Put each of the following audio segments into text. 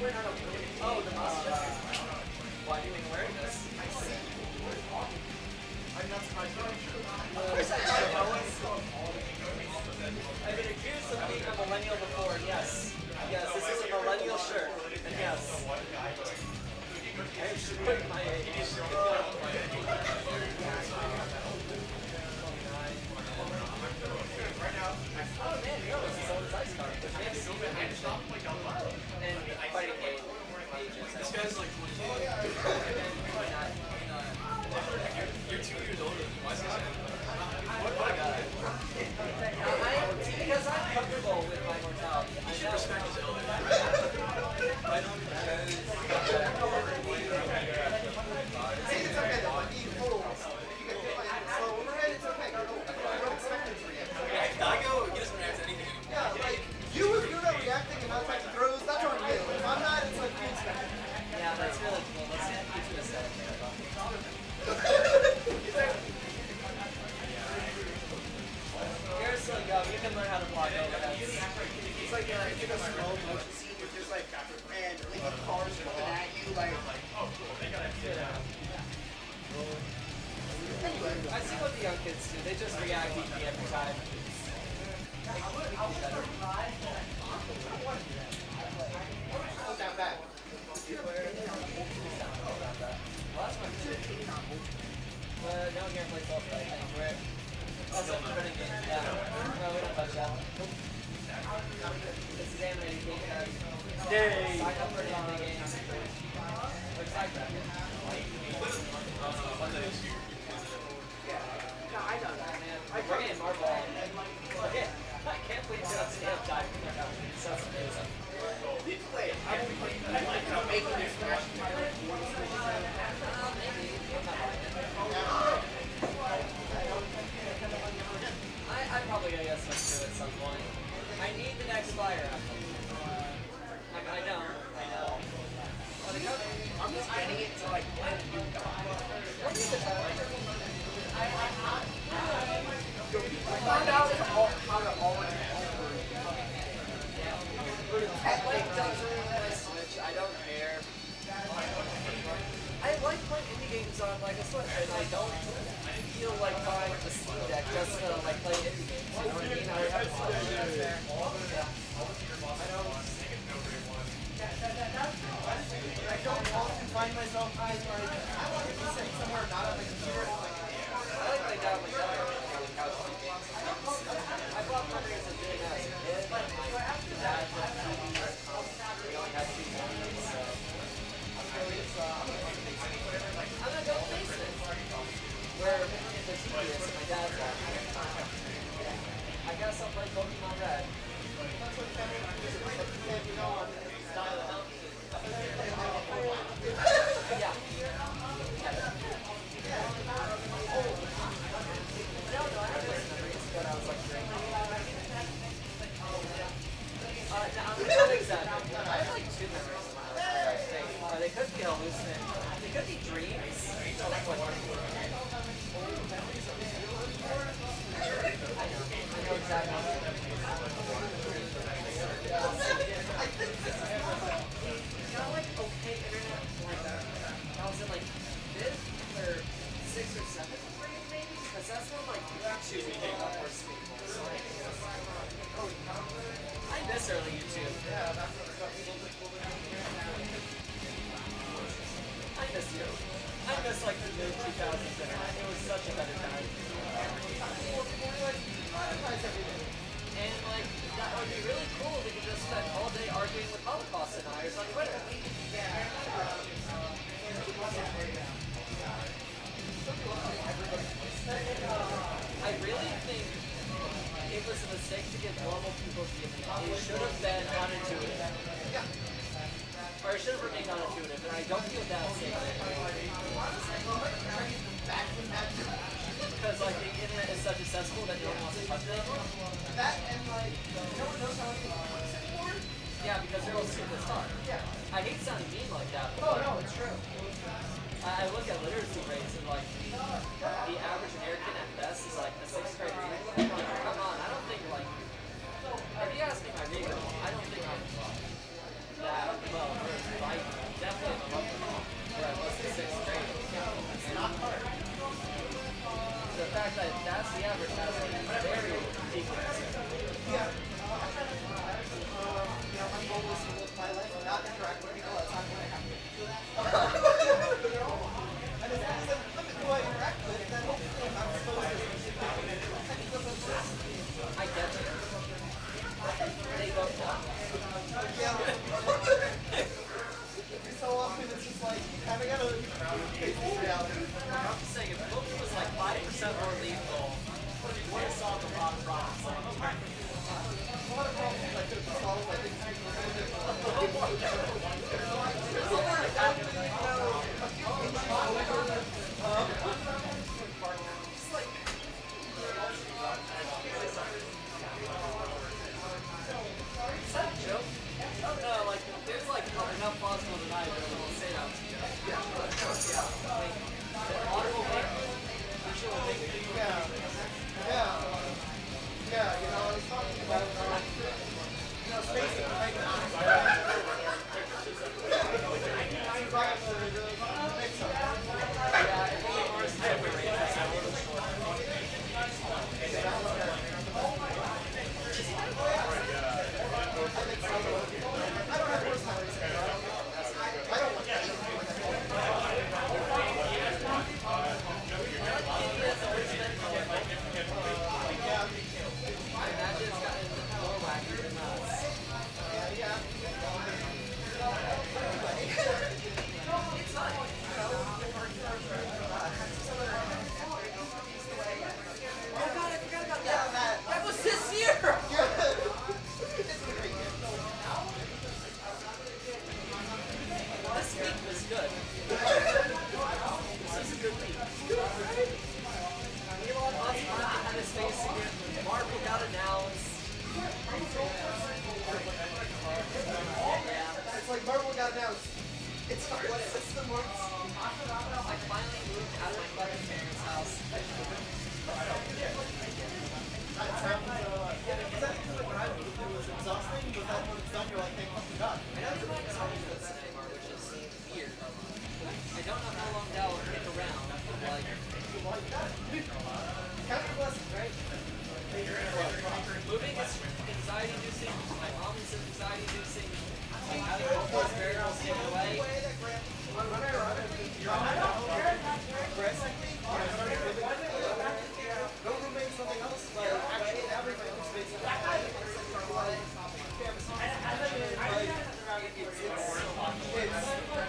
Oh, the monster. Why do you even wearing this? I'm not surprised. Of course I know. I've been accused of being a millennial before, yes. Yes, this is a millennial shirt, and yes. I am showing my age. Oh man, no, this is old IceCar. And fighting ages. This guy's like 22. You're 2 years older than me. Why is this because I'm comfortable with my mortality. You should respect his elder. Right on because... It's okay though, like he holds. If you get hit by it slow overhead, it's okay. Don't expect him to react. Dago, he doesn't react to anything anymore. Yeah, like, you if you're not reacting and not touching throws, that's on you. If I'm not, it's like you expect it. Yeah, that's really cool. Let's get into a set. Here's like, you can learn how to block overheads. It's like if you go slow motion scene, you're just like, and like cars coming at you, like, Oh, cool. They got it. anyway. I see what the young kids do. They just react easy every time. Not that bad. No one here plays Ultra, I think. We're also running game. Yeah. No, we don't touch that. This is animated game. Yay! Sign up for an anime game. Or side bracket. No, I know that. We're getting Marvel. Okay. I can't believe just stay up diving. That's amazing. I like how making this smash pilot. I'm probably gonna get stuck to it at some point. I need the next fire apple. I know. But I'm just getting it to like when you I found out how to already I like Deltarune on my Switch. I don't care. I like playing indie games on like a Switch, and I don't feel like buying a Steam Deck just to like play indie games. You know what I mean? I have a Switch. I don't often find myself I want to be sitting somewhere not on the computer. I like playing down my couch on the couch playing games. I bought Mondays as a kid. My dad we only had 2 months, so I'm gonna go basement where the TV is and my dad's at. I guess I'll play Pokemon Red. Yeah. No, I have those memories, but I was like drinking. Not exactly. I have like 2 memories of my life, I think. They could be hallucinating. They could be dreams. I know exactly. Got like okay internet like I was in like 5th or 6th or 7th grade maybe, because that's when like YouTube came up or speed. I miss early YouTube. I miss you. I miss like the mid 2000s internet. It was such a better time. And like that would be really cool if we could just spend all day arguing with Holocaust deniers on Twitter. I really think it was a mistake to give normal people the opinion. It should have been unintuitive. Or it should have remained unintuitive, and I don't feel bad saying that. Because like the internet is such a cesspool that no one wants to touch it anymore. That and like, no one knows how it works anymore. Yeah, because they're all super smart. Yeah. I hate sounding mean like that. Oh no, it's true. I look at literacy rates and like the average American at best is like a 6th grade reading level. Like, come on, I don't think like if you ask me my reading level, I don't think I'm that well versed. It's not what system works. I finally moved out of my fucking parents' house. When I moved, it was exhausting, but then when it's done, you're like, thank fucking God. I don't even like home this anymore, which is weird. I don't know how long that will stick around. Like, Count your blessings, right? moving is anxiety-inducing. My mom is anxiety-inducing. Having both those variables taken away. No roommate, something else. Like, actually, having my own space.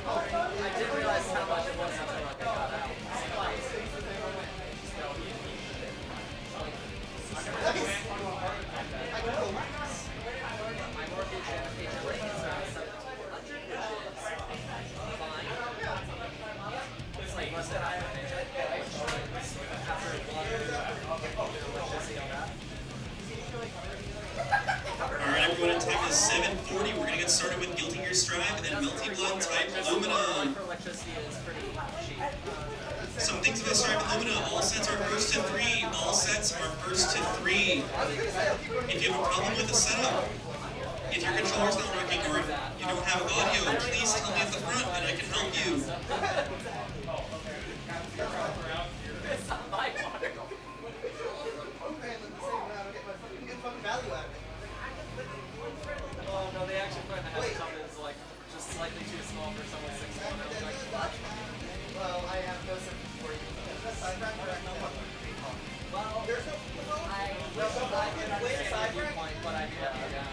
I didn't realize how much it was until I got out. I can relax. My mortgage and HOA is around $7,400, which is fine. It's like less than I have after a lot of electricity on that. Alright everyone, time is 7:40. We're gonna get started with Guilting Your Strive and then Melty Blood type Lumina. For electricity is pretty cheap. Some things about Strive and Lumina. All sets are first to 3. All sets are first to 3. If you have a problem with the setup, if your controller's not working or if you don't have audio, please tell me at the front and I can help you. It's not my water. Value out of it. Oh no, they actually find the head something that's like just slightly too small for someone 6'1". Well, I have no sympathy for you. Sidetrack or no one? Well, There's no. I can understand your viewpoint, but I do let you down.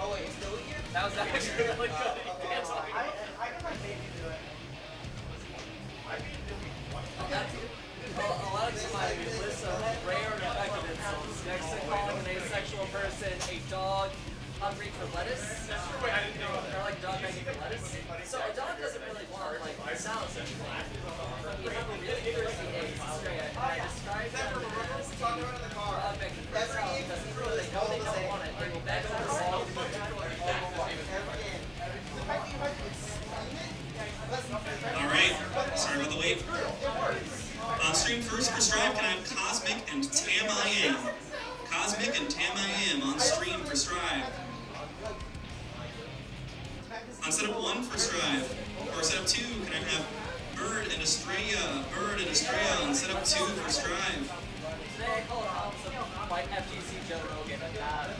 Oh wait, it's still in here? That was actually really good. You can't talk about it. I can like maybe do it. A lot of time I list of rare and effective insults. Next to calling an asexual person a dog hungry for lettuce. Or like dog begging for lettuce. So a dog doesn't really want like salads or anything. You have a really thirsty egg. I describe them as a dog begging for salad because even though they know they don't want it, they will beg for the salad. Alright, sorry about the wait. On stream first for Strive, can I have Cosmic and Tam I Am? Cosmic and Tam I Am on stream for Strive. On setup 1 for Strive, or setup 2, can I have Bird and Estrella? Bird and Estrella on setup 2 for Strive. Today I call it Helms of like FGC Joe Rogan.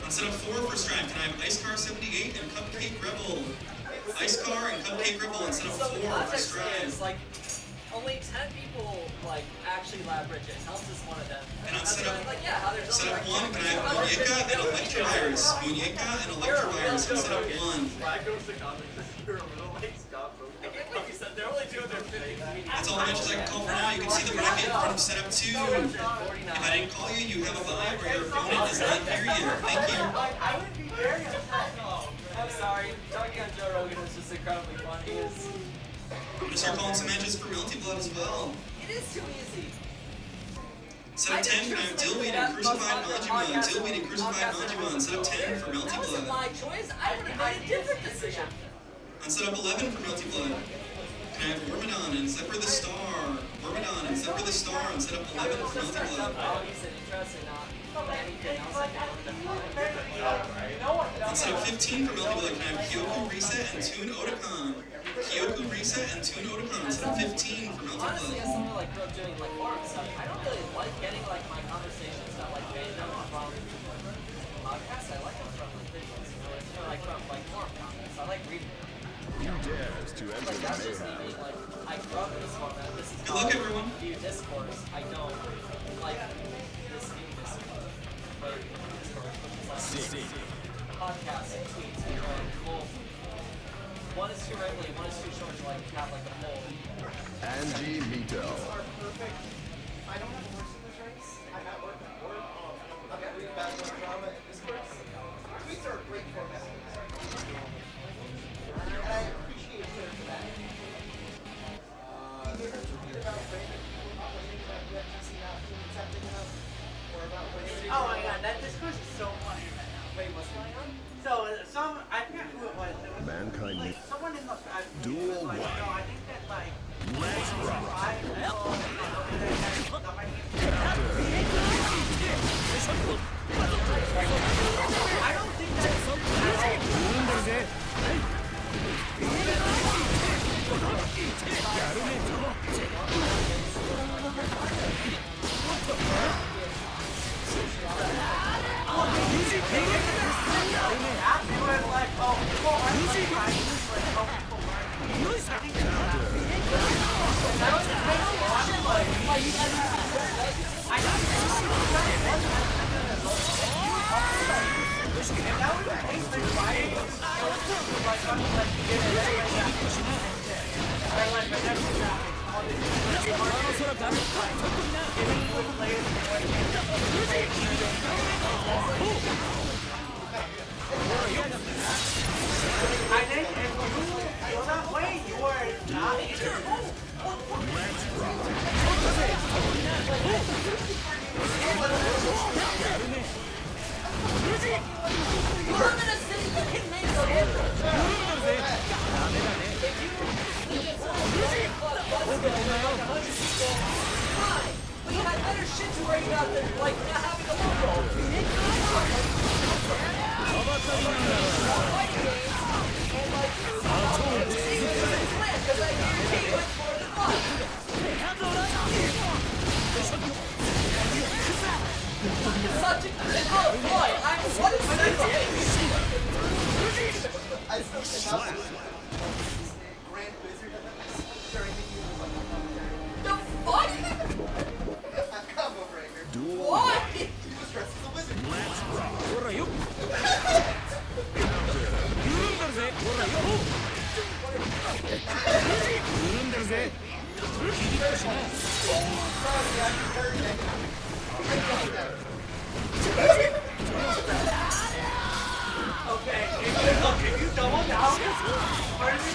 On setup 4 for Strive, can I have IceCar78 and Cupcake Rebel? IceCar and Cupcake Rebel on setup 4 So the for context Strive. is like only 10 people like actually lab bridges. Helms is one of them. And on That's setup, why, like, yeah, how there's only setup like 1, can I have Muñeca and Electrovirus? Muñeca and Electrovirus on setup 1. I get what you said. They're only doing their 50. That's all the matches I can call for now. You can see the bracket from setup 2. If I didn't call you, you have a vibe or your opponent is not here yet. Thank you. I would be very upset. I'm sorry. Talking on Joe Rogan is just incredibly fun. He is. I'm gonna start calling some matches for Melty Blood as well. It is too easy. Setup 10, can I have Dillweed and Crucified Majima? Dillweed and Crucified Majima on setup 10 for Melty That wasn't Blood. my choice. I would have made a different decision. On setup 11 for Melty Blood, can I have Wyrmidon and Zephyr the Star? Wyrmidon and Zephyr the Star on setup 11 for Melty Blood. On setup 15 for Melty Blood, can I have KyokuReset and Tune Otakon? KyokuReset and Tune Otakon on setup 15 for Melty Honestly, as Blood. someone like grew up doing like forum stuff, I don't really like getting like my conversations that like made them from podcasts. I like them from like videos, you know, it's like from like forum comments. I like reading. Who dares to enter Like the that's just me mayhem? being like, I grew up in this format. This is Good luck, everyone. view discourse. I don't like this new discourse. Or discourse, which is like podcasts and tweets and full. One is too rambly, one is too short to like have like a full. Angie Mito. Are perfect. I don't have a horse in this race. I'm at work. I'm at reading about drama and discourse. Tweets are a great format. And I appreciate Twitter for that. Either to read about random people complaining about the FTC not being accepting enough, or about ways. Oh my god, that discourse is so funny right now. Wait, So some, I forget who it was. It was Mankind like needs someone in the dual like, one. no, I think that like Let's rock. I don't think that's I think if you feel that way, you are not. Lumina City, you can make a Fine. We had better shit to worry about than like not having a logo. Fighting games and like because I guarantee you it's more than fun. Such a oh boy, what is I still cannot believe Grand Wizard during the years the fuck? I'm combo breaker. Dual What? He was dressed as a wizard. Let's rock. Okay, if you double down, part of the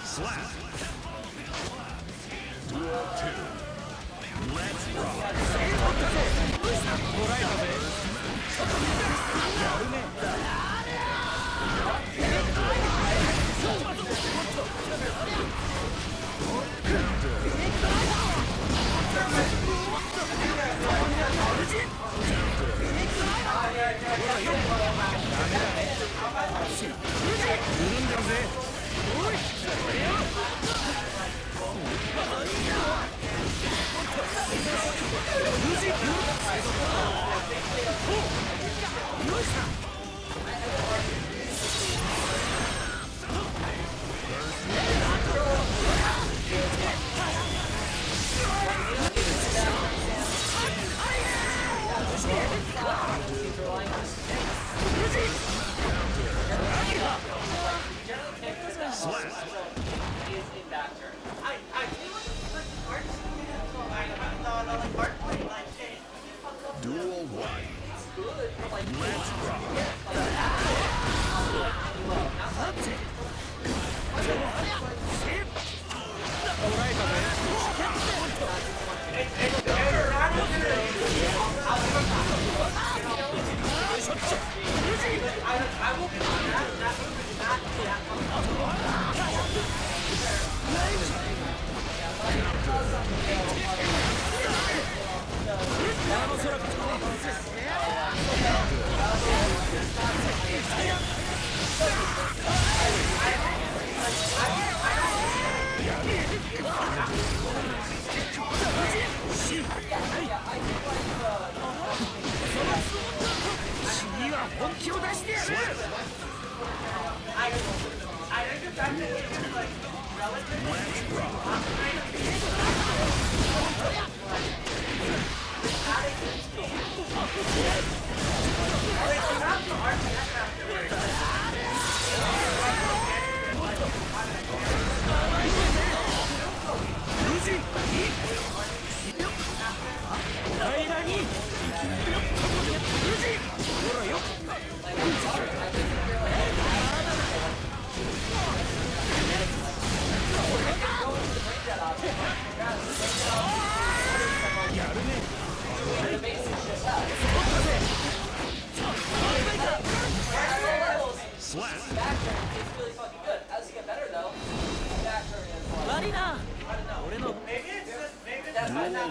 Slap. Duel 2. Let's rock. Duel 1. Let's rock.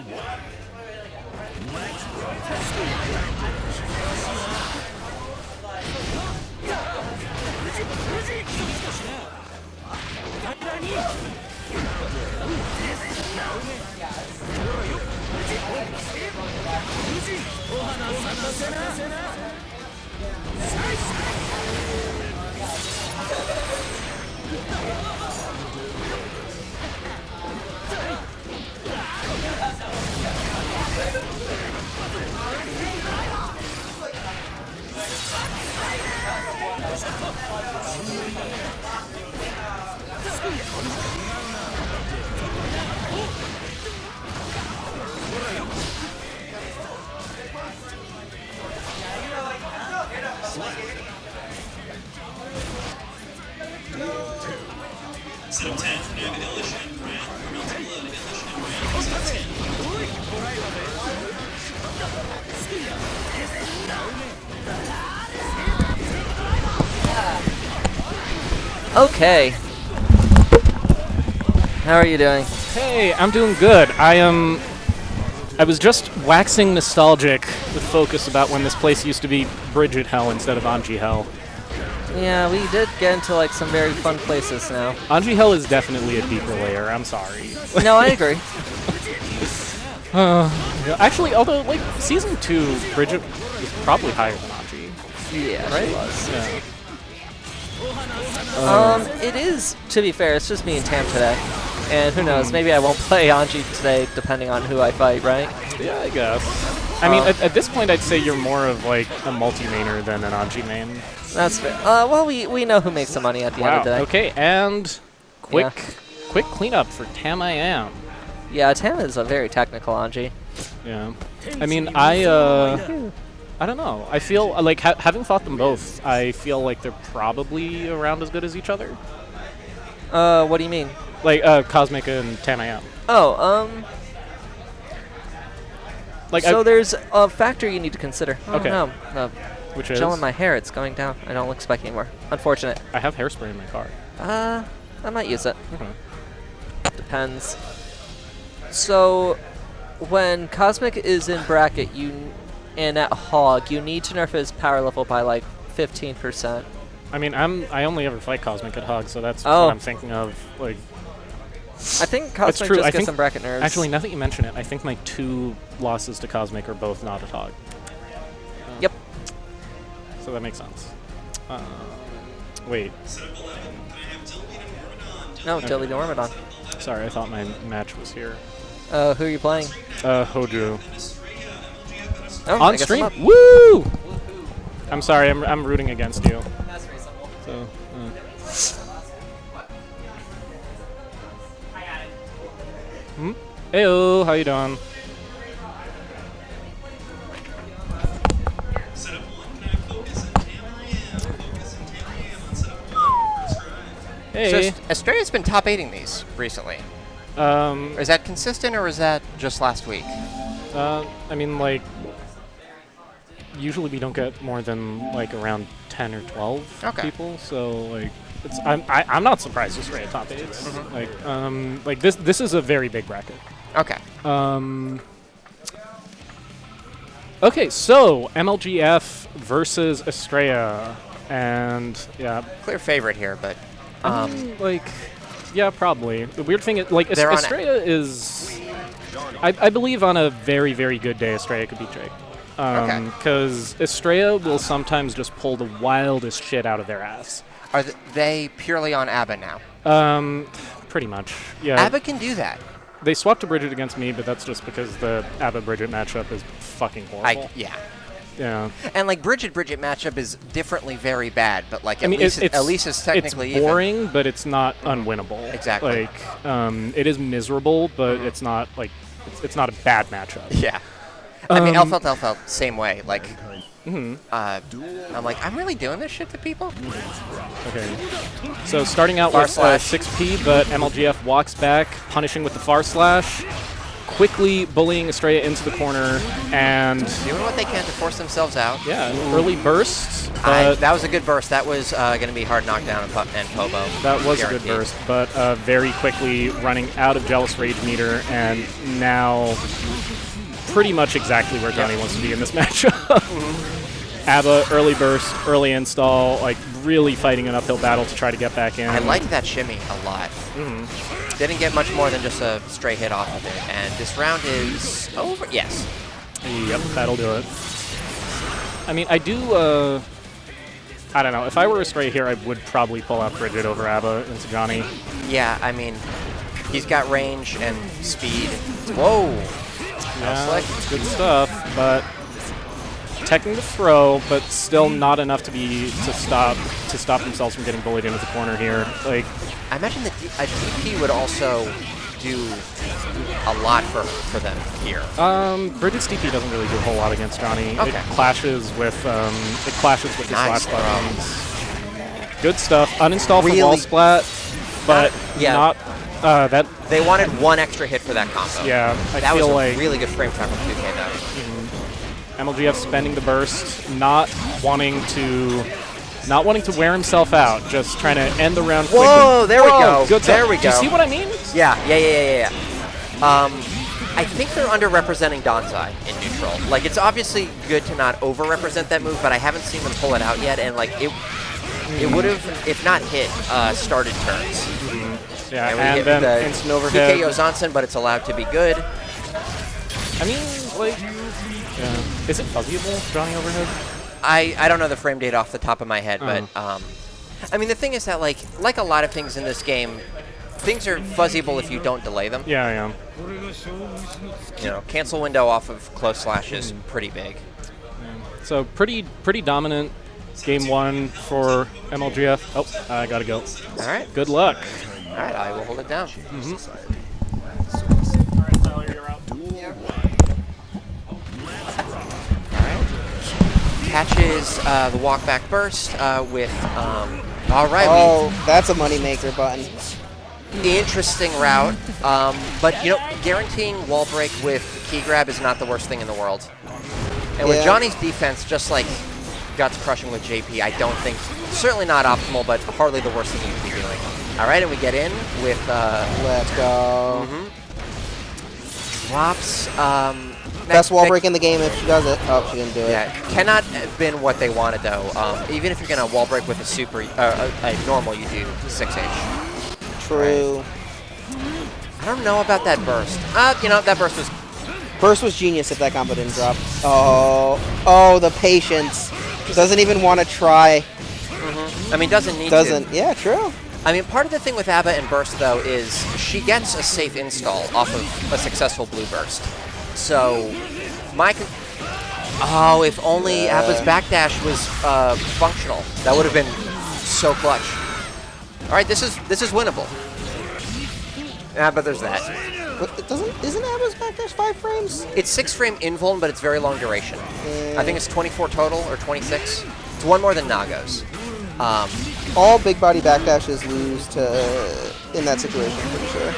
one. Let's rock. Set of 10 for Navid, Illish, and Brand. Melty, Blood, Illish, and Brand. Set of 10. Okay. How are you doing? Hey, I'm doing good. I was just waxing nostalgic with Focus about when this place used to be Bridget Hell instead of Anji Hell. Yeah, we did get into like some very fun places now. Anji Hell is definitely a deeper layer. I'm sorry. No, I agree. Yeah, actually, although like season 2, Bridget was probably higher than Anji. Yeah, Right? she was. Yeah. It is, to be fair, it's just me and Tam today. And who knows, maybe I won't play Anji today depending on who I fight, right? Yeah, I guess. I mean, at this point, I'd say you're more of like a multi-mainer than an Anji main. That's fair. Well, we know who makes the money at the end Wow. of the day. Okay, and quick cleanup for Tam I Am. Yeah, Tam is a very technical Anji. Yeah. I mean, I don't know. I feel like having fought them both, I feel like they're probably around as good as each other. What do you mean? Like Cosmic and Tam I Am. Oh, Like so there's a factor you need to consider. Oh, Okay. no. which is Gel in my hair, it's going down. I don't look spiky anymore. Unfortunate. I have hairspray in my car. I might use it. Okay. Depends. So, when Cosmic is in bracket, and at HoG, you need to nerf his power level by like 15%. I mean, I only ever fight Cosmic at HoG, so that's Oh. what I'm thinking of. Like, I think Cosmic true. just I gets think- some bracket nerfs. actually, now that you mention it, I think my 2 losses to Cosmic are both not at HoG. Yep. So that makes sense. Wait. Set of 11. Can I have Dilby and Wyrmidon? No, Dilly the Wyrmidon. Sorry, I thought my match was here. Who are you playing? HOJU. Oh, I On guess I'm stream? up. Woo! I'm sorry, I'm rooting against you. That's reasonable. So, Heyo, how you doing? Set of 1. Can I have Focus and Tam I Am? Focus and Tam I Am on set of 1. First try. Hey. So Australia's been top 8ing these recently. Is that consistent or is that just last week? I mean, like, usually we don't get more than like around 10 or 12 Okay. people, so like, I'm not surprised it's straight top 8s. Like this is a very big bracket. Okay. Okay, so MLGF versus Estrella, and yeah, Clear favorite here, but like, yeah, probably. The weird thing is, like, They're on Estrella is, I believe on a very, very good day, Estrella could beat Drake. Okay. Because Estrella will sometimes just pull the wildest shit out of their ass. are they purely on ABBA now? Pretty much, yeah. ABBA can do that. They swapped to Bridget against me, but that's just because the ABBA-Bridget matchup is fucking horrible. Yeah. Yeah. And like Bridget matchup is differently very bad, but like I mean, it's technically it's boring, but it's not unwinnable. Exactly. Like, it is miserable, but it's not like it's not a bad matchup. Yeah. I mean, Elfelt, same way. Like, Mhm. I'm like, I'm really doing this shit to people? Okay. So starting out Far with slash. 6P, but MLGF walks back, punishing with the far slash. quickly bullying Estrella into the corner and doing what they can to force themselves out. Yeah, an early burst. But that was a good burst. That was going to be hard knockdown and Pobo. That was guaranteed. a good burst, but very quickly running out of Jealous Rage meter, and now pretty much exactly where Johnny wants to be in this matchup. ABBA, early burst, early install, like really fighting an uphill battle to try to get back in. I like that shimmy a lot. Didn't get much more than just a stray hit off of it, and this round is over. Yes. Yep, that'll do it. I mean, I do, I don't know. If I were a stray here, I would probably pull out Bridget over ABBA into Johnny. Yeah, I mean, he's got range and speed. Whoa! Yeah, good stuff, but teching the throw, but still not enough to stop themselves from getting bullied into the corner here. Like, I imagine that a DP would also do a lot for them here. Bridget's DP doesn't really do a whole lot against Johnny. Okay. It clashes with the Nice slash buttons. Good stuff. Uninstall for Really? wall splat, but not that. They wanted one extra hit for that combo. Yeah, that feel was a like really good frame trap from 2K though. MLGF spending the burst, not wanting to wear himself out, just trying to end the round quickly. Whoa, there we go. Good there stuff. we go. Do you see what I mean? Yeah. I think they're underrepresenting Danzai in neutral. Like, it's obviously good to not overrepresent that move, but I haven't seen them pull it out yet, and like it would have, if not hit, started turns. Yeah, and we hit then the instant overhead. TKO Zonson, but it's allowed to be good. I mean, like, is it fuzzyable, Johnny overhead? I don't know the frame data off the top of my head, but I mean, the thing is that like a lot of things in this game, things are fuzzyable if you don't delay them. Yeah. You know, cancel window off of close slash is pretty big. So pretty dominant game one for MLGF. Oh, I gotta go. All right. Good luck. All right, I will hold it down. Catches the walk back burst with, all right. Oh, that's a moneymaker button. Interesting route, but you know, guaranteeing wall break with key grab is not the worst thing in the world. And with Johnny's defense, just like Guts crushing with JP, I don't think, certainly not optimal, but hardly the worst thing you could be doing. All right, and we get in with, let's go. Drops, best wall break in the game if she does it. Oh, she didn't do it. Yeah, cannot have been what they wanted though. Even if you're gonna wall break with a super, a normal, you do 6H. True. Right. I don't know about that burst. You know, that burst was... Burst was genius if that combo didn't drop. Oh, the patience. Doesn't even want to try. I mean, doesn't need to. Yeah, true. I mean, part of the thing with ABBA and Burst, though, is she gets a safe install off of a successful blue burst. So, if only ABBA's backdash was functional. That would have been so clutch. All right, this is winnable. Yeah, but there's that. But isn't ABBA's backdash 5 frames? It's 6 frame invuln, but it's very long duration. I think it's 24 total or 26. It's one more than Naga's. All big body backdashes lose to in that situation, I'm pretty sure.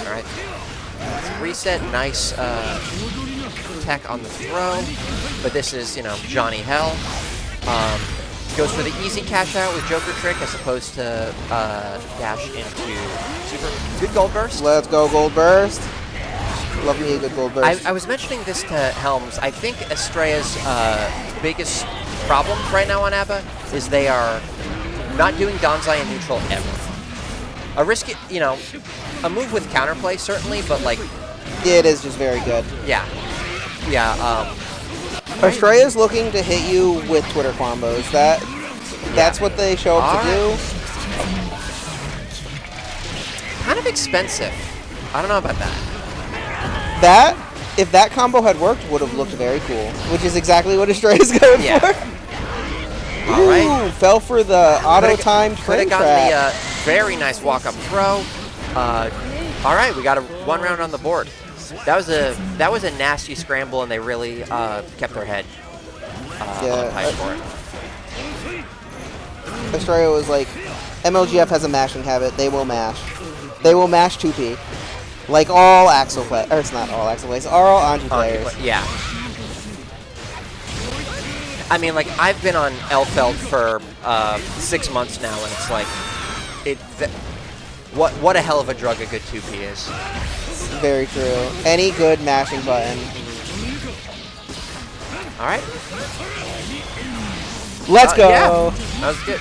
All right. Reset, nice tech on the throw, but this is, you know, Johnny Hell. Goes for the easy cash out with Joker Trick as opposed to dash into super. Good gold burst. Let's go gold burst. Love me a good gold burst. I was mentioning this to Helms. I think Estrella's biggest problem right now on ABBA is they are not doing Danzai in neutral ever. A risky, you know, a move with counterplay certainly, but like... It is just very good. Yeah. Estrella's looking to hit you with Twitter combos. That's what they show up to do. Kind of expensive. I don't know about that. If that combo had worked, would have looked very cool. Which is exactly what Estrella's going for. All right. Fell for the auto-timed frame trap. trap. Could have gotten the very nice walk-up throw. All right, we got one round on the board. That was a nasty scramble, and they really kept their head on high for it. Estrella was like, MLGF has a mashing habit. They will mash. They will mash 2P. Like all Axel players. Or it's not all Axel players. All Anji players. Yeah. I mean, like, I've been on Elfeld for 6 months now, and it's like, what a hell of a drug a good 2P is. Very true. Any good mashing button. All right. Let's go. Yeah, that was good.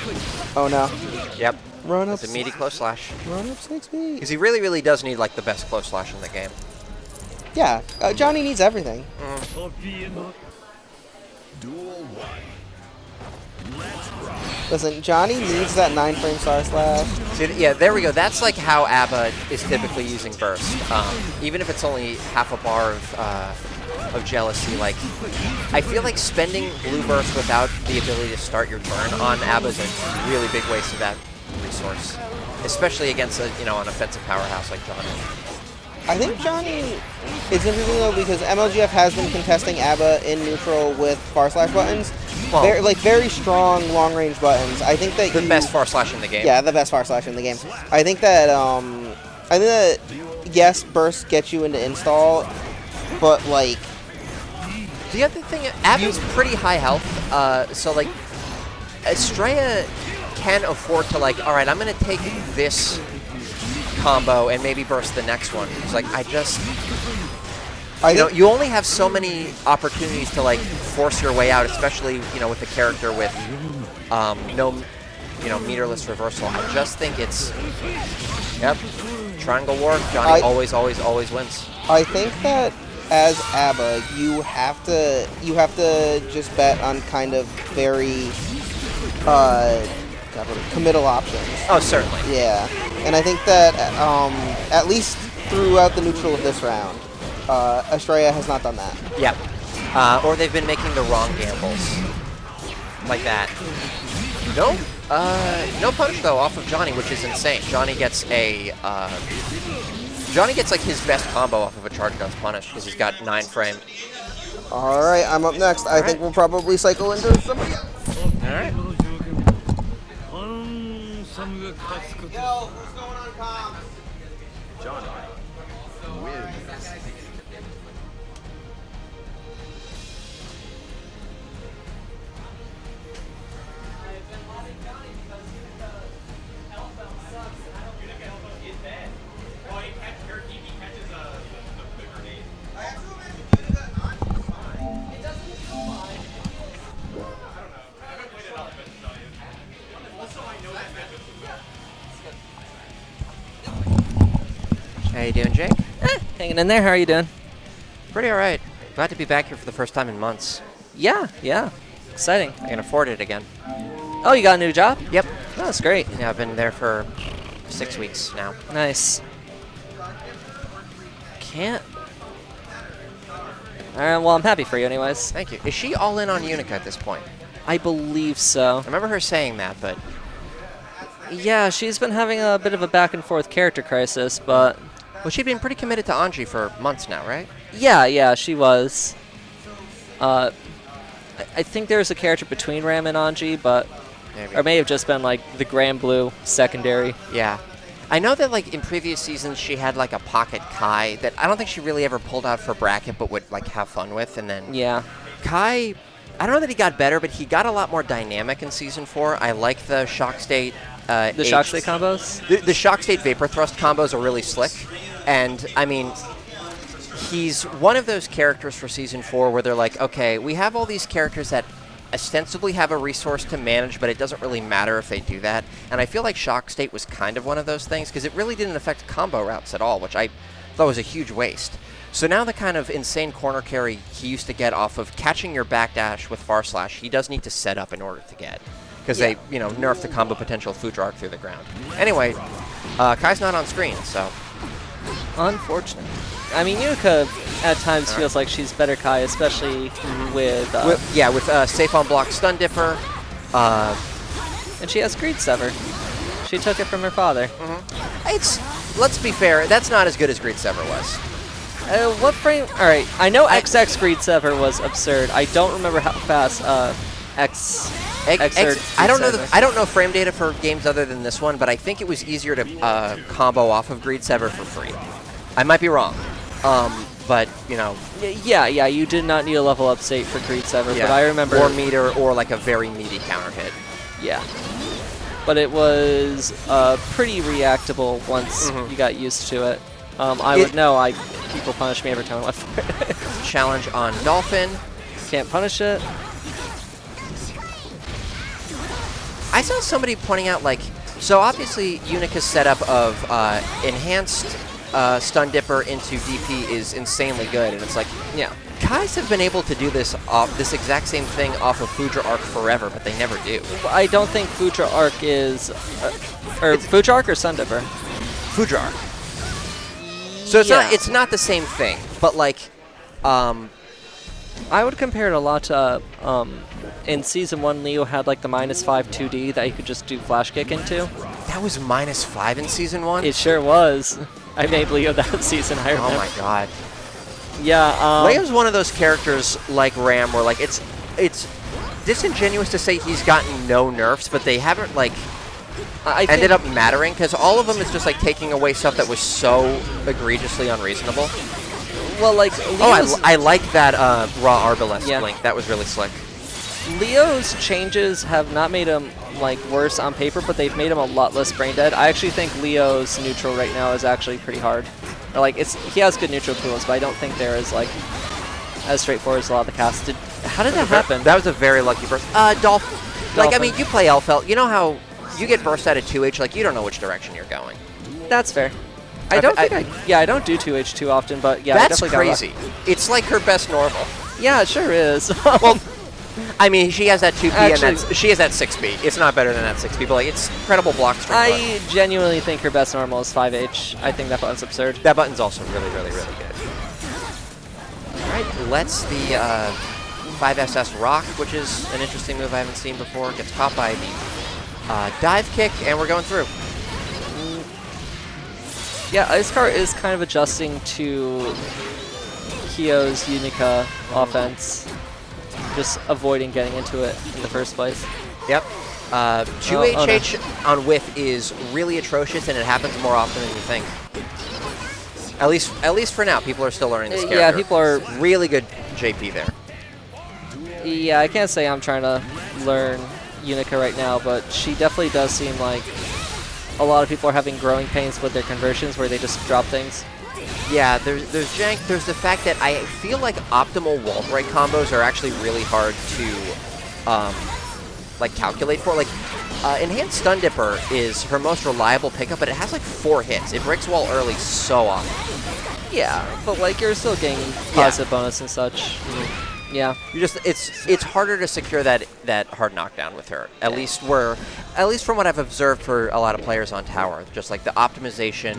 Oh no. Yep. Run up. It's a meaty close slash. Run up 6B. Because he really, really does need like the best close slash in the game. Yeah. Johnny needs everything. Listen, Johnny needs that 9-frame star slash. See, yeah, there we go. That's like how ABBA is typically using burst. Even if it's only half a bar of jealousy, like I feel like spending blue burst without the ability to start your turn on ABBA is a really big waste of that resource, especially against an offensive powerhouse like Johnny. I think Johnny is interesting though because MLGF has been contesting ABBA in neutral with far slash buttons. Well, Very strong long range buttons. I think that the best far slash in the game. Yeah, the best far slash in the game. I think that yes, burst gets you into install, but like the other thing, ABBA's pretty high health, so like Estrella can afford to like, all right, I'm gonna take this combo and maybe burst the next one. It's like you only have so many opportunities to like force your way out, especially with a character with no meterless reversal. I just think it's triangle war. Johnny always wins. I think that as ABBA, you have to just bet on kind of very committal options. Oh, certainly. Yeah, and I think that at least throughout the neutral of this round, Estrella has not done that. Yep. Or they've been making the wrong gambles. Like that. No punch though off of Johnny, which is insane. Johnny gets like his best combo off of a charge guns punish because he's got 9-frame. All right, I'm up next. I think we'll probably cycle into somebody else. All right. Yo, what's going on, comms? Johnny wins. How you doing, Jake? Hanging in there. How are you doing? Pretty all right. Glad to be back here for the first time in months. Yeah. Exciting. I can afford it again. Oh, you got a new job? Yep. Oh, that's great. Yeah, I've been there for 6 weeks now. Nice. Can't. All right. Well, I'm happy for you, anyways. Thank you. Is she all in on Unica at this point? I believe so. I remember her saying that, but Yeah, she's been having a bit of a back and forth character crisis, but well, she'd been pretty committed to Anji for months now, right? yeah, she was. I think there's a character between Ram and Anji, but Maybe. or may have just been like the Granblue secondary. Yeah. I know that like in previous seasons she had like a pocket Kai that I don't think she really ever pulled out for bracket but would like have fun with, and then Yeah. Kai, I don't know that he got better, but he got a lot more dynamic in Season 4. I like the Shock State. The Shock State combos? The Shock State Vapor Thrust combos are really slick. And, I mean, he's one of those characters for Season 4 where they're like, okay, we have all these characters that ostensibly have a resource to manage, but it doesn't really matter if they do that. And I feel like Shock State was kind of one of those things because it really didn't affect combo routes at all, which I thought was a huge waste. So now the kind of insane corner carry he used to get off of catching your backdash with far slash, he does need to set up in order to get. Because they, nerfed the combo potential Foudre arc through the ground. Anyway, Kai's not on screen, so. Unfortunate. I mean, Unica at times feels like she's better Kai, especially with safe on block stun dipper. And she has Greed Sever. She took it from her father. Let's be fair, that's not as good as Greed Sever was. What frame? All right, I know XX Greed Sever was absurd. I don't remember how fast I don't know. I don't know frame data for games other than this one, but I think it was easier to combo off of Greed Sever for free. I might be wrong, but you know. Yeah, you did not need a level up state for Greed Sever, but I remember. Or meter, or like a very meaty counter hit. Yeah. But it was pretty reactable once you got used to it. I would know. People punish me every time I went for it. Challenge on Dolphin. Can't punish it. I saw somebody pointing out, like, so obviously Unica's setup of enhanced Stun Dipper into DP is insanely good, and it's like, yeah, Kais have been able to do this exact same thing off of Foudre Arc forever, but they never do. I don't think Foudre Arc is, Foudre Arc or Stun Dipper? Foudre Arc. So it's not the same thing, but like, I would compare it a lot to, in Season 1, Leo had like the -5 2D that you could just do Flash Kick into. That was -5 in Season 1? It sure was. I made Leo that season, I remember. Oh my god. Yeah, Leo's one of those characters like Ram where like it's disingenuous to say he's gotten no nerfs, but they haven't like ended up mattering, because all of them is just like taking away stuff that was so egregiously unreasonable. Well, like, I like that raw Arbalest link. That was really slick. Leo's changes have not made him like worse on paper, but they've made him a lot less brain dead. I actually think Leo's neutral right now is actually pretty hard. Or, like, he has good neutral tools, but I don't think they're as straightforward as a lot of the casts. How did that happen? That was a very lucky burst. Dolphin. Like, I mean, you play Elfelt. You know how you get burst out of 2H, like, you don't know which direction you're going. That's fair. I don't do 2H too often, but yeah, that's I definitely crazy. It's like her best normal. Yeah, it sure is. Well, I mean, she has that 2P and she has that 6P. It's not better than that 6P, but like, it's incredible block string. I genuinely think her best normal is 5H. I think that button's absurd. That button's also really, really, really good. All right, let's the 5SS Rock, which is an interesting move I haven't seen before. Gets caught by the dive kick, and we're going through. Yeah, IceCar is kind of adjusting to Kyo's Unica offense, just avoiding getting into it in the first place. Yep. 2HH on whiff is really atrocious, and it happens more often than you think. At least for now, people are still learning this character. Yeah, people are really good JP there. Yeah, I can't say I'm trying to learn Unica right now, but she definitely does seem like a lot of people are having growing pains with their conversions where they just drop things. Yeah, there's jank. There's the fact that I feel like optimal wall break combos are actually really hard to like calculate for. Like Enhanced Stun Dipper is her most reliable pickup, but it has like 4 hits. It breaks wall early so often. Yeah, but like you're still getting positive bonus and such. Yeah, you just it's harder to secure that hard knockdown with her. At least from what I've observed for a lot of players on tower, just like the optimization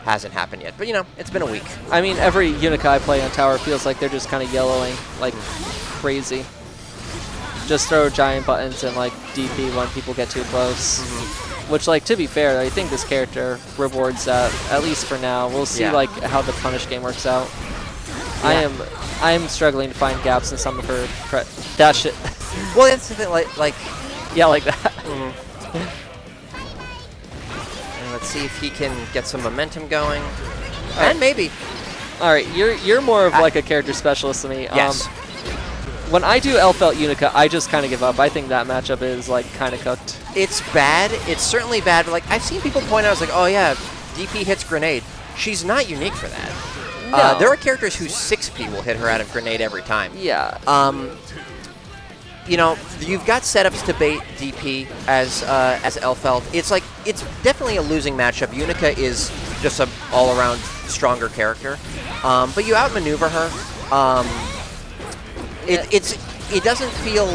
hasn't happened yet. But you know, it's been a week. I mean, every Unica I play on tower feels like they're just kind of yellowing like crazy. Just throw giant buttons and like DP when people get too close. Which, like, to be fair, I think this character rewards that, at least for now. We'll see like how the punish game works out. Yeah. I am struggling to find gaps in some of her that shit. Well, that's the thing, like yeah, like that. And let's see if he can get some momentum going. And maybe. All right, you're more of like a character specialist than me. Yes. When I do Elfelt Unica, I just kind of give up. I think that matchup is like kind of cooked. It's bad. It's certainly bad. But like I've seen people point out, I was like, oh yeah, DP hits grenade. She's not unique for that. No. There are characters whose 6P will hit her out of grenade every time. Yeah. You know, you've got setups to bait DP as Elfelt. It's like it's definitely a losing matchup. Unica is just a all-around stronger character, but you outmaneuver her. It doesn't feel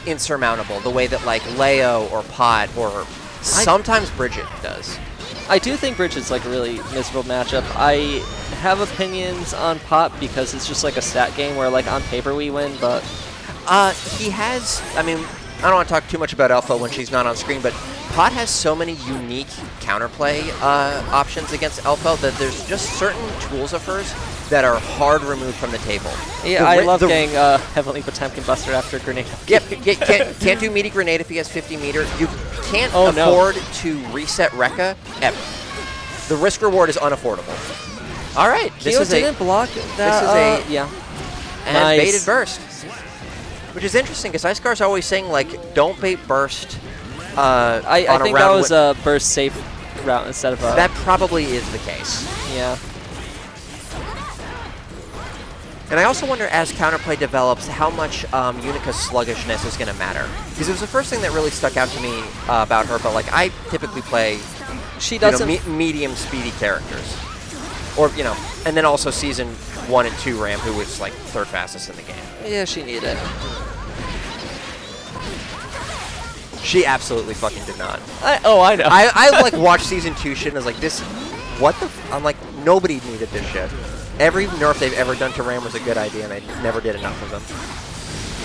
insurmountable the way that like Leo or Pot or sometimes Bridget does. I do think Bridget's like a really miserable matchup. I have opinions on Pot because it's just like a stat game where like on paper we win, but he has. I mean, I don't want to talk too much about Alpha when she's not on screen, but Pot has so many unique counterplay options against Alpha that there's just certain tools of hers that are hard removed from the table. Yeah, The I ri- love the- getting Heavenly Potemkin Buster after a grenade. Yep, can't do meaty grenade if he has 50 meter. You can't Oh, no. afford to reset Rekka ever. The risk reward is unaffordable. All right, this Kyo is didn't block that. is a- yeah. and Nice. baited burst, which is interesting because IceCar's always saying like don't bait burst. I on think a that round was a burst safe route instead of a. that probably is the case. Yeah. And I also wonder, as counterplay develops, how much Unica's sluggishness is going to matter. Because it was the first thing that really stuck out to me about her, but like I typically play She doesn't. medium speedy characters. Or, and then also Season 1 and 2 Ram, who was like third fastest in the game. Yeah, she needed it. She absolutely fucking did not. I know. I like watched Season 2 shit and I was like, this, what the I'm like, nobody needed this shit. Every nerf they've ever done to Ram was a good idea, and they never did enough of them.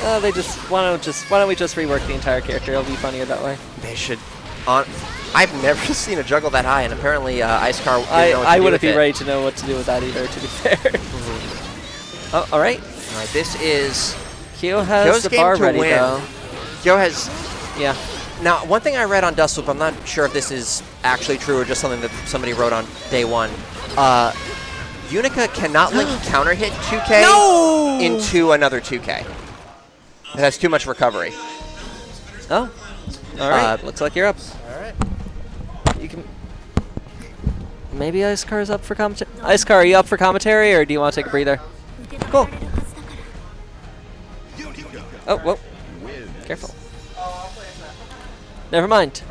Why don't we just rework the entire character? It'll be funnier that way. They should. I've never seen a juggle that high, and apparently IceCar didn't know what to I do wouldn't with be it. ready to know what to do with that either, to be fair. Oh, all right. All right, this is Kyo has Kyo's the game bar to ready, win. though. Kyo has. Yeah. Now, one thing I read on Dustloop, I'm not sure if this is actually true or just something that somebody wrote on day one. Unica cannot link counter hit 2K into another 2K. It has too much recovery. Oh. All right. Looks like you're up. All right. You can. Maybe IceCar's up for commentary. IceCar, are you up for commentary, or do you want to take a breather? Cool. Oh, whoa. Careful. Never mind.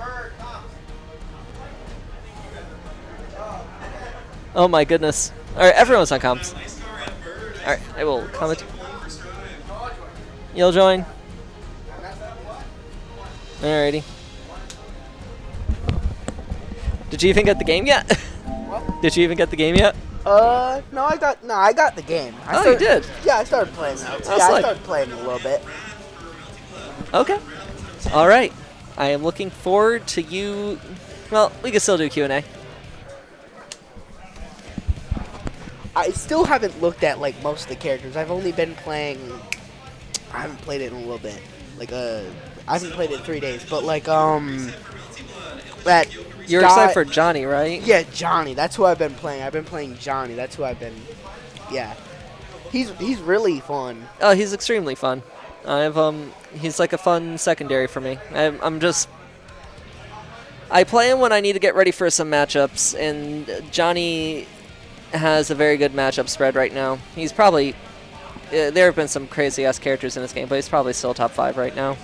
Oh my goodness. Alright, everyone's on comms. Alright, I will comment. You'll join. Alrighty. Did you even get the game yet? What? Did you even get the game yet? No, I got the game. You did? Yeah, I started playing that. I started playing a little bit. Okay. Alright. I am looking forward to you. Well, we can still do Q&A. I still haven't looked at like most of the characters. I've only been playing. I haven't played it in a little bit. Like I haven't played it in 3 days. But like that. You're excited for Johnny, right? Yeah, Johnny. That's who I've been playing. I've been playing Johnny. That's who I've been. Yeah. He's really fun. Oh, he's extremely fun. He's like a fun secondary for me. I play him when I need to get ready for some matchups, and Johnny has a very good matchup spread right now. He's probably there have been some crazy ass characters in this game, but he's probably still top 5 right now.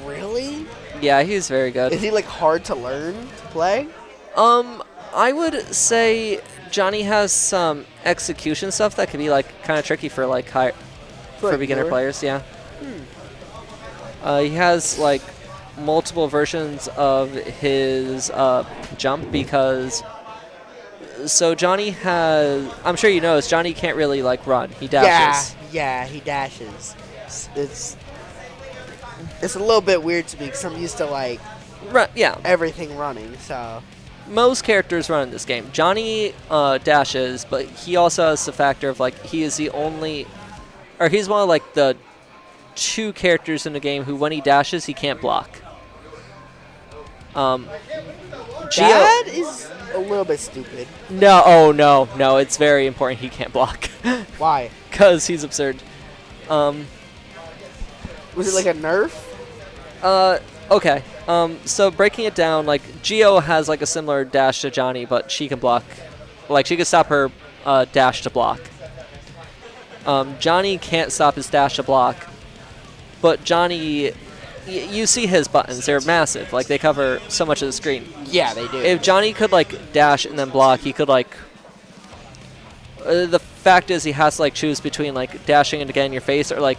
Really? Yeah, he's very good. Is he like hard to learn to play? I would say Johnny has some execution stuff that could be like kind of tricky for like for beginner newer? players. Yeah. He has like multiple versions of his jump because. So Johnny has. I'm sure you noticed Johnny can't really like run. He dashes. Yeah, he dashes. It's a little bit weird to me because I'm used to like Yeah. everything running. So Most characters run in this game. Johnny dashes, but he also has the factor of like he is the only, or he's one of like the 2 characters in the game who when he dashes he can't block. that is a little bit stupid. No, oh no, it's very important he can't block. Why? Because he's absurd. Was it like a nerf? Okay. So breaking it down, like Geo has like a similar dash to Johnny, but she can block. Like she can stop her dash to block. Johnny can't stop his dash to block, but Johnny, you see his buttons. They're massive. Like they cover so much of the screen. Yeah, they do. If Johnny could like dash and then block, he could like. The fact is, he has to like choose between like dashing and get in your face or like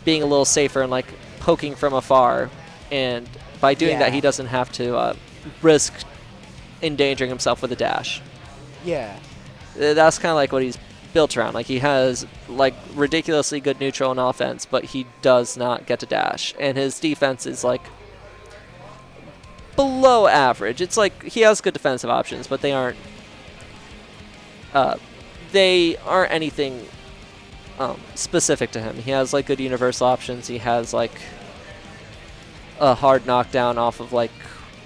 being a little safer and like poking from afar. And by doing that, he doesn't have to risk endangering himself with a dash. Yeah. That's kind of like what he's built around. Like he has like ridiculously good neutral and offense, but he does not get to dash, and his defense is like below average. It's like he has good defensive options, but they aren't they aren't anything specific to him. He has like good universal options. He has like a hard knockdown off of like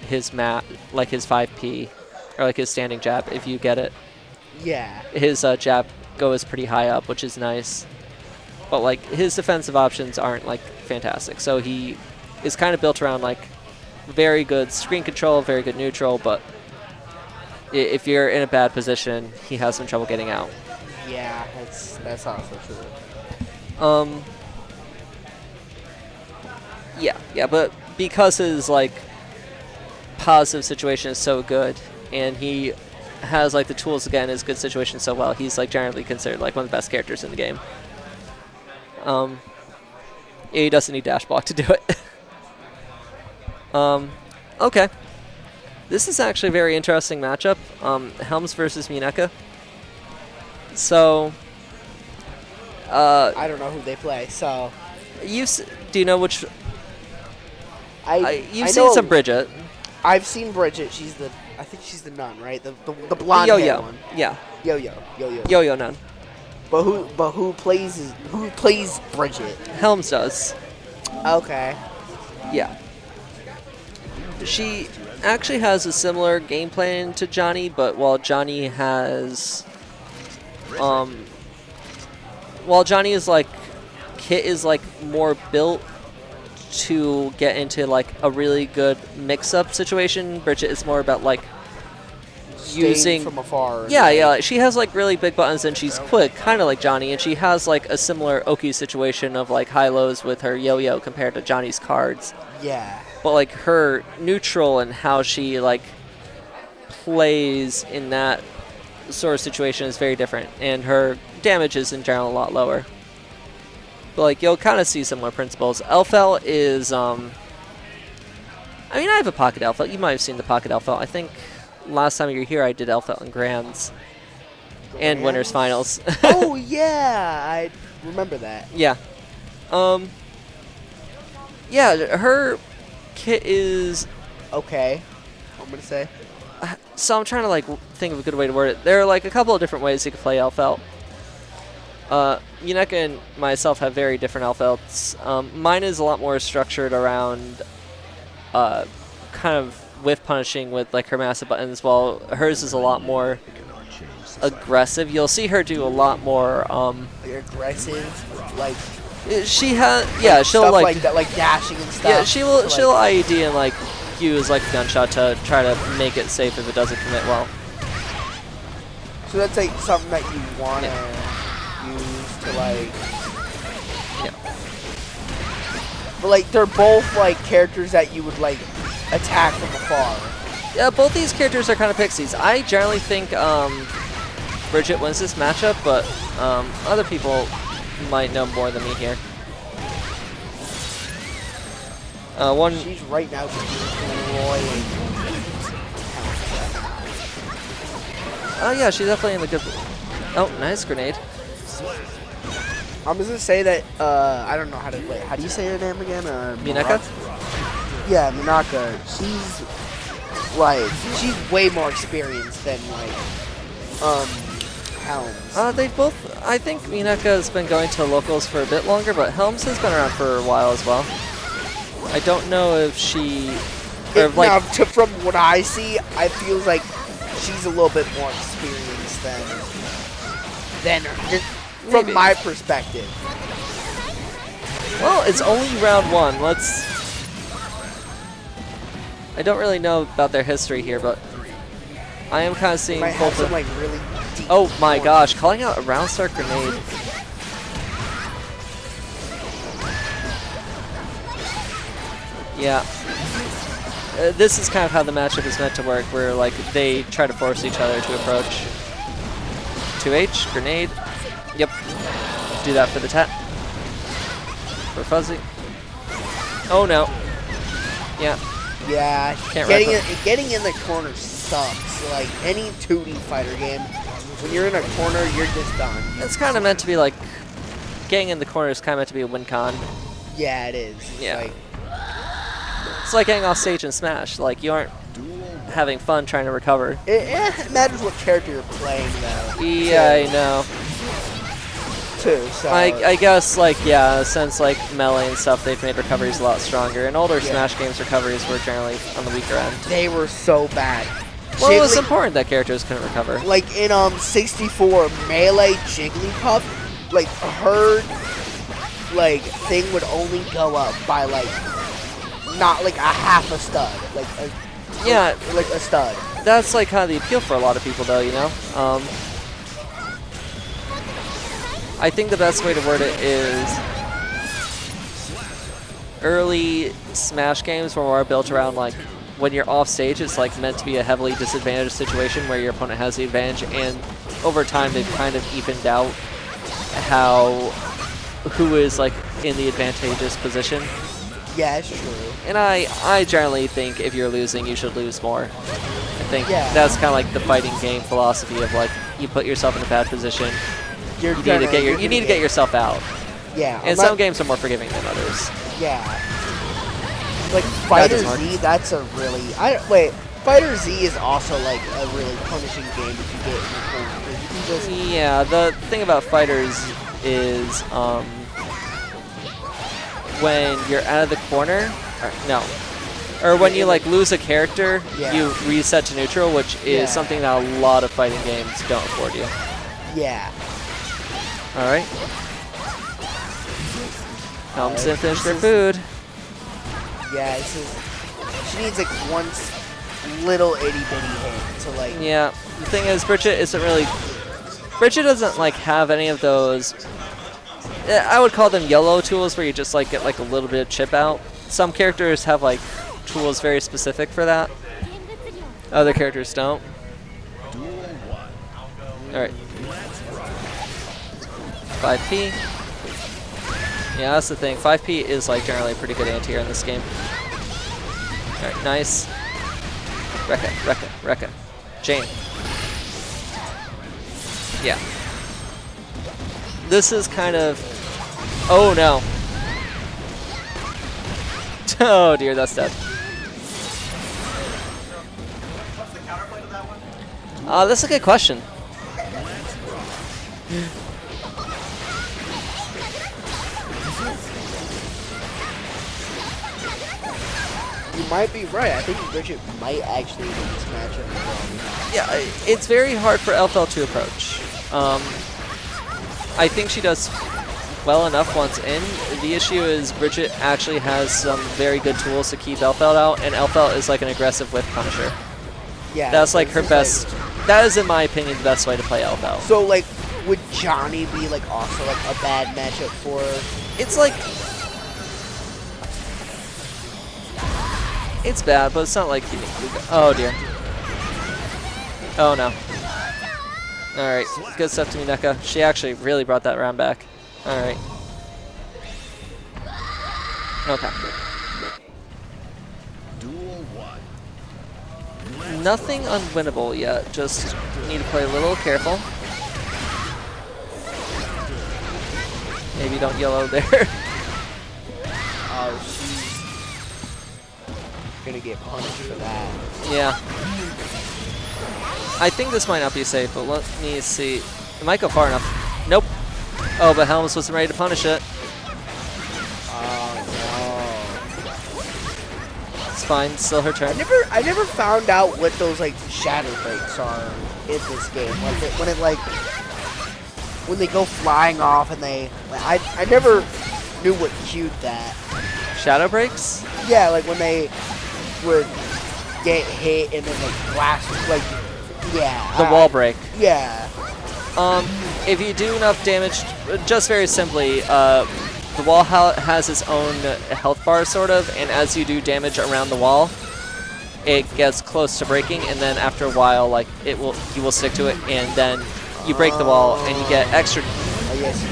his like his 5P or like his standing jab if you get it. Yeah. His jab goes pretty high up, which is nice. But like his defensive options aren't like fantastic. So he is kind of built around like very good screen control, very good neutral, but if you're in a bad position, he has some trouble getting out. Yeah, that's also true. Yeah, but because his like positive situation is so good, and he has like the tools to get in his good situation so well, he's like generally considered like one of the best characters in the game. He doesn't need dash block to do it. Okay. This is actually a very interesting matchup. Helms versus Muñeca. So, I don't know who they play, so do you know which? You've I seen know, some Bridget. I've seen Bridget. I think she's the nun, right? The blonde hair one. Yeah. Yo-yo nun. But who plays Bridget? Helms does. Okay. Yeah. She actually has a similar game plan to Johnny, but while Johnny has while Johnny is like Kit is like more built to get into like a really good mix-up situation, Bridget is more about like using from afar. Yeah, like, she has like really big buttons and she's quick, kind of like Johnny, and she has like a similar Oki situation of like high-lows with her yo-yo compared to Johnny's cards. Yeah. But like her neutral and how she like plays in that sort of situation is very different, and her damage is in general a lot lower. But like you'll kind of see similar principles. Elfel is I mean, I have a Pocket Elfel. You might have seen the Pocket Elfel. I think last time you were here I did Elfel in Grands and Winners Finals. Oh yeah, I remember that. Yeah. Yeah, her kit is okay. I'm gonna say. So I'm trying to like think of a good way to word it. There are like a couple of different ways you could play Elfelt. Muñeca and myself have very different Elfelts. Mine is a lot more structured around kind of whiff punishing with like her massive buttons, while hers is a lot more aggressive. You'll see her do a lot more aggressive, like she has she'll like that, like dashing and stuff. Yeah, she'll IED and like use like a gunshot to try to make it safe if it doesn't commit well. So that's like something that you want to use to like. Yeah. But like they're both like characters that you would like attack from afar. Yeah, both these characters are kind of pixies. I generally think Bridget wins this matchup, but other people might know more than me here. She's right now destroying. Oh yeah, she's definitely in the good. Oh, nice grenade. I'm just gonna say that I don't know how to play. How do you say her name again? Muñeca? Yeah, Muñeca. She's way more experienced than like Helms. They both. I think Muñeca has been going to locals for a bit longer, but Helms has been around for a while as well. I don't know if she. Now, from what I see, I feel like she's a little bit more experienced than her. Just from my perspective. Well, it's only round one. I don't really know about their history here, but I am kind of seeing both some, like, really deep oh my gosh, calling out a round start grenade. Yeah. This is kind of how the matchup is meant to work, where like they try to force each other to approach. 2H, grenade. Yep. Do that for the tat. For Fuzzy. Oh no. Yeah. Yeah, Can't getting in the corner sucks. Like any 2D fighter game, when you're in a corner, you're just done. It's kind of meant to be like, getting in the corner is kind of meant to be a win con. Yeah, it is. Yeah. It's like getting off stage in Smash. Like you aren't having fun trying to recover. It matters what character you're playing, though. Yeah, I know. Too, so. I guess, like, yeah, since, like, Melee and stuff, they've made recoveries a lot stronger. In older Smash games, recoveries were generally on the weaker end. They were so bad. Well, it was important that characters couldn't recover. Like, in 64, Melee Jigglypuff, like, her, like, thing would only go up by, like, not, like, a half a stud. Like, like a stud. That's, like, kind of the appeal for a lot of people, though, you know? I think the best way to word it is early Smash games were more built around, like, when you're off stage, it's like meant to be a heavily disadvantaged situation where your opponent has the advantage, and over time they've kind of evened out who is like in the advantageous position. Yeah, it's true. And I generally think if you're losing, you should lose more. I think that's kind of like the fighting game philosophy of like you put yourself in a bad position. You need to get yourself out. Yeah. And some games are more forgiving than others. Yeah. Like Fighter Z, that's a really Fighter Z is also like a really punishing game if you get in the corner. You can just yeah, the thing about fighters is when you're out of the corner, or when you like lose a character, you reset to neutral, which is something that a lot of fighting games don't afford you. Yeah. All right. Helms didn't finish their food. Yeah, she needs like one little itty bitty hit to like. Yeah, the thing is, Bridget doesn't like have any of those. I would call them yellow tools where you just like get like a little bit of chip out. Some characters have like tools very specific for that. Other characters don't. All right. 5P. Yeah, that's the thing. 5P is like generally a pretty good anti-air in this game. Alright, nice. Rekka. Jane. Yeah. This is kind of... Oh no. Oh dear, that's dead. What's the counterplay to that one? That's a good question. You might be right. I think Bridget might actually win this matchup. Yeah, it's very hard for LFL to approach. I think she does well enough once in. The issue is Bridget actually has some very good tools to keep LFL out, and LFL is like an aggressive whiff punisher. Yeah. That's like her best. That is, in my opinion, the best way to play LFL. So, like, would Johnny be like also like a bad matchup for her? It's like... It's bad, but it's not like... Oh, dear. Oh, no. Alright, good stuff to Muñeca. She actually really brought that round back. Alright. Okay. Nothing unwinnable yet, just need to play a little careful. Maybe don't yellow there. Oh, she's gonna get punished for that. Yeah. I think this might not be safe, but let me see. It might go far enough. Nope. Oh, but Helms wasn't ready to punish it. Oh no. It's fine, still her turn. I never found out what those like shadow breaks are in this game. Like when they go flying off and they. I never knew what cued that. Shadow breaks? Yeah, like when they would get hit and then like blast, like yeah. The wall break. Yeah. If you do enough damage, just very simply, the wall has its own health bar, sort of, and as you do damage around the wall, it gets close to breaking, and then after a while, like you will stick to it, and then you break the wall, and you get extra. Oh yes.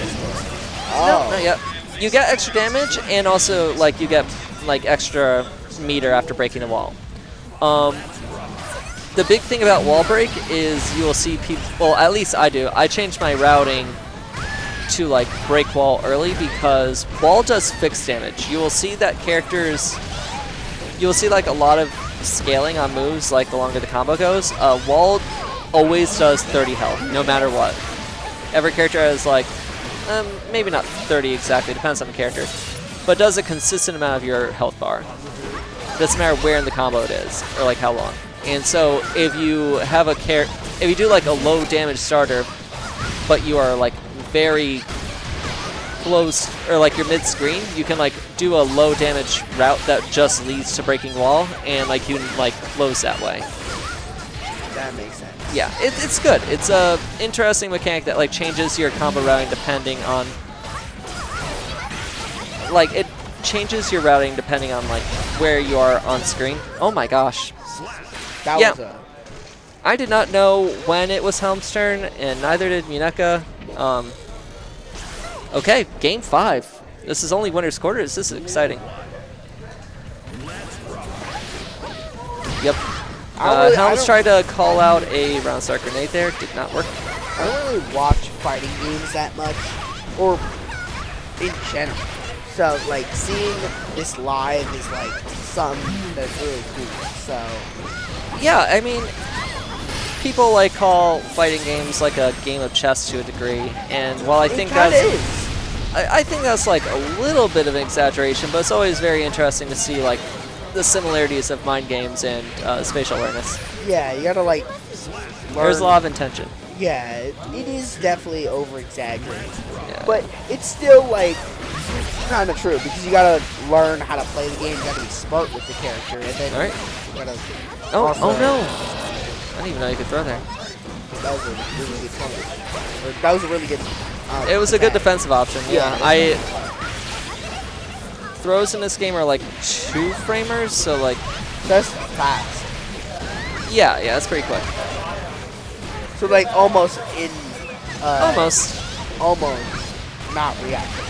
No, not yet. You get extra damage, and also like you get like extra meter after breaking the wall. The big thing about wall break is you will see people, well, at least I do. I changed my routing to like break wall early because wall does fixed damage. You will see that characters, you will see like a lot of scaling on moves, like the longer the combo goes, wall always does 30 health, no matter what. Every character has like, maybe not 30 exactly, depends on the character, but does a consistent amount of your health bar. Doesn't matter where in the combo it is, or like how long. And so if you have if you do like a low damage starter, but you are like very close, or like you're mid-screen, you can like do a low damage route that just leads to breaking wall, and like you can like close that way. That makes sense. Yeah, it's good. It's a interesting mechanic that like changes your combo routing depending on, like it changes your routing depending on like where you are on screen. Oh my gosh. That Yeah. was a... I did not know when it was Helms' turn, and neither did Muñeca. Okay, game 5. This is only winner's quarters. This is exciting. Yep. Helms tried to call out a round start grenade there. Did not work. I don't really watch fighting games that much, or in general. So, like, seeing this live is, like, something that's really cool. So, Yeah, I mean, people like call fighting games like a game of chess to a degree, and while I think that's I think that's like a little bit of an exaggeration, but it's always very interesting to see like the similarities of mind games and spatial awareness. yeah, you gotta, like, learn. There's a lot of intention. Yeah, it is definitely over-exaggerated. Yeah. But it's still, like, kind of true, because you gotta learn how to play the game, you gotta be smart with the character, and then Alright. you gotta... Oh also- no! I didn't even know you could throw there. That was a really good point. That was a really good... It was a good attack. defensive option. Yeah, Yeah. Throws in this game are like 2 framers, so like That's fast. yeah, that's pretty quick. So, like, almost in... Almost. Almost not reactive.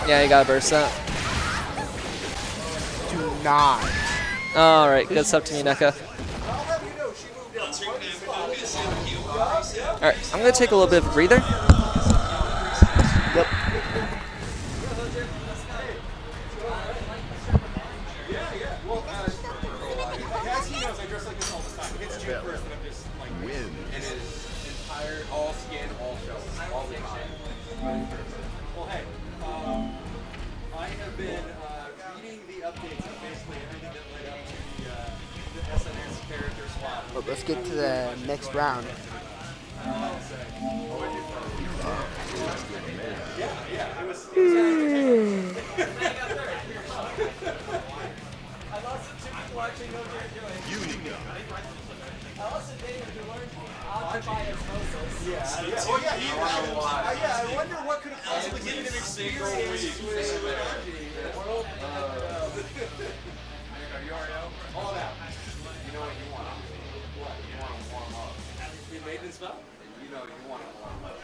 Yeah, you gotta burst that. Do not. All right, good stuff to Muñeca. All right, I'm gonna take a little bit of a breather. Yep. Win. And his entire all skin, all shows, all the time. Well, hey, I have been reading the updates of basically everything that led up to the SNS character swap. But let's get to the next round. Yeah, it was I lost some chicken watching what they're doing. I lost a Daniel who learned occupy osmosis. Yeah. Oh yeah, yeah, I wonder what could have possibly given him experience with the world. All that. You know what you want? What? You want to warm up. You made this stuff? You know you want to warm up.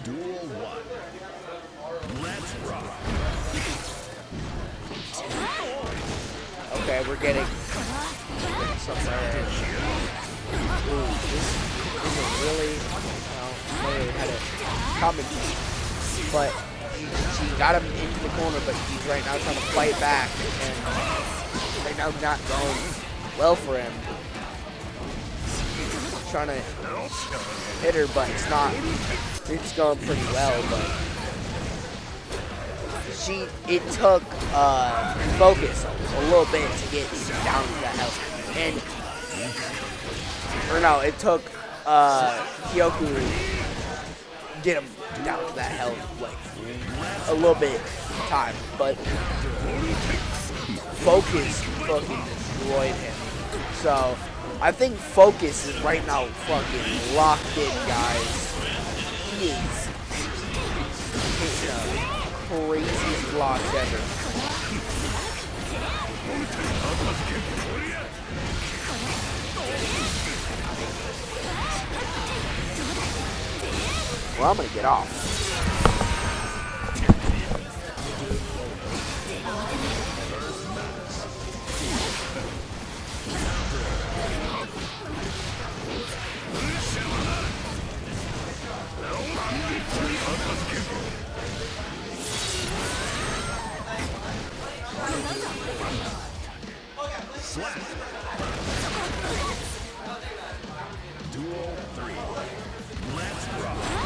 Duel 1. Let's rock. Okay, we're getting somewhere. Ooh, this is really, I don't know how to comment, but she got him into the corner, but he's right now trying to fight back, and right now not going well for him. He's trying to hit her, but it's not. It's going pretty well, but it took focus a little bit to get down to that health, and or no, it took Kyoku get him down to that health like a little bit of time, but focus fucking destroyed him. So I think focus is right now fucking locked in, guys. He is hitting the craziest blocks ever. Well, I'm gonna get off. Slap. Duel 3. Let's rock.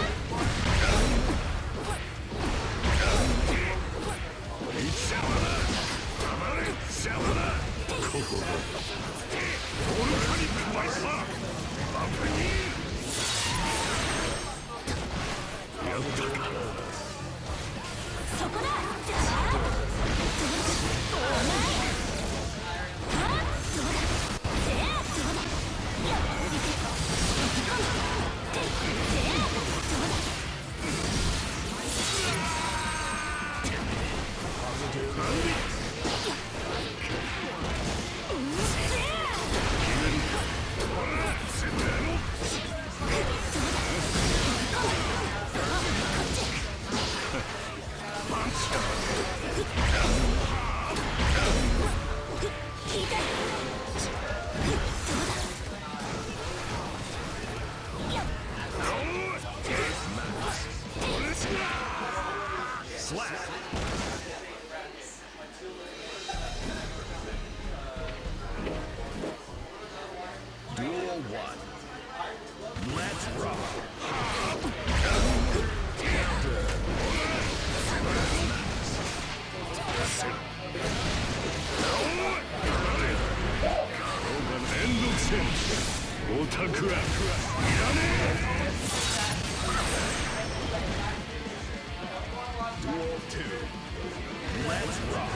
Duel 1. Let's rock. Duel 2. Let's rock.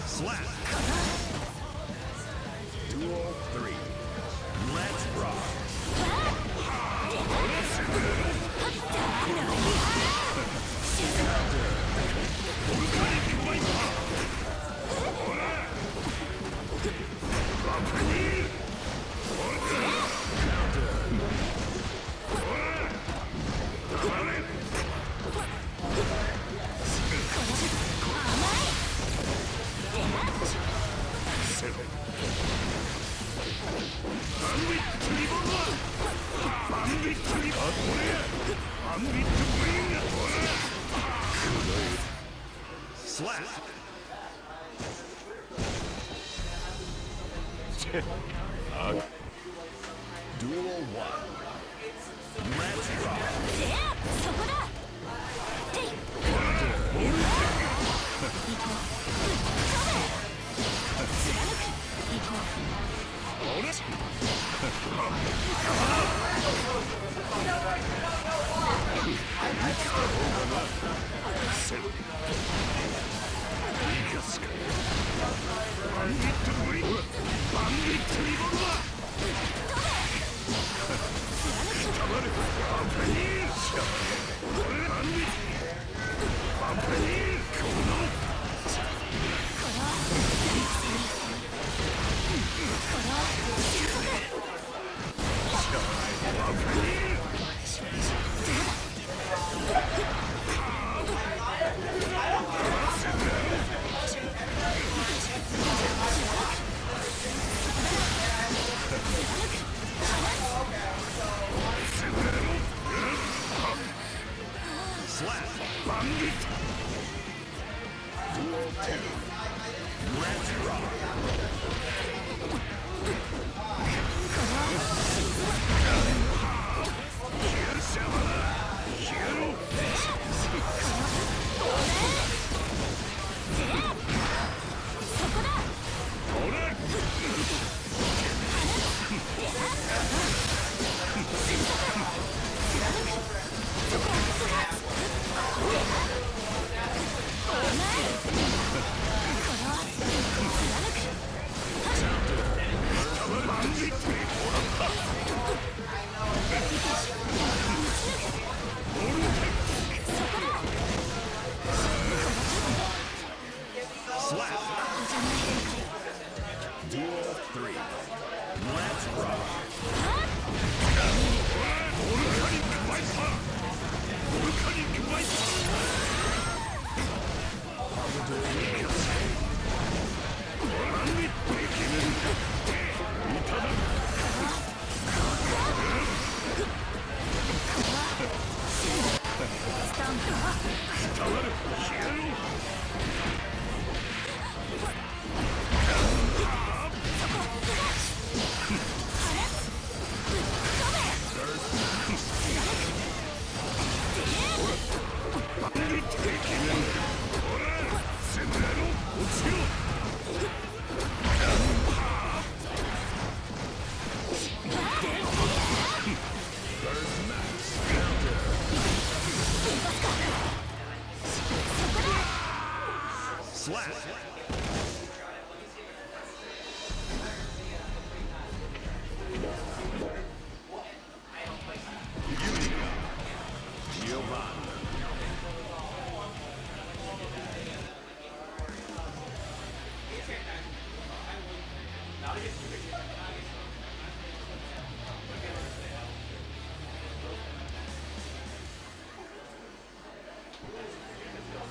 Slap. Duel 3. Let's rock. Slap. Duel 1. Let's rock.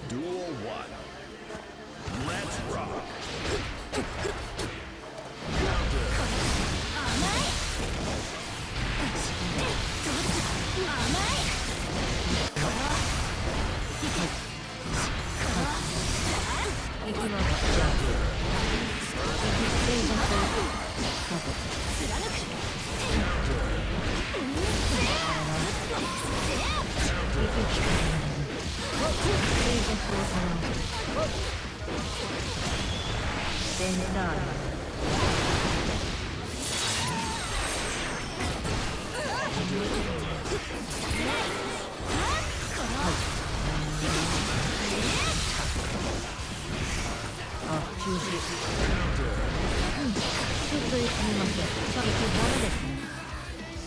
Duel 1. Let's rock.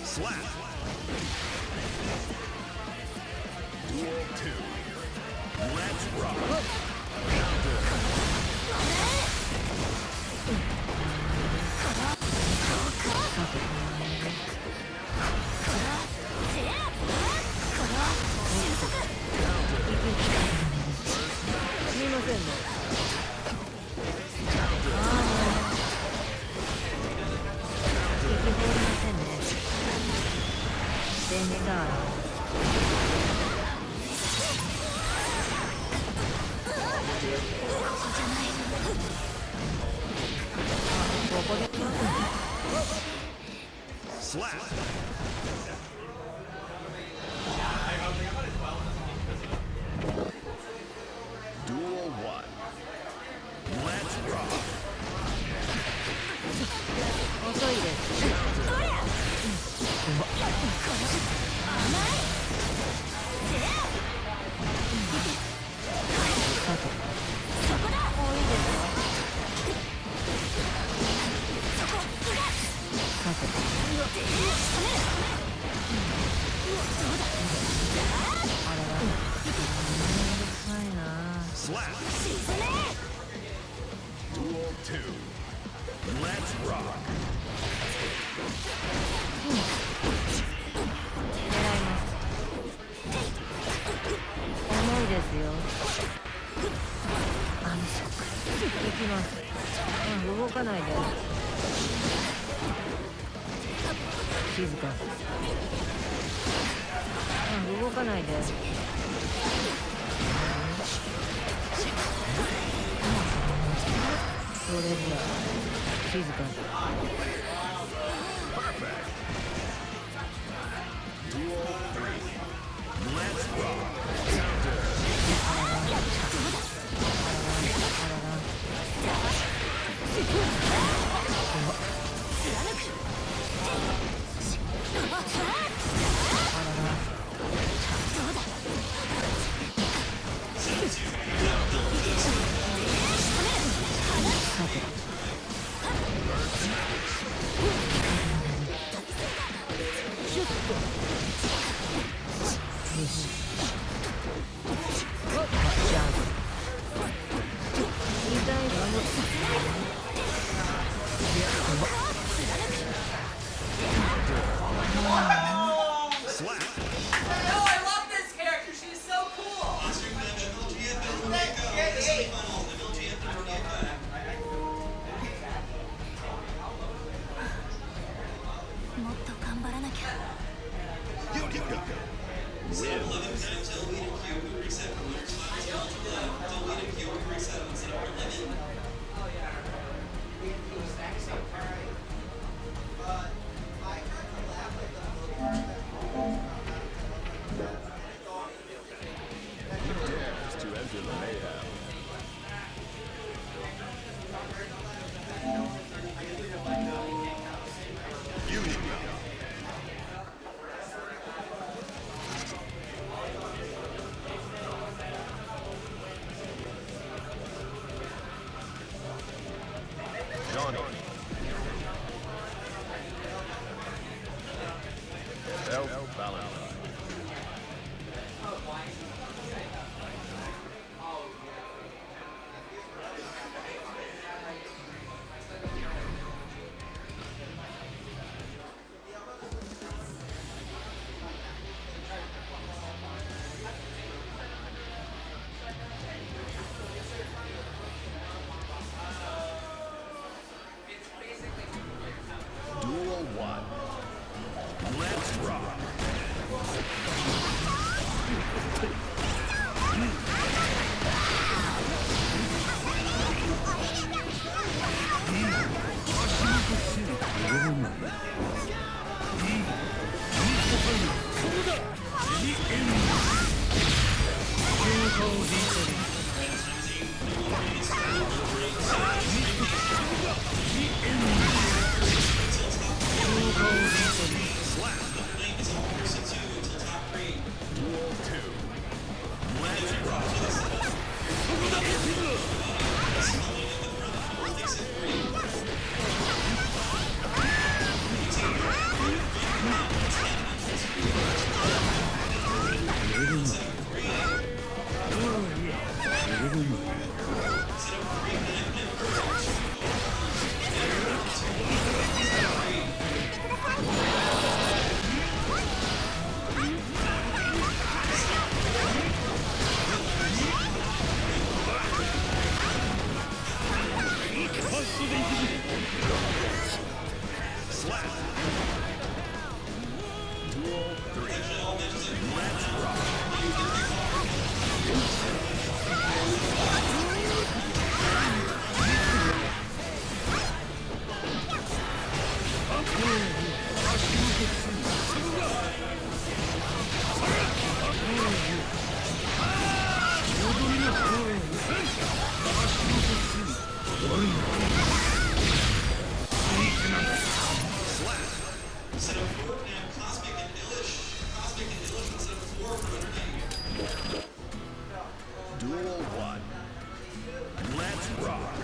Slap. Duel 2. Let's rock. Slap. Duel 1. Let's rock. Slap. Duel 2. Let's rock. Perfect. Duel 3. Let's rock. Slap. No, I love this character. She's so cool. MLGF and muñeca. Semifinals. MLGF and muñeca. So 11 times Elwyn and KyokuReset for winner spots. Elwyn and KyokuReset instead of 11. Dares to enter the mayhem. Johnny. Elf Valentine. one. Let's rock. Duel 1. Let's rock.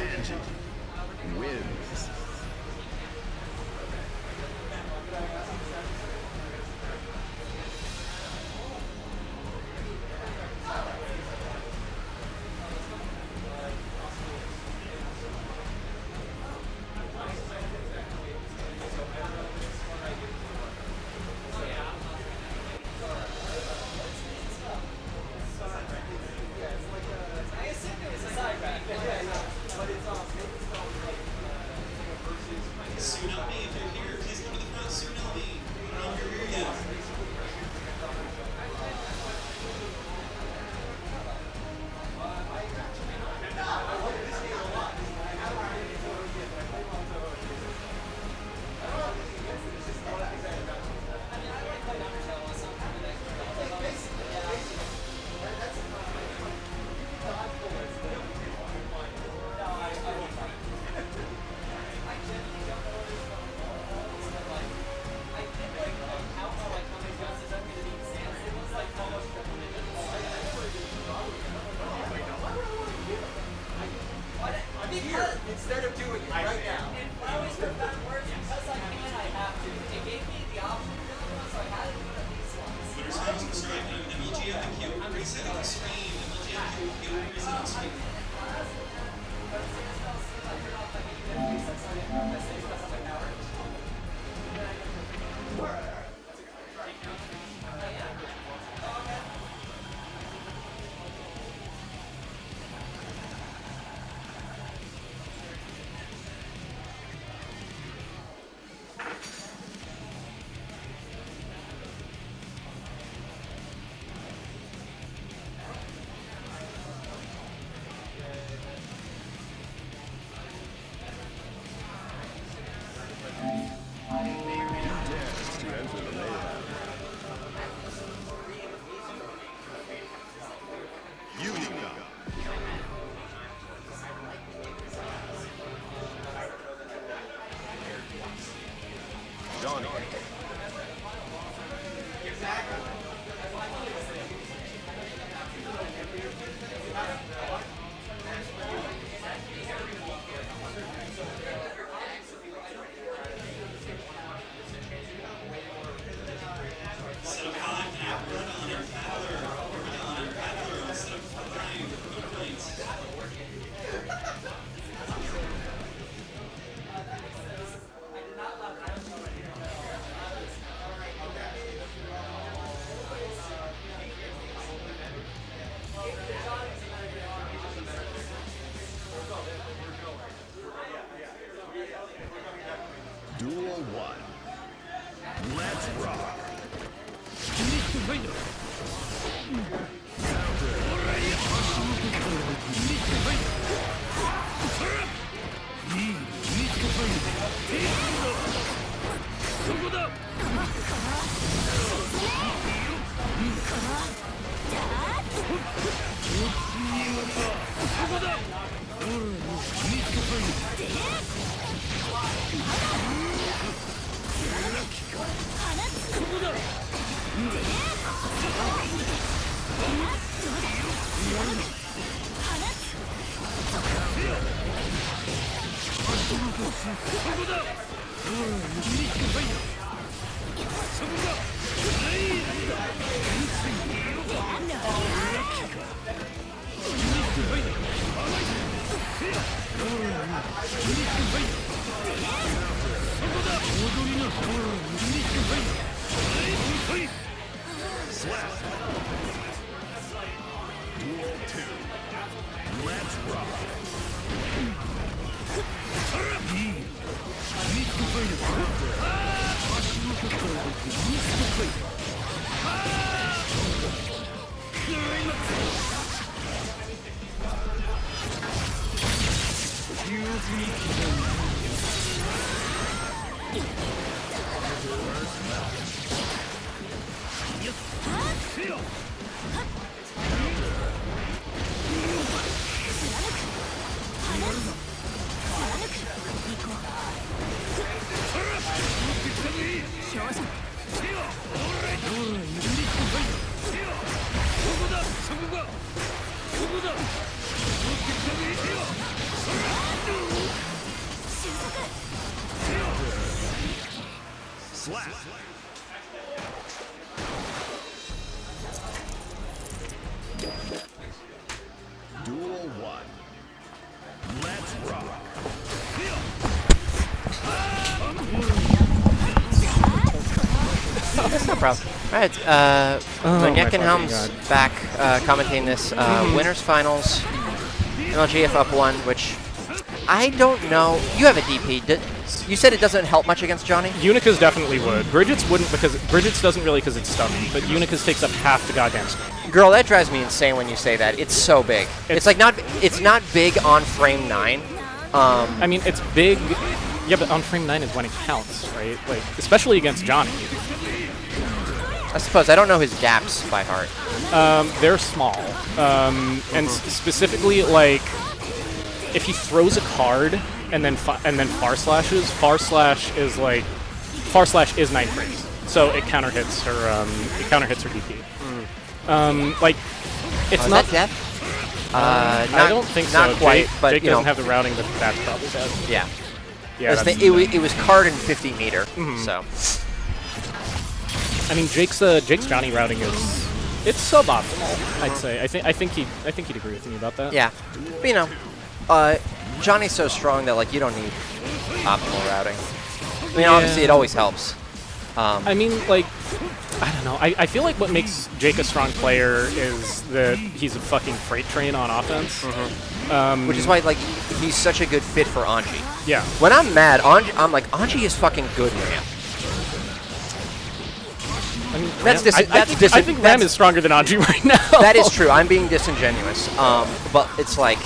Engine wins. Tsunami, if you're here, please come to the front. Tsunami. I don't know if you're here yet. Instead of doing it right now. I always heard that word because I can, I have to. It gave me the option to do it, so I had to do it at least once. Winners finals subscribe to MLGF and KyokuReset Extreme. MLGF and KyokuReset Extreme. Dares to enter the mayhem. Unica. Johnny. Set of 5, Wyrmidon and Aether. Wyrmidon and Aether on set of 5. Moonlight. Duel 1. Let's rock. Counter. Duel 1. Let's rock. That's no problem. All right, Muñeca and Helms back commentating this winners finals. MLGF up 1, which I don't know. You have a DP. You said it doesn't help much against Johnny? Unica's definitely would. Bridget's wouldn't because Bridget's doesn't really because it's stunning, but Unica's takes up half the goddamn screen. Girl, that drives me insane when you say that. It's so big. It's like it's not big on frame 9. I mean, it's big. Yeah, but on frame 9 is when it counts, right? Like, especially against Johnny. I suppose. I don't know his gaps by heart. They're small. And specifically, like, if he throws a card and then far slash is 9 frames. So it counter hits her DP. Like, it's not that death? I don't think so. Not quite, Jake, but Jake you doesn't know, have the routing that's probably dead. Yeah. Yeah. It was card in 50 meter. So. I mean, Jake's Johnny routing it's suboptimal. I'd say. I think he'd agree with me about that. Yeah. But, you know, Johnny's so strong that like you don't need optimal routing. I mean, obviously it always helps. I mean, like, I don't know. I feel like what makes Jake a strong player is that he's a fucking freight train on offense. Which is why, like, he's such a good fit for Anji. Yeah. When I'm mad, I'm like, Anji is fucking good ramp. I mean, I think Ram is stronger than Anji right now. That is true. I'm being disingenuous. But it's like,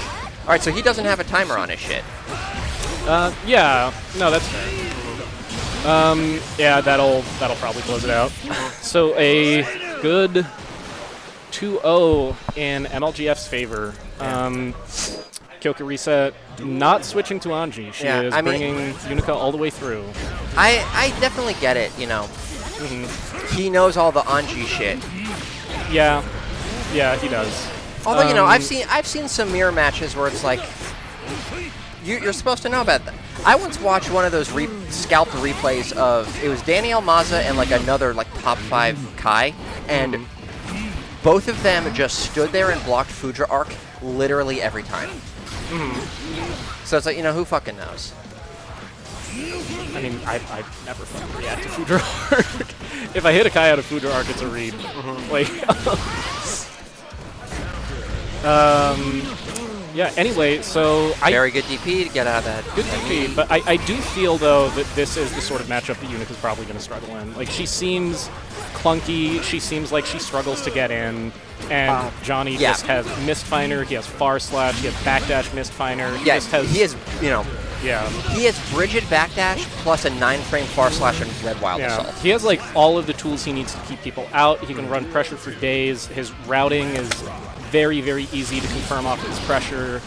all right, so he doesn't have a timer on his shit. Yeah. No, that's fair. Yeah, that'll probably close it out. So a good 2-0 in MLGF's favor. KyokuReset not switching to Anji. She is bringing Unica all the way through. I definitely get it, you know. He knows all the Anji shit. Yeah. Yeah, he does. Although, you know, I've seen some mirror matches where it's like, you're supposed to know about that. I once watched one of those scalped replays of, it was Daniel Maza and like another like top 5 Kai, and both of them just stood there and blocked Fudra arc literally every time. So it's like, you know, who fucking knows? I mean, I never fucking react to Fudra arc. If I hit a Kai out of Fudra arc, it's a read. Like, yeah, anyway, so Very good DP to get out of that. Good DP, but I do feel, though, that this is the sort of matchup that Unica's probably going to struggle in. Like, she seems clunky, she seems like she struggles to get in, and Johnny just has Mistfinder, he has Far Slash, he has Backdash Mistfinder, he has, you know, Yeah. He has Bridget backdash plus a 9-frame far slash and red wild assault. He has like all of the tools he needs to keep people out. He can run pressure for days. His routing is very, very easy to confirm off his pressure.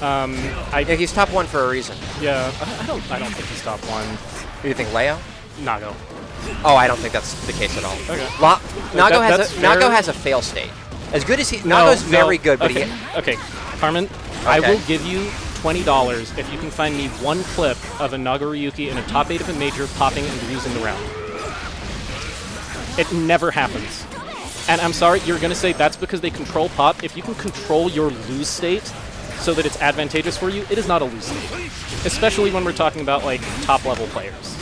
Yeah, he's top 1 for a reason. Yeah, I don't think he's top 1. Do you think Leo? Nago. Oh, I don't think that's the case at all. Okay. Nago has a fail state. As good as he, Nago's very good, but okay. Okay, Carmen, I will give you $20 if you can find me one clip of a Nagoriyuki in a top 8 of a major popping and losing the round. It never happens. And I'm sorry, you're going to say that's because they control pop. If you can control your lose state so that it's advantageous for you, it is not a lose state. Especially when we're talking about, like, top-level players.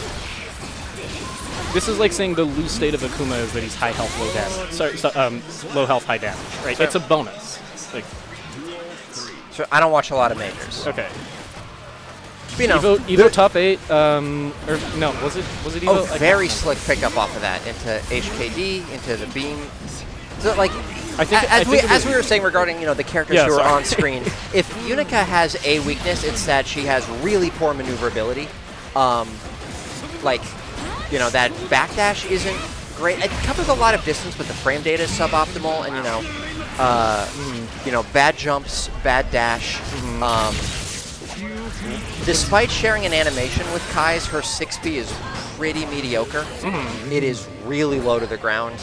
This is like saying the lose state of Akuma is that he's high health, low damage. Sorry, low health, high damage, right? Sure. It's a bonus. Like, so I don't watch a lot of majors. Okay. But, you know, Evo top 8, or no, was it Evo? Oh, very slick pickup off of that into HKD, into the beam. So, like, as we were saying regarding, you know, the characters who are on screen, if Unica has a weakness, it's that she has really poor maneuverability. Like, you know, that backdash isn't great. It covers a lot of distance, but the frame data is suboptimal, and you know, bad jumps, bad dash. Despite sharing an animation with Kai's, her 6P is pretty mediocre. It is really low to the ground.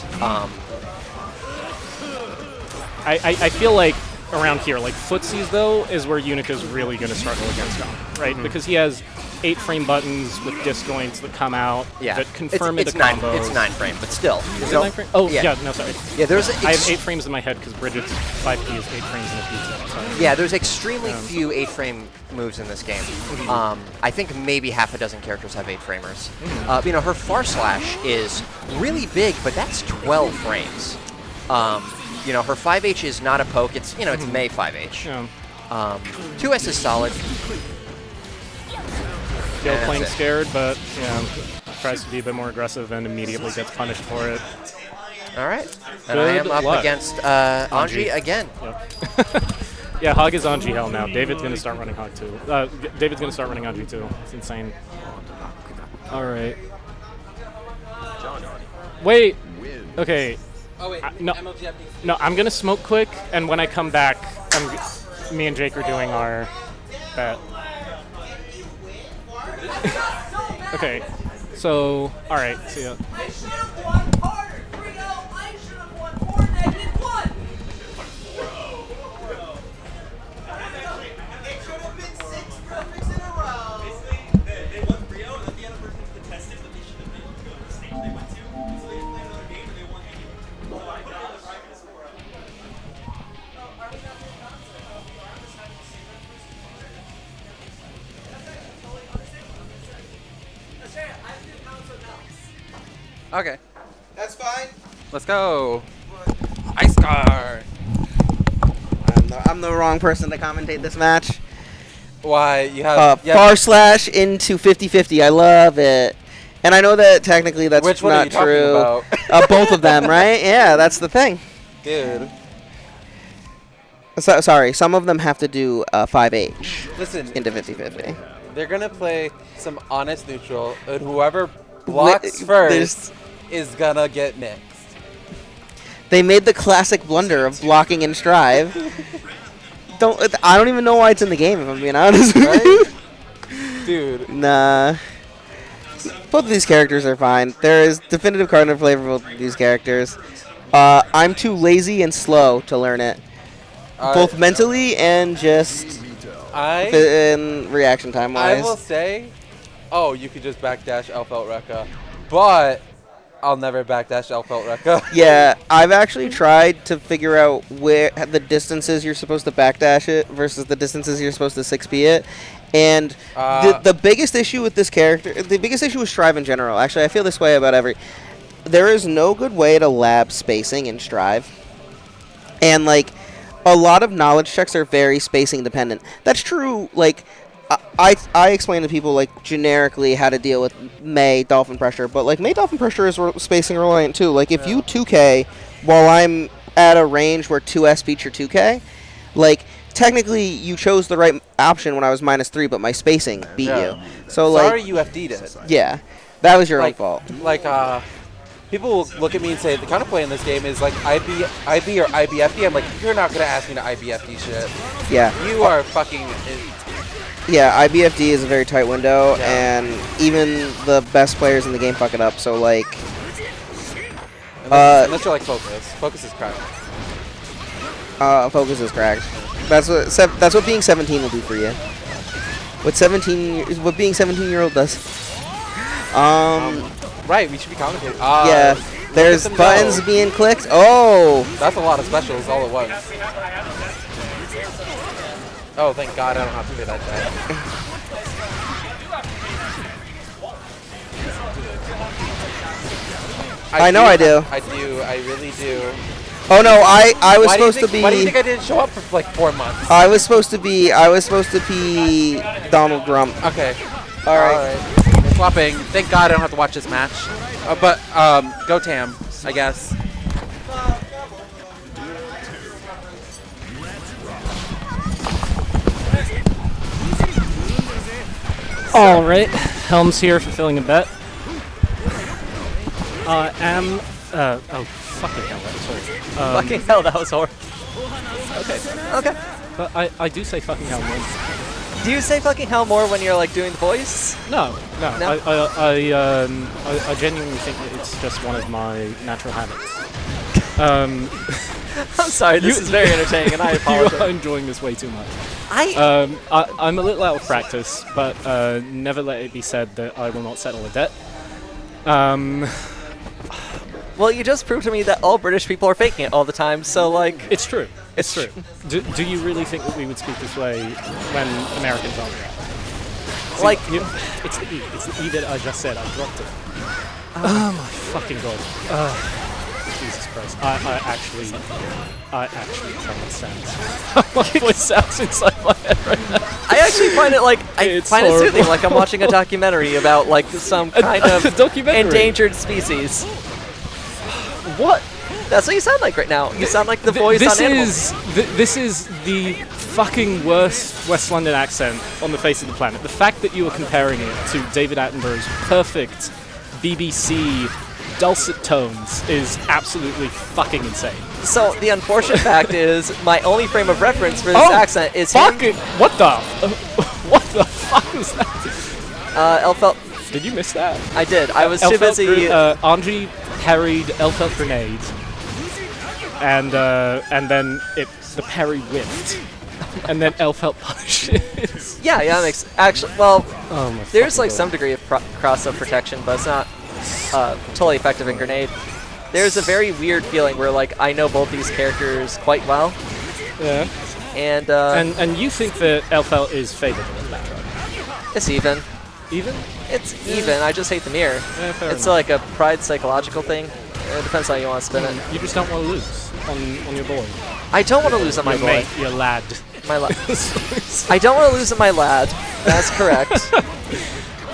I feel like around here, like footsies though, is where Unica's really going to struggle against him, right? Because he has 8-frame buttons with disjoints that come out that confirm it a combo. It's 9-frame, but still. Is it 9-frame? Oh, yeah, no, sorry. Yeah, there's I have 8 frames in my head because Bridget's 5P is 8 frames in a pizza. Sorry. Yeah, there's extremely few 8-frame moves in this game. I think maybe half a dozen characters have 8-framers. You know, her far slash is really big, but that's 12 frames. You know, her 5H is not a poke. It's, you know, it's May 5H. Yeah. 2S is solid. Still playing scared, but tries to be a bit more aggressive and immediately gets punished for it. All right. And I am up against Anji again. Yep. Yeah, HoG is Anji hell now. David's going to start running HoG too. David's going to start running Anji too. It's insane. All right. Wait. Okay. Oh wait, no, I'm going to smoke quick, and when I come back, me and Jake are doing our bet. Okay, so, alright, see ya. I should have won harder. 3-0. I should have won 4-1. It should have been 6 perfects in a row. Basically, they won 3-0, and then the other person contested what they should have been the stage they went to. So they played another game, and they won anyway. So I put it on the private score. Are we not doing concept? We are just having the same Okay. That's fine. Let's go. IceCar. I'm the wrong person to commentate this match. Why? You have far slash into 50-50. I love it. And I know that technically that's Which one not are you talking true. about? Both of them, right? Yeah, that's the thing. Dude. So, sorry, some of them have to do 5H. Listen. Into 50-50. They're going to play some honest neutral, and whoever blocks first is going to get next. They made the classic blunder of blocking in Strive. I don't even know why it's in the game, if I'm being honest. Right? Dude. Nah. Both of these characters are fine. There is definitive card in play for both of these characters. I'm too lazy and slow to learn it. Both mentally and just in reaction time wise. I will say, you could just backdash Elfelt Rekka, but I'll never backdash Elfelt Rekka. Yeah, I've actually tried to figure out where the distances you're supposed to backdash it versus the distances you're supposed to 6P it. And the biggest issue with this character, the biggest issue with Strive in general, actually I feel this way about there is no good way to lab spacing in Strive. And like, a lot of knowledge checks are very spacing dependent. That's true, like, I explain to people, like, generically how to deal with May Dolphin Pressure, but, like, May Dolphin Pressure is spacing reliant, too. Like, if you 2K while I'm at a range where 2S beats your 2K, like, technically you chose the right option when I was -3, but my spacing beat you. So Sorry, like, you FD'd it. yeah, that was your own fault. Like, people will look at me and say the counterplay in this game is like IB or IBFD. I'm like, you're not gonna ask me to IBFD shit. Yeah. You are fucking. Yeah, IBFD is a very tight window, and even the best players in the game fuck it up. So like, unless you're like Focus. Focus is cracked. Focus is cracked. That's what being 17 will do for you. What being 17-year-old does. Right, we should be commentating. Yeah, there's buttons being clicked. Oh! That's a lot of specials all at once. Oh, thank God I don't have to do that shit. I know I do. I do. I really do. Oh no, I was supposed to be. Why do you think I didn't show up for like 4 months? I was supposed to be Donald Grump. Okay. All right. We're swapping. Thank God I don't have to watch this match. But go Tam, I guess. All right, Helms here fulfilling a bet. Oh, fucking hell, that was horrible. Fucking hell, that was horrible. Okay. But I do say fucking hell more. Do you say fucking hell more when you're like doing the voice? No. No? I genuinely think that it's just one of my natural habits. I'm sorry, this is very entertaining, and I apologize. You are enjoying this way too much. I'm a little out of practice, but never let it be said that I will not settle a debt. Well, you just proved to me that all British people are faking it all the time, so like... It's true. It's true. Do you really think that we would speak this way when Americans aren't around? See, like... It's the E. It's the E that I just said. I dropped it. Oh my fucking God. Jesus Christ. I actually cannot stand my voice sounds inside my head right now. I actually find it like... I find it soothing, like I'm watching a documentary about like some kind of endangered species. What? That's what you sound like right now. You sound like the voice on Animals. This is the fucking worst West London accent on the face of the planet. The fact that you are comparing it to David Attenborough's perfect BBC dulcet tones is absolutely fucking insane. So the unfortunate fact is, my only frame of reference for this accent is fucking what the fuck was that? Elfelt. Did you miss that? I did. I was too busy. Anji parried Elfelt grenade, and then the parry whiffed, and then Elfelt punishes. Yeah, that makes actually. Well, there's like God. some degree of cross-up protection, but it's not totally effective in grenade. There's a very weird feeling where like I know both these characters quite well. Yeah. And you think that Elfelt is favorable in that matchup? It's even. Even? It's even. I just hate the mirror. Yeah, fair it's enough. like a pride psychological thing. It depends how you want to spin it. You just don't want to lose on your boy. I don't want to lose on my boy. Mate, your lad. My lad. I don't want to lose on my lad. That's correct.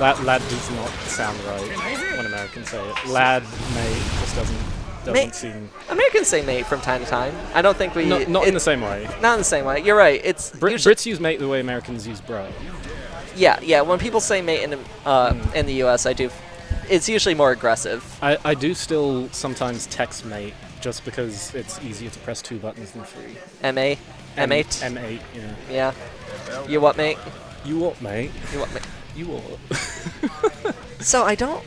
Lad does not sound right when Americans say it. Lad, mate, just doesn't seem... Americans say mate from time to time. I don't think we... Not in the same way. Not in the same way. You're right. It's Brits use mate the way Americans use bro. Yeah. When people say mate in the U.S., I do. It's usually more aggressive. I do still sometimes text mate just because it's easier to press 2 buttons than 3. M8? M8, yeah. Yeah. You what, mate? You what, mate? You what, mate? You what? So I don't...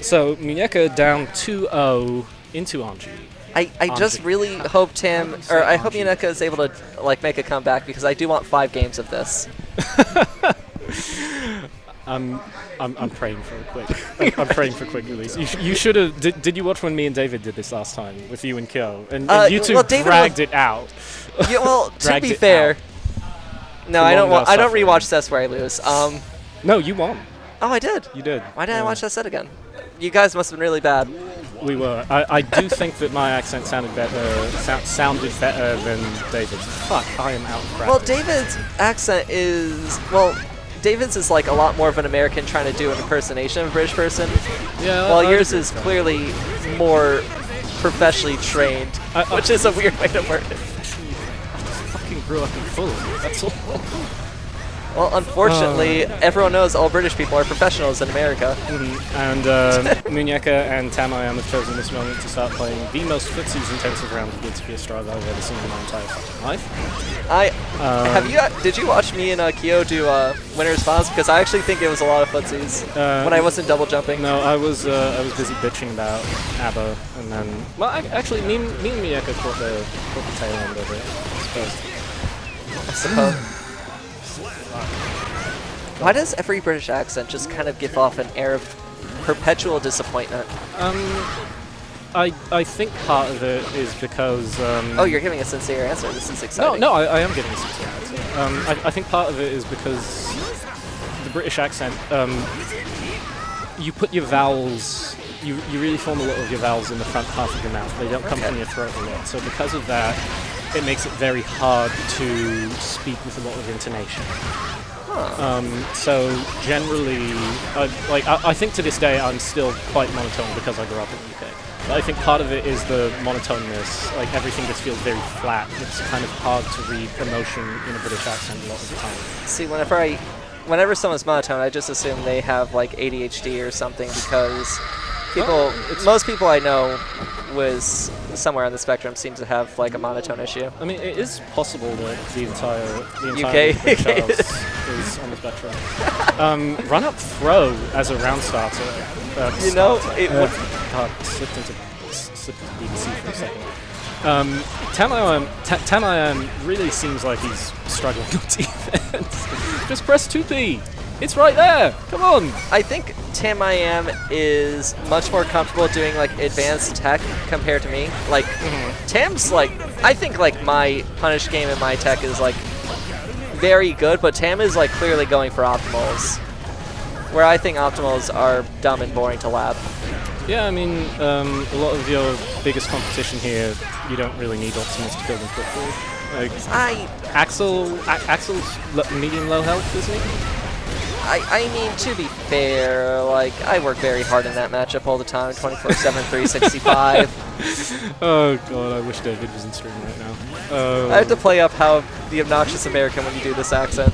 So, Muñeca down 2-0 into Anji. I just really hope I hope Muñeca is able to like make a comeback because I do want 5 games of this. I'm praying for a quick. I'm praying for quick release. You should have. Did you watch when me and David did this last time with you and Kyo? And you two dragged it out. Yeah, well, to be fair, no, I don't rewatch sets where I lose. No, you won. Oh, I did. You did. Why didn't I watch that set again? You guys must have been really bad. We were. I do think that my accent sounded better. Sounded better than David's. Fuck, I am out of practice. Well, David's accent is David's is like a lot more of an American trying to do an impersonation of a British person. Yeah. While yours is clearly more professionally trained, which is a weird way to word it. Fucking grew up in Fulham. That's all. Well, unfortunately, everyone knows all British people are professionals in America. And Muñeca and Tamayam have chosen this moment to start playing the most footsies intensive round of Guilty Gear Strive I've ever seen in my entire fucking life. Did you watch me and Kyo do Winner's Finals? Because I actually think it was a lot of footsies when I wasn't double jumping. No, I was busy bitching about ABBA, and then actually me and Muñeca caught the tail end of it, I suppose. Why does every British accent just kind of give off an air of perpetual disappointment? I think part of it is because... oh, you're giving a sincere answer. This is exciting. No, I am giving a sincere answer. I think part of it is because the British accent, you put your vowels... You really form a lot of your vowels in the front half of your mouth. They don't come from your throat a lot. So because of that, it makes it very hard to speak with a lot of intonation. So generally, I think to this day I'm still quite monotone because I grew up in the UK. But I think part of it is the monotoneness. Like everything just feels very flat. It's kind of hard to read emotion in a British accent a lot of the time. See, whenever someone's monotone, I just assume they have like ADHD or something because most people I know was somewhere on the spectrum seem to have like a monotone issue. I mean, it is possible that the entire UK is on the spectrum. Run up throw as a round starter. God, slipped into BBC for a second. Tamayam really seems like he's struggling on defense. Just press 2P. It's right there. Come on. I think Tamayam is much more comfortable doing like advanced tech compared to me. Like Tam's like, I think like my punish game and my tech is like very good, but Tam is like clearly going for optimals, where I think optimals are dumb and boring to lab. Yeah, I mean, a lot of your biggest competition here, you don't really need optimals to kill them quickly. Like, Axel's medium low health, isn't he? I mean, to be fair, like, I work very hard in that matchup all the time, 24/7, 365. Oh god, I wish David was in stream right now. I have to play up how the obnoxious American when you do this accent.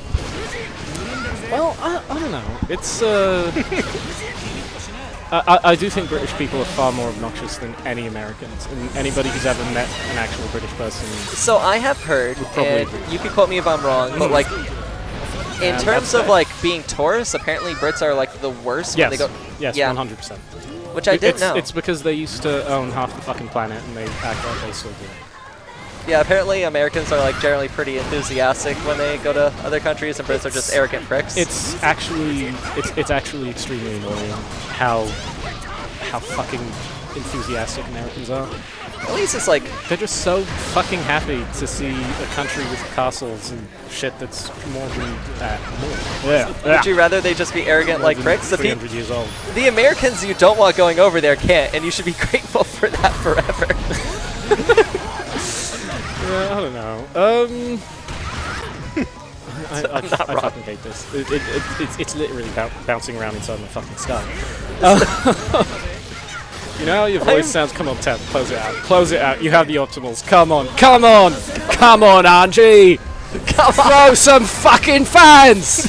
Well, I don't know. It's, I do think British people are far more obnoxious than any Americans, and anybody who's ever met an actual British person. So I have heard, and you can quote me if I'm wrong, but like, in terms of like being tourists, apparently Brits are like the worst when they go. Yes, 100%. Which I didn't know. It's because they used to own half the fucking planet, and they act like they still do. Yeah, apparently Americans are like generally pretty enthusiastic when they go to other countries, and Brits are just arrogant pricks. It's actually extremely annoying how fucking enthusiastic Americans are. At least it's like they're just so fucking happy to see a country with castles and shit that's more than that. Yeah. Would you rather they just be arrogant like pricks? 300 years old. The Americans you don't want going over there can't, and you should be grateful for that forever. Yeah, I don't know. I fucking hate this. It's literally bouncing around inside my fucking skull. You know how your voice sounds? Come on, Ted, close it out. Close it out. You have the optimals. Come on. Come on. Come on, Angie. Throw some fucking fans.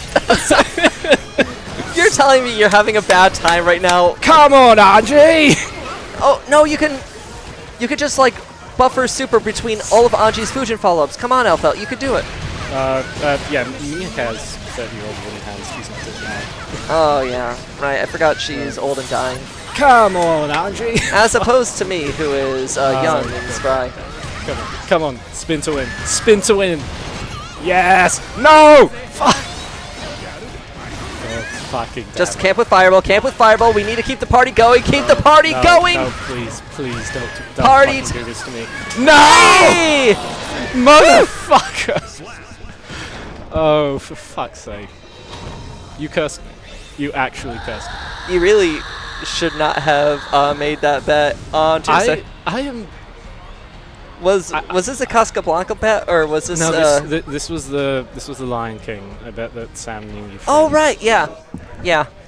You're telling me you're having a bad time right now? Come on, Angie. Oh, no, you could just like buffer super between all of Anji's Fujin follow-ups. Come on, Alfelt, you could do it. Yeah, Mia has 30-year-old wooden hands. She's not doing that. Oh, yeah. Right, I forgot she's old and dying. Come on, Angie. As opposed to me, who is young and spry. Come on. Spin to win. Spin to win. Yes. No. Fuck. Oh, fucking just camp with Fireball. Camp with Fireball. We need to keep the party going. Keep the party going. No, please don't party do this to me. No. Hey! Motherfucker. Oh, for fuck's sake. You cursed me. You actually cursed me. You really should not have made that bet on Tuesday. I am. Was this a Casablanca bet or was this? No, this was the Lion King. I bet that Sam knew you. Oh right, yeah.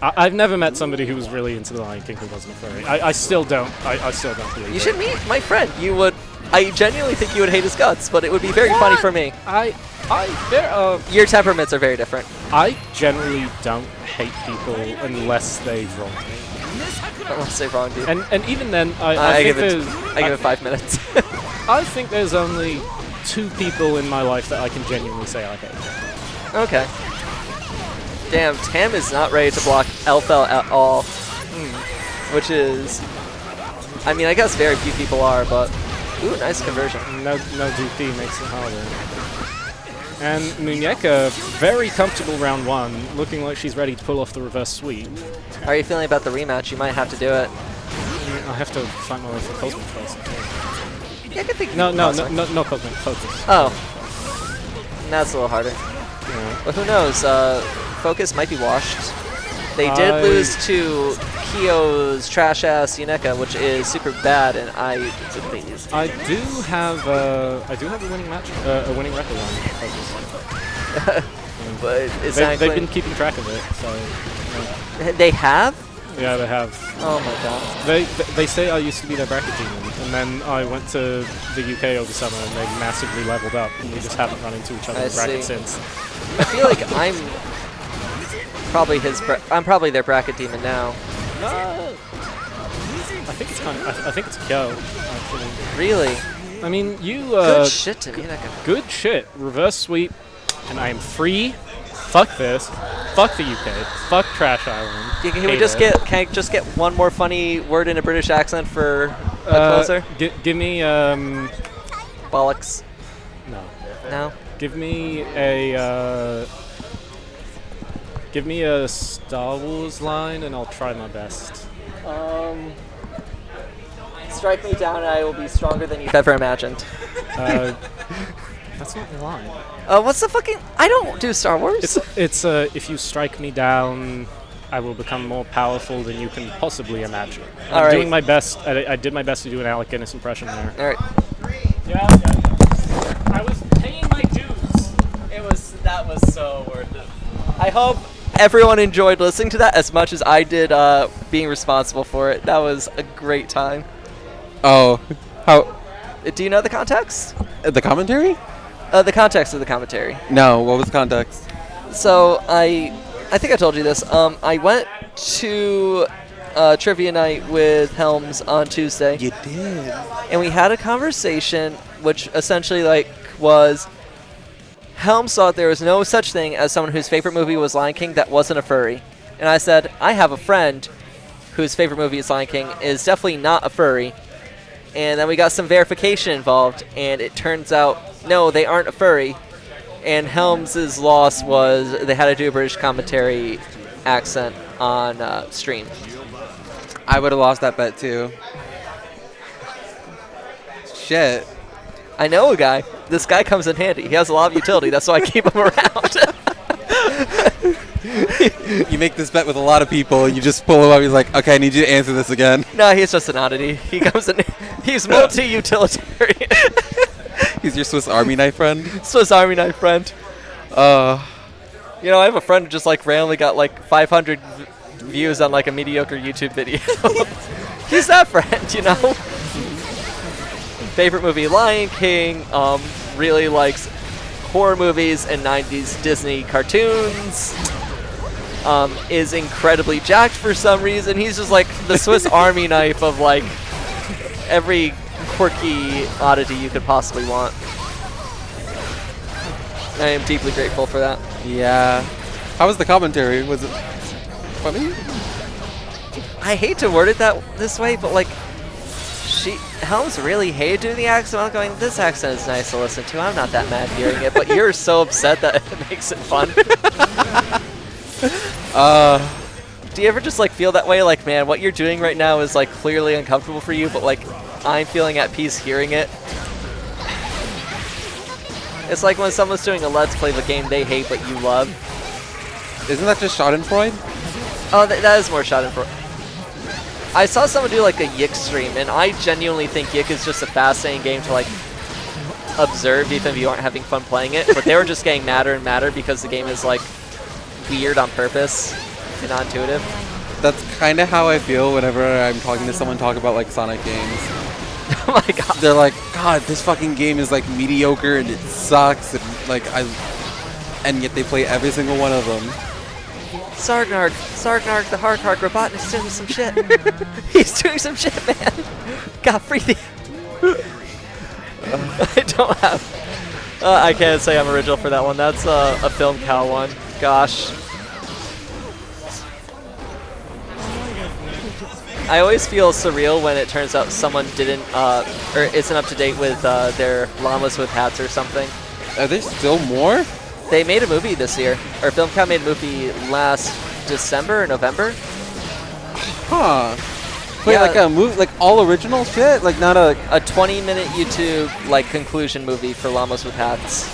I've never met somebody who was really into the Lion King who wasn't a furry. I still don't. I still don't believe. You should meet my friend. You would I genuinely think you would hate his guts, but it would be very funny for me. Your temperaments are very different. I generally don't hate people unless they've wronged me. Unless they've wronged you. And even then, I give think it 5 minutes. I think there's only 2 people in my life that I can genuinely say I hate. Okay. Damn, Tam is not ready to block Elfel at all. Which is... I mean, I guess very few people are, but... Ooh, nice conversion. No DP makes it harder. And Muñeca, very comfortable round 1, looking like she's ready to pull off the reverse sweep. How are you feeling about the rematch? You might have to do it. I have to find my way for Cosmic first. Yeah, I can think No, Cosmic, Focus. Oh. That's a little harder. Yeah. But who knows? Focus might be washed. They did lose to Kyo's trash-ass Yuneka, which is super bad, and I do have a winning match, a winning record on Focus. But it's they've been keeping track of it, so. Yeah. They have? Yeah, they have. Oh my god. They say I used to be their bracket demon, and then I went to the UK over summer, and they massively leveled up, and we just haven't run into each other in bracket since. I feel like I'm probably their bracket demon now. I think it's Kyo, actually. Really? I mean, you good shit to me. Good shit. Reverse sweep, and I am free. Fuck this. Fuck the UK. Fuck Trash Island. Can I just get one more funny word in a British accent for a closer? Give me bollocks. No. No. Give me a Star Wars line, and I'll try my best. Strike me down, and I will be stronger than you've ever imagined. That's not the line. What's the fucking... I don't do Star Wars. It's if you strike me down, I will become more powerful than you can possibly imagine. I'm doing my best. I did my best to do an Alec Guinness impression there. All right. Yeah. I was paying my dues. That was so worth it. I hope everyone enjoyed listening to that as much as I did being responsible for it. That was a great time. Oh, how? Do you know the context? The commentary? The context of the commentary. No, what was the context? So I think I told you this. I went to trivia night with Helms on Tuesday. You did. And we had a conversation, which essentially was Helms thought there was no such thing as someone whose favorite movie was Lion King that wasn't a furry. And I said, I have a friend whose favorite movie is Lion King is definitely not a furry. And then we got some verification involved, and it turns out, no, they aren't a furry. And Helms' loss was they had to do a British commentary accent on stream. I would have lost that bet too. Shit. I know a guy. This guy comes in handy. He has a lot of utility. That's why I keep him around. You make this bet with a lot of people, and you just pull him up. He's like, okay, I need you to answer this again. No, he's just an oddity. He comes in. He's multi-utilitarian. He's your Swiss Army knife friend? Swiss Army knife friend. You know, I have a friend who just randomly got 500 views on a mediocre YouTube video. He's that friend, you know? Favorite movie, Lion King. Really likes horror movies and 90s Disney cartoons. Is incredibly jacked for some reason. He's just the Swiss Army knife of every quirky oddity you could possibly want. I am deeply grateful for that. Yeah. How was the commentary? Was it funny? I hate to word it this way, but Helms really hated doing the accent. I'm going, this accent is nice to listen to. I'm not that mad hearing it, but you're so upset that it makes it fun. Do you ever just feel that way? Man, what you're doing right now is clearly uncomfortable for you, but I'm feeling at peace hearing it. It's like when someone's doing a Let's Play of a game they hate but you love. Isn't that just Schadenfreude? Oh, that is more Schadenfreude. I saw someone do a Yik stream, and I genuinely think Yik is just a fascinating game to observe, even if you aren't having fun playing it. But they were just getting madder and madder because the game is weird on purpose and not intuitive. That's kind of how I feel whenever I'm talking to someone talk about Sonic games. Oh my god. They're like, God, this fucking game is like mediocre and it sucks, and like and yet they play every single one of them. Sargnarg, the hardcore Robotnik's doing some shit. He's doing some shit, man. God, free the. I don't have. I can't say I'm original for that one. That's a Film Cow one. Gosh. I always feel surreal when it turns out someone didn't, or isn't up to date with their llamas with hats or something. Are there still more? They made a movie this year, or Film Cow made a movie last December or November. Huh. Wait, Yeah. like a movie, like all original shit? Like not a 20-minute YouTube like conclusion movie for llamas with hats.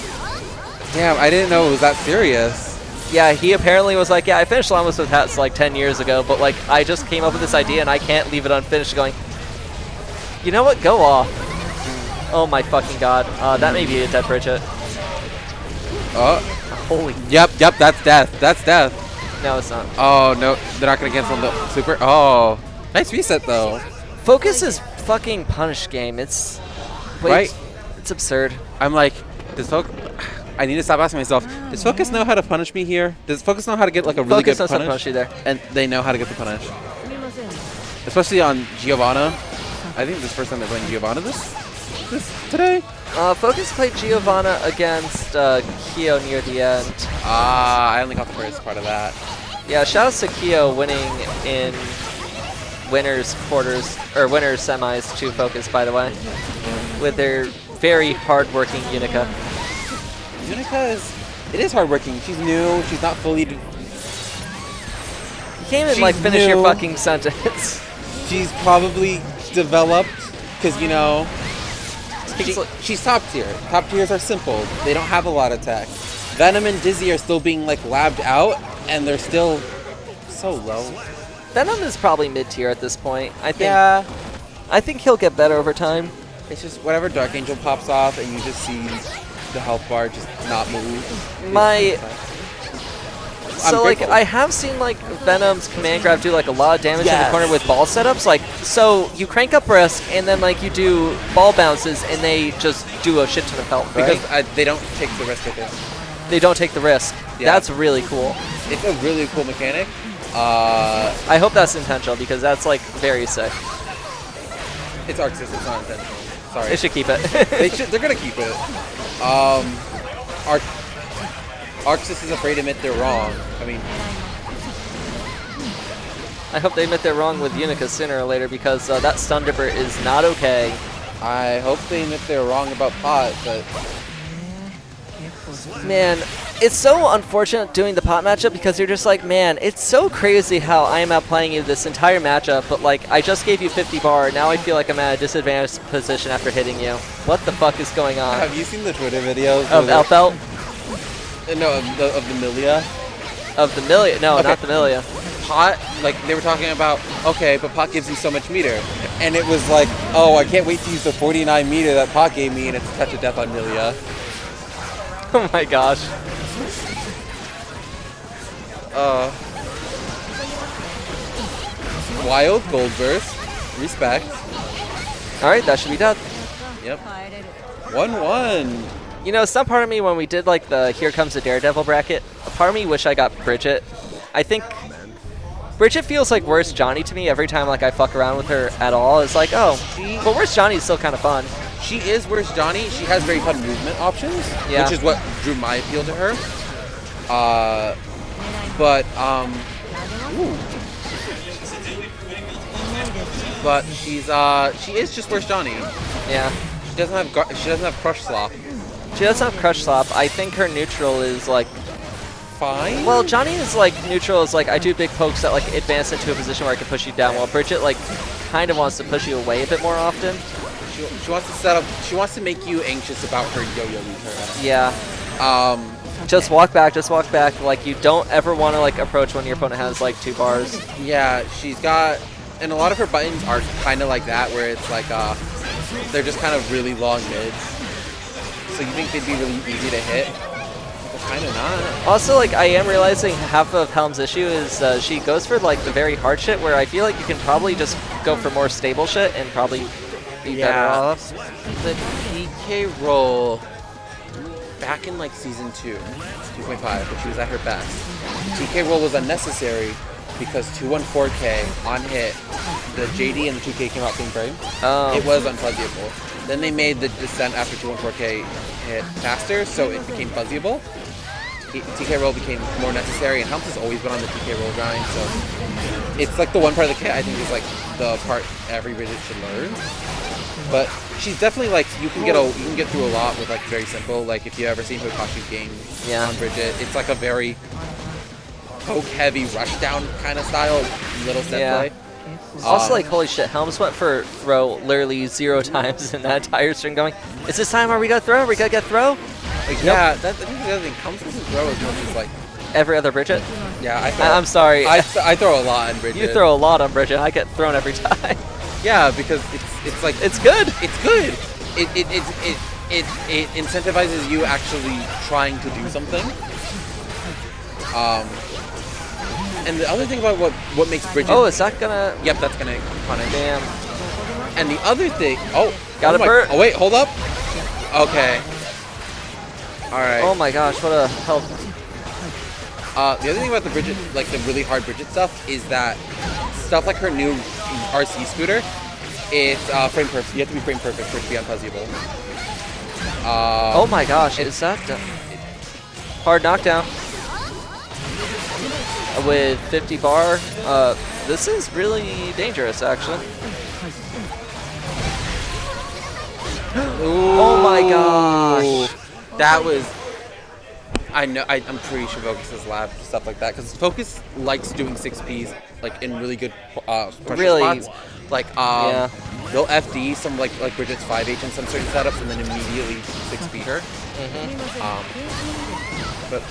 Damn, I didn't know it was that serious. Yeah, he apparently was like, yeah, I finished Llamas with Hats like 10 years ago, but like I just came up with this idea and I can't leave it unfinished. Going, you know what? Go off. Oh my fucking god. That may be a dead Bridget. Oh. Holy. Yep, that's death. That's death. No, it's not. Oh, no. They're not going to cancel the super. Oh. Nice reset, though. Focus is fucking punish game. It's. Wait, right? It's absurd. I'm like, does Focus. I need to stop asking myself, does Focus know how to punish me here? Does Focus know how to get like a really Focus good knows how to punish? punish you there. And they know how to get the punish. Especially on Giovanna. I think this is the first time they're playing Giovanna this today. Focus played Giovanna against Kyo near the end. I only got the first part of that. Yeah, shoutouts to Kyo winning in winners quarters or winners semis to Focus, by the way, with their very hard-working Unica. Unica is hardworking. She's new. She's not fully. You can't even like finish your fucking sentence. She's probably developed because you know. She's top tier. Top tiers are simple. They don't have a lot of tech. Venom and Dizzy are still being like labbed out, and they're still so low. Venom is probably mid-tier at this point. I think. Yeah. I think he'll get better over time. It's just whatever Dark Angel pops off, and you just see the health bar just not move. So like I have seen like Venom's command grab do like a lot of damage in the corner with ball setups. Like so you crank up risk and then like you do ball bounces and they just do a shit ton of health, right? Because they don't take the risk with it. They don't take the risk. Yeah. That's really cool. It's a really cool mechanic. I hope that's intentional because that's like very sick. It's Arc Sys, it's not intentional. Sorry. They should keep it. They're gonna keep it. Arc Sys is afraid to admit they're wrong. I mean, I hope they admit they're wrong with Unica sooner or later because that stun dipper is not okay. I hope they admit they're wrong about Pot, but man, it's so unfortunate doing the Pot matchup because you're just like, man, it's so crazy how I am outplaying you this entire matchup, but like I just gave you 50 bar, now I feel like I'm at a disadvantaged position after hitting you. What the fuck is going on? Have you seen the Twitter videos of Elfelt? No, of the Milia. Of the Milia? No, okay. Not the Milia. Pot, like they were talking about, okay, but Pot gives you so much meter, and it was like, oh, I can't wait to use the 49 meter that Pot gave me, and it's a touch of death on Milia. Oh my gosh. Wild Gold Burst. Respect. Alright, that should be done. Yep. 1-1. You know, some part of me, when we did like the Here Comes the Daredevil bracket, a part of me wish I got Bridget. I think Bridget feels like Where's Johnny to me every time like I fuck around with her at all. It's like, oh, but Where's Johnny is still kind of fun. She is Where's Johnny. She has very fun movement options, which is what drew my appeal to her. But she is just Where's Johnny. Yeah. She doesn't have Crush Slop. She doesn't have Crush Slop. I think her neutral is like fine. Well, Johnny is like neutral is like I do big pokes that like advance into a position where I can push you down. While Bridget like kind of wants to push you away a bit more often. She wants to set up. She wants to make you anxious about her yo-yo return. Yeah. Just walk back. Just walk back. Like you don't ever want to like approach when your opponent has like 2 bars. Yeah, she's got, and a lot of her buttons are kind of like that, where it's like they're just kind of really long mids. So you think they'd be really easy to hit? But kind of not. Also, like I am realizing half of Helms' issue is she goes for like the very hard shit, where I feel like you can probably just go for more stable shit and probably be better off. The PK roll back in like season 2.5, when she was at her best. TK roll was unnecessary because 214K on hit, the JD and the 2K came out same frame. It was unfuzzyable. Then they made the descent after 214K hit faster, so it became fuzzyable. TK roll became more necessary, and Helms has always been on the TK roll grind, so it's like the one part of the kit I think is like the part every Bridget should learn. But she's definitely like you can get through a lot with like very simple. Like if you ever seen Hokashi's game on Bridget, it's like a very poke heavy rush down kind of style, little set play. Also, like, holy shit, Helms went for throw literally 0 times in that entire string going, is this time where we gotta throw? We gotta get throw? Like, yeah, I think the other thing, Helms doesn't throw as much as like every other Bridget? Yeah, I'm sorry. I throw a lot on Bridget. You throw a lot on Bridget. I get thrown every time. Yeah, because it's like it's good. It's good. It incentivizes you actually trying to do something. And the other thing about what makes Bridget... Oh, is that gonna... Yep, that's gonna punish. Damn. And the other thing... Oh, got a bird. Oh, wait, hold up. Okay. Alright. Oh my gosh, what a help. The other thing about the Bridget, like the really hard Bridget stuff, is that stuff like her new RC scooter, it's frame perfect. You have to be frame perfect for it to be unfuzzyable. Oh my gosh, is that... hard knockdown. With 50 bar, this is really dangerous, actually. Oh my gosh! That was... I know. I'm pretty sure Focus has lab stuff like that because Focus likes doing 6Ps like in really good pressure spots. Like they'll FD some like Bridget's 5H in some certain setups and then immediately 6P her. But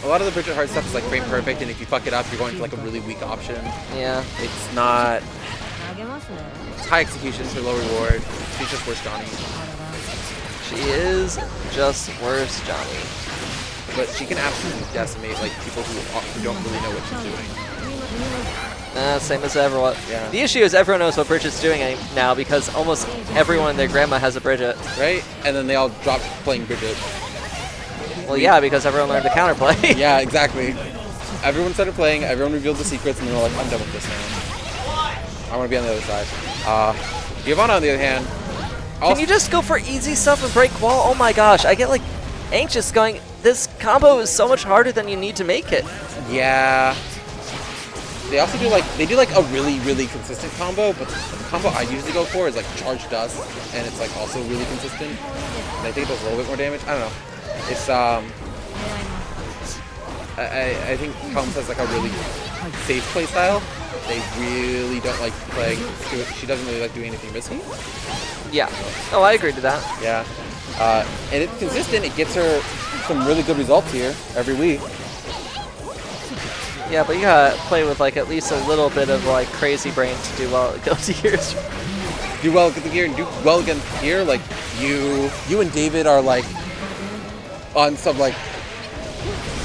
a lot of the Bridget hard stuff is like frame perfect, and if you fuck it up, you're going to like a really weak option. Yeah. It's not. It's high execution for low reward. She's just worse Johnny. She is just worse Johnny. But she can absolutely decimate like people who don't really know what she's doing. Same as everyone. Yeah. The issue is everyone knows what Bridget's doing now because almost everyone and their grandma has a Bridget. Right? And then they all dropped playing Bridget. Well, yeah, because everyone learned to counterplay. Yeah, exactly. Everyone started playing, everyone revealed the secrets, and they were like, I'm done with this now. I want to be on the other side. Giovanna, on the other hand... Can you just go for easy stuff and break wall? Oh my gosh, I get like anxious going, this combo is so much harder than you need to make it. Yeah. They also do like a really, really consistent combo, but the combo I usually go for is like Charge Dust, and it's like also really consistent. And I think it does a little bit more damage. I don't know. It's I think Helms has like a really safe play style. They really don't like playing. She doesn't really like doing anything risky. Yeah. Oh, I agree to that. Yeah. And it's consistent. It gets her some really good results here every week. Yeah, but you gotta play with like at least a little bit of like crazy brain to do well at Guilty Gears. Do well against the gear and do well against gear. Like you and David are like on some like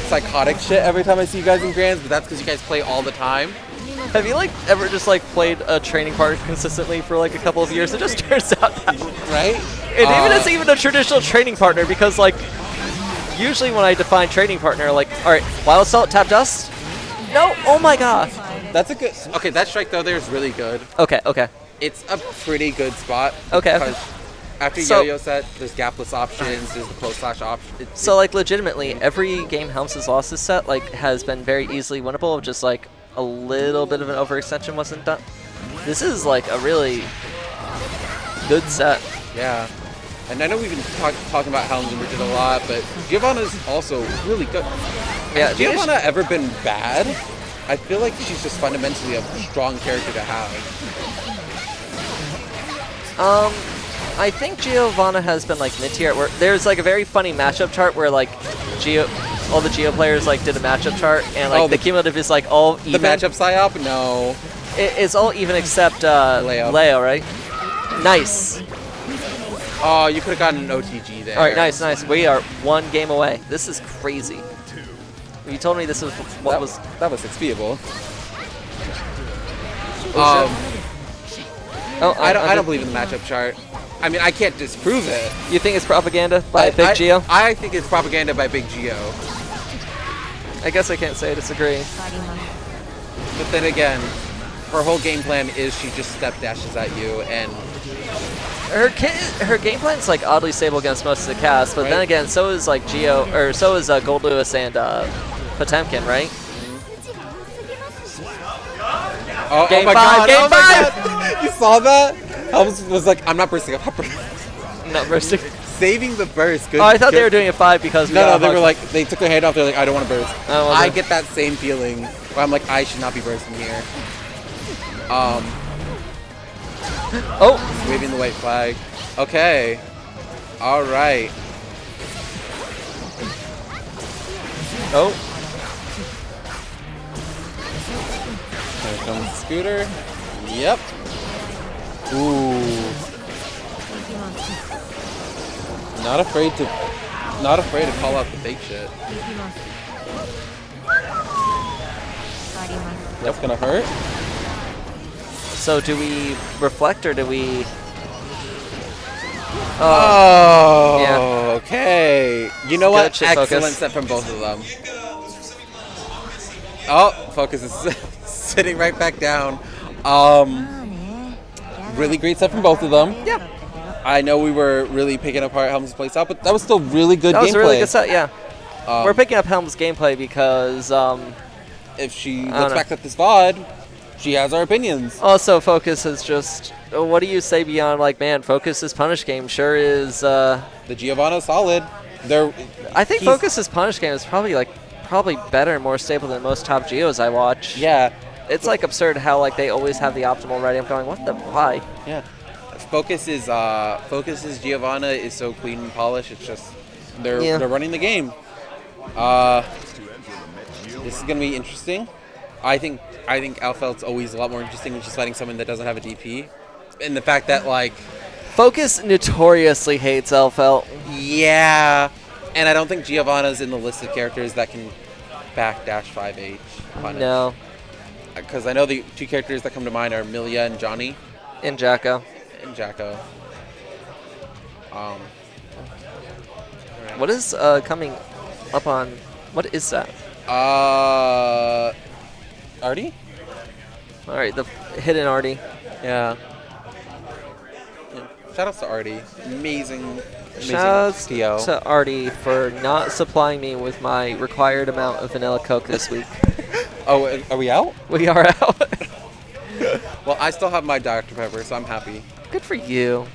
psychotic shit every time I see you guys in Grands, but that's because you guys play all the time. Have you like ever just like played a training partner consistently for like a couple of years? It just turns out that right. And David is even a traditional training partner because like usually when I define training partner, like all right, Wild Assault, Tap Dust. No, oh my god. That's a good. Okay, that strike though there is really good. Okay, okay. It's a pretty good spot. Okay. Because after Yo-Yo set, there's gapless options, there's the close slash option. So like legitimately, every game Helms has lost this set like has been very easily winnable. Just like a little bit of an overextension wasn't done. This is like a really good set. Yeah. And I know we've been talking about Helms and Bridget a lot, but Giovanna's also really good. Yeah, has Giovanna ever been bad? I feel like she's just fundamentally a strong character to have. I think Giovanna has been like mid-tier. There's like a very funny matchup chart where like all the Geo players like did a matchup chart and like the cumulative is like all even. The matchup psyop? No. It's all even except Leo, right? Nice. Oh, you could have gotten an OTG there. All right, nice, nice. We are 1 game away. This is crazy. You told me this was what was... That was 6P'able. Oh, I don't believe in the matchup chart. I mean, I can't disprove it. You think it's propaganda by Big Geo? I think it's propaganda by Big Geo. I guess I can't say I disagree. But then again, her whole game plan is she just step dashes at you, and her game plan's like oddly stable against most of the cast, but then again, so is like Geo, or so is Gold Lewis and Potemkin, right? Oh, Game my five, god! game oh five! my god! You saw that? Helms was like, "I'm not bursting. I'm not bursting." Not bursting. Saving the burst. Good, Oh, I thought they were doing a 5 because we No, they were like, they took their hand off. They're like, "I don't want to burst." I don't wanna I burst. get that same feeling where I'm like, I should not be bursting here. Oh, Waving the white flag. Okay. All right. oh. Here comes the scooter. Yep. Ooh. Not afraid to call out the fake shit. That's gonna hurt. So do we reflect or do we? Oh. Yeah. Okay. You know what? Good shit, Excellent Focus. set from both of them. Oh, Focus is sitting right back down. Really great set from both of them. Yeah. I know we were really picking apart Helms' play style, but that was still really good gameplay. That was a really good set, yeah. We're picking up Helms' gameplay because if she looks back at this VOD, she has our opinions. also Focus is just. What do you say beyond like, man? Focus's punish game sure is. The Giovanna's solid. I think Focus's punish game is probably better and more stable than most top Geos I watch. Yeah. It's like absurd how like they always have the optimal ready. I'm going, what the why? Yeah. Focus's Giovanna is so clean and polished. It's just they're running the game. This is gonna be interesting. I think Alfeld's always a lot more interesting when she's fighting someone that doesn't have a DP, and the fact that like Focus notoriously hates Alfeld. Yeah, and I don't think Giovanna's in the list of characters that can backdash 5H. Punish. No. Because I know the two characters that come to mind are Milia and Johnny. And Jacko. And Jacko. What is coming up on? What is that? Artie? All right, the hidden Artie. Yeah. Shoutouts to Artie. Amazing Shoutouts TO. to Artie for not supplying me with my required amount of vanilla Coke this week. Oh, are we out? We are out. Well, I still have my Dr. Pepper, so I'm happy. Good for you.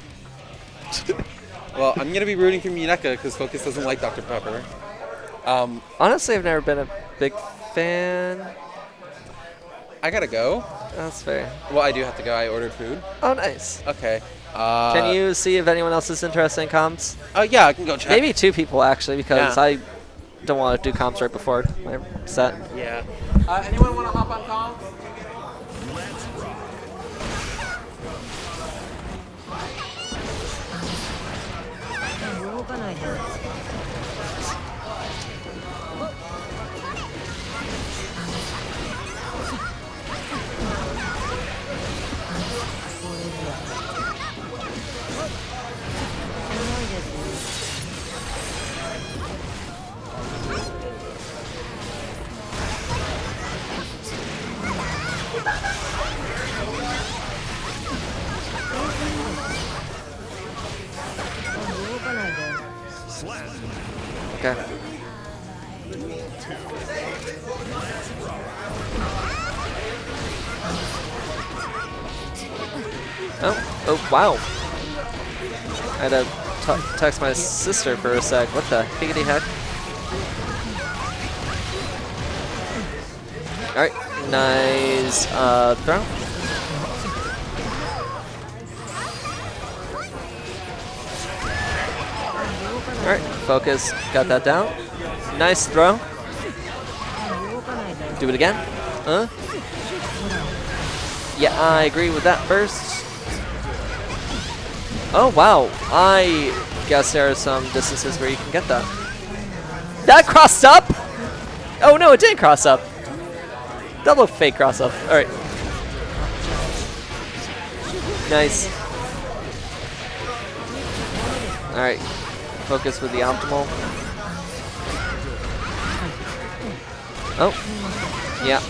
Well, I'm going to be rooting for muñeca because Focus doesn't like Dr. Pepper. Honestly, I've never been a big fan. I got to go. That's fair. Well, I do have to go. I ordered food. Oh, nice. Okay. Can you see if anyone else is interested in comms? Oh, yeah, I can go check. Maybe 2 people, actually, because Yeah. I don't want to do comms right before my set. Yeah. Anyone want to hop on comms? Okay. Oh, wow. I had to text my sister for a sec. What the higgity heck? Alright, nice throw. Alright, Focus, got that down. Nice throw. Do it again. Yeah, I agree with that burst. Oh, wow. I guess there are some distances where you can get that. That crossed up? Oh, no, it didn't cross up. Double fake cross up. All right. Nice. Alright. Focus with the optimal. Oh. Yeah.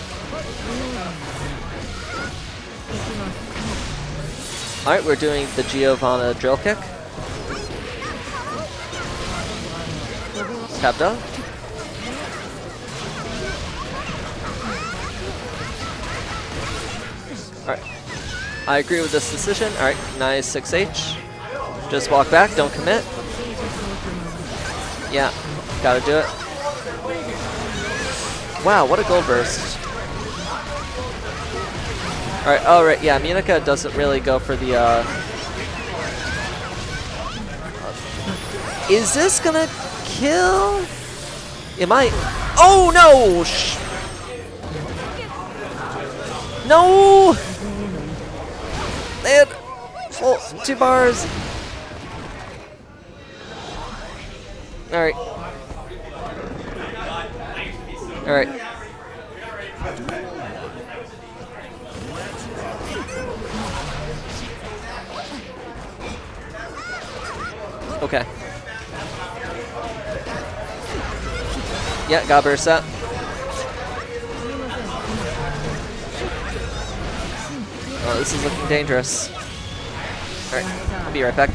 Alright, we're doing the Giovanna drill kick. Tap down. Alright. I agree with this decision. Alright, nice 6H. Just walk back, don't commit. Yeah, gotta do it. Wow, what a gold burst. Alright, oh right, yeah, Muñeca doesn't really go for the, Is this gonna kill? It might. Oh no! No! They had full 2 bars. Alright. Alright. Okay. Yeah, got burst set. Oh, this is looking dangerous. Alright, I'll be right back.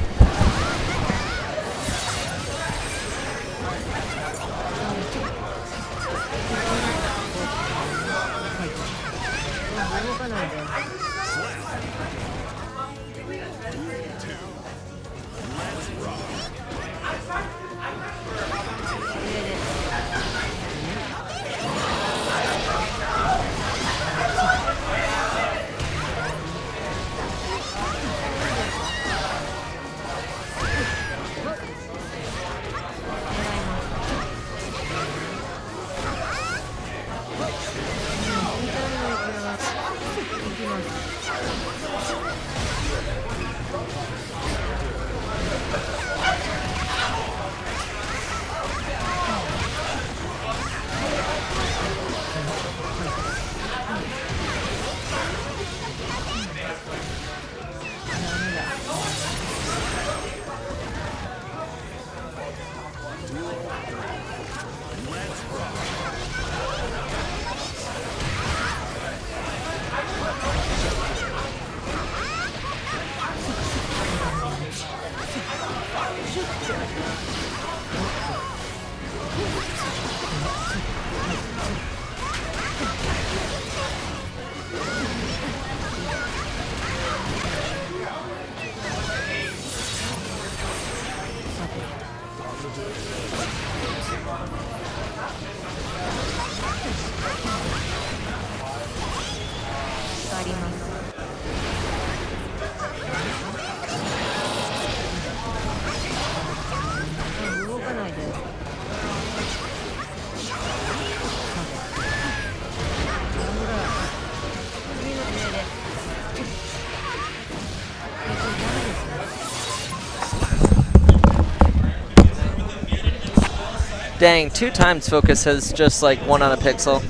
Dang, 2 times focus has just like won on a pixel.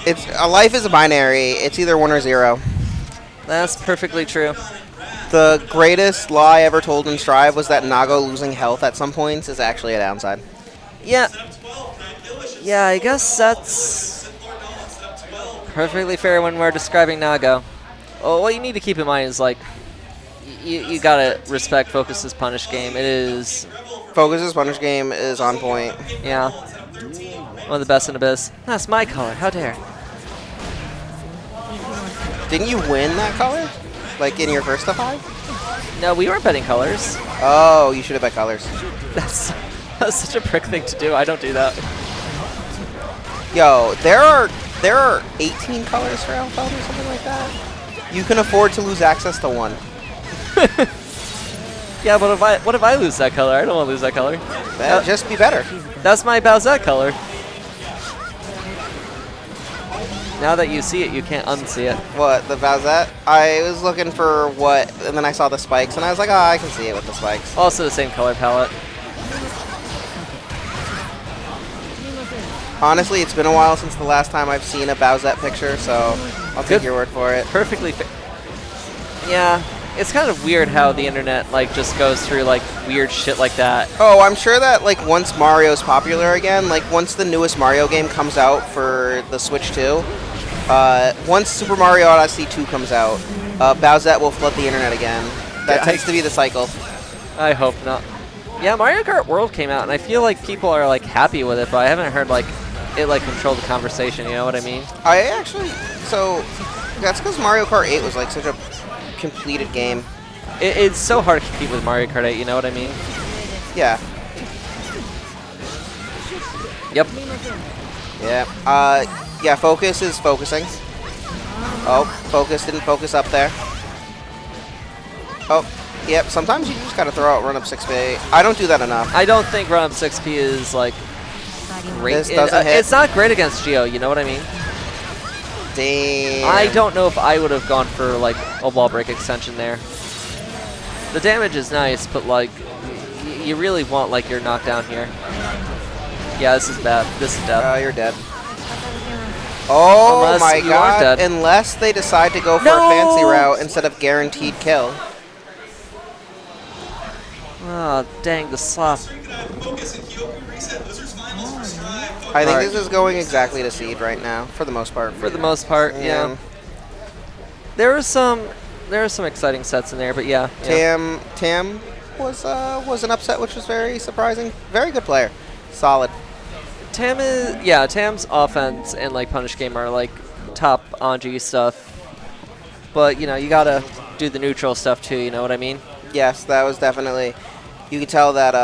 It's a life is a binary. It's either 1 or 0. That's perfectly true. The greatest lie ever told in Strive was that Nago losing health at some points is actually a downside. Yeah. Yeah, I guess that's perfectly fair when we're describing Nago. Well, what you need to keep in mind is like, you gotta respect Focus's punish game. It is... Focus's punish game is on point. Yeah. One of the best in the biz. That's my color, how dare. Didn't you win that color? Like in your first of 5? No, we weren't betting colors. Oh, you should have bet colors. That's such a prick thing to do. I don't do that. Yo, there are 18 colors for Alpha or something like that. You can afford to lose access to 1. Yeah, but what if I lose that color? I don't want to lose that color. That'd just be better. That's my Bowsette color. Now that you see it, you can't unsee it. What, the Bowsette? I was looking for what, and then I saw the spikes, and I was like, oh, I can see it with the spikes. Also the same color palette. Honestly, it's been a while since the last time I've seen a Bowsette picture, so I'll take your word for it. Perfectly yeah, it's kind of weird how the internet like just goes through like weird shit like that. Oh, I'm sure that like once Mario's popular again, like once the newest Mario game comes out for the Switch 2, once Super Mario Odyssey 2 comes out, Bowsette will flood the internet again. That tends to be the cycle. I hope not. Yeah, Mario Kart World came out, and I feel like people are like happy with it, but I haven't heard like it like control the conversation. You know what I mean? I actually, so that's because Mario Kart 8 was like such a completed game. It's so hard to compete with Mario Kart 8. You know what I mean? Yeah. Yep. Yeah. Yeah. Focus is focusing. Oh, focus didn't focus up there. Oh. Yep, sometimes you just gotta throw out run up 6p. I don't do that enough. I don't think run up 6p is like great. This doesn't hit. It's not great against Geo, you know what I mean? Damn. I don't know if I would have gone for like a wall break extension there. The damage is nice, but like you really want like your knockdown here. Yeah, this is bad. This is death. You're dead. Oh Unless my you god. aren't dead. Unless they decide to go for a fancy route instead of guaranteed kill. Oh, dang, the slop. I think this is going exactly to seed right now, for the most part. For the most part, yeah. There were some exciting sets in there, but yeah. Tam was an upset, which was very surprising. Very good player, solid. Tam's offense and like punish game are like top Anji stuff, but you know you gotta do the neutral stuff too. You know what I mean? Yes, that was definitely. You could tell that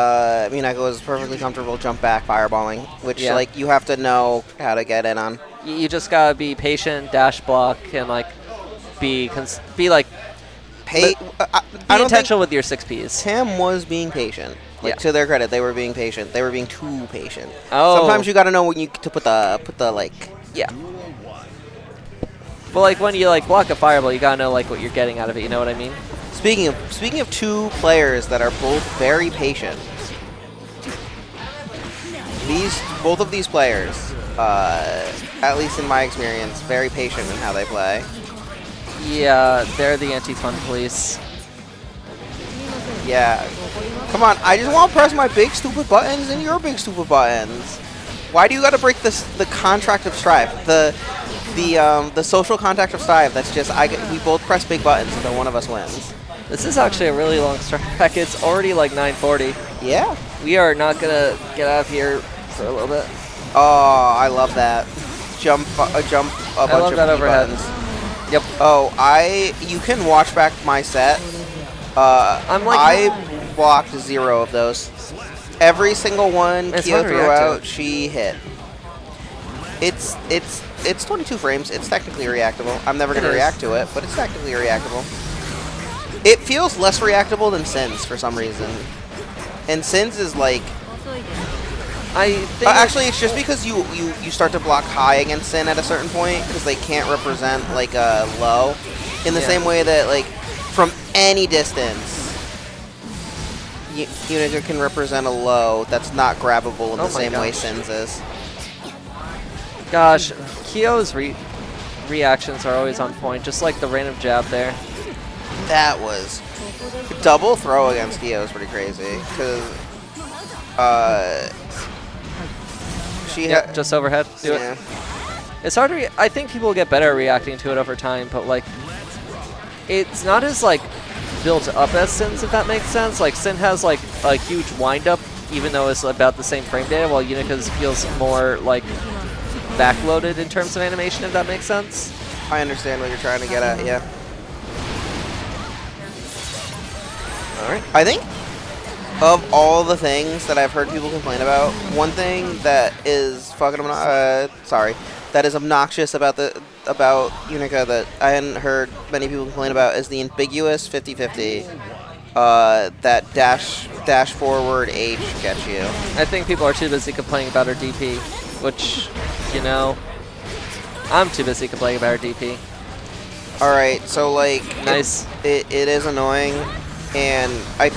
Muñeca was perfectly comfortable jump back fireballing, which like you have to know how to get in on. You just gotta be patient, dash block, and like be like intentional with your 6Ps. Tam was being patient. Like to their credit, they were being patient. They were being too patient. Oh. Sometimes you gotta know when you to put the like. Yeah. But like when you like block a fireball, you gotta know like what you're getting out of it. You know what I mean? Speaking of two players that are both very patient, both of these players, at least in my experience, very patient in how they play. Yeah, they're the anti-fun police. Yeah. Come on, I just want to press my big stupid buttons and your big stupid buttons. Why do you got to break the contract of strife? The social contract of strife. That's just we both press big buttons until one of us wins. This is actually a really long start back. It's already like 9:40. Yeah. We are not gonna get out of here for a little bit. Oh, I love that. Jump a bunch of overhead buttons. Yep. Oh, you can watch back my set. I blocked 0 of those. Every single one Kyo threw out, she hit. It's 22 frames. It's technically reactable. I'm never going to react to it, but it's technically reactable. It feels less reactable than Sins for some reason. And Sins is like... I think actually, it's just because you start to block high against Sin at a certain point, because they can't represent like a low. In the same way that like from any distance, Muñeca can represent a low that's not grabbable in the same way Sins is. Gosh, Kyo's reactions are always on point, just like the random jab there. That was double throw against Kyo is pretty crazy because she just overhead. Do it. It's hard to. I think people get better at reacting to it over time, but like, it's not as like built up as Sin's, if that makes sense. Like Sin has like a huge wind up, even though it's about the same frame data, while Unica's feels more like backloaded in terms of animation, if that makes sense. I understand what you're trying to get at. Yeah. Alright. I think of all the things that I've heard people complain about, one thing that is that is obnoxious about Muñeca that I hadn't heard many people complain about is the ambiguous 50-50 that dash forward H gets you. I think people are too busy complaining about her DP, which, you know, I'm too busy complaining about her DP. Alright, so like nice. It is annoying. And I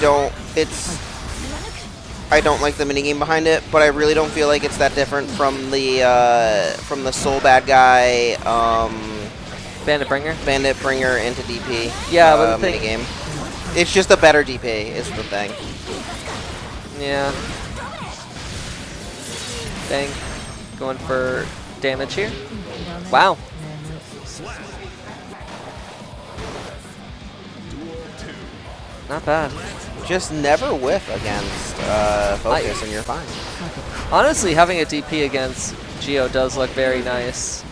I don't like the minigame behind it, but I really don't feel like it's that different from the Soul Bad Guy Bandit Bringer? Bandit Bringer into DP Yeah, but the thing... minigame. It's just a better DP is the thing. Yeah. Dang. Going for damage here. Wow. Not bad. Just never whiff against Focus and you're fine. Honestly, having a DP against Geo does look very nice.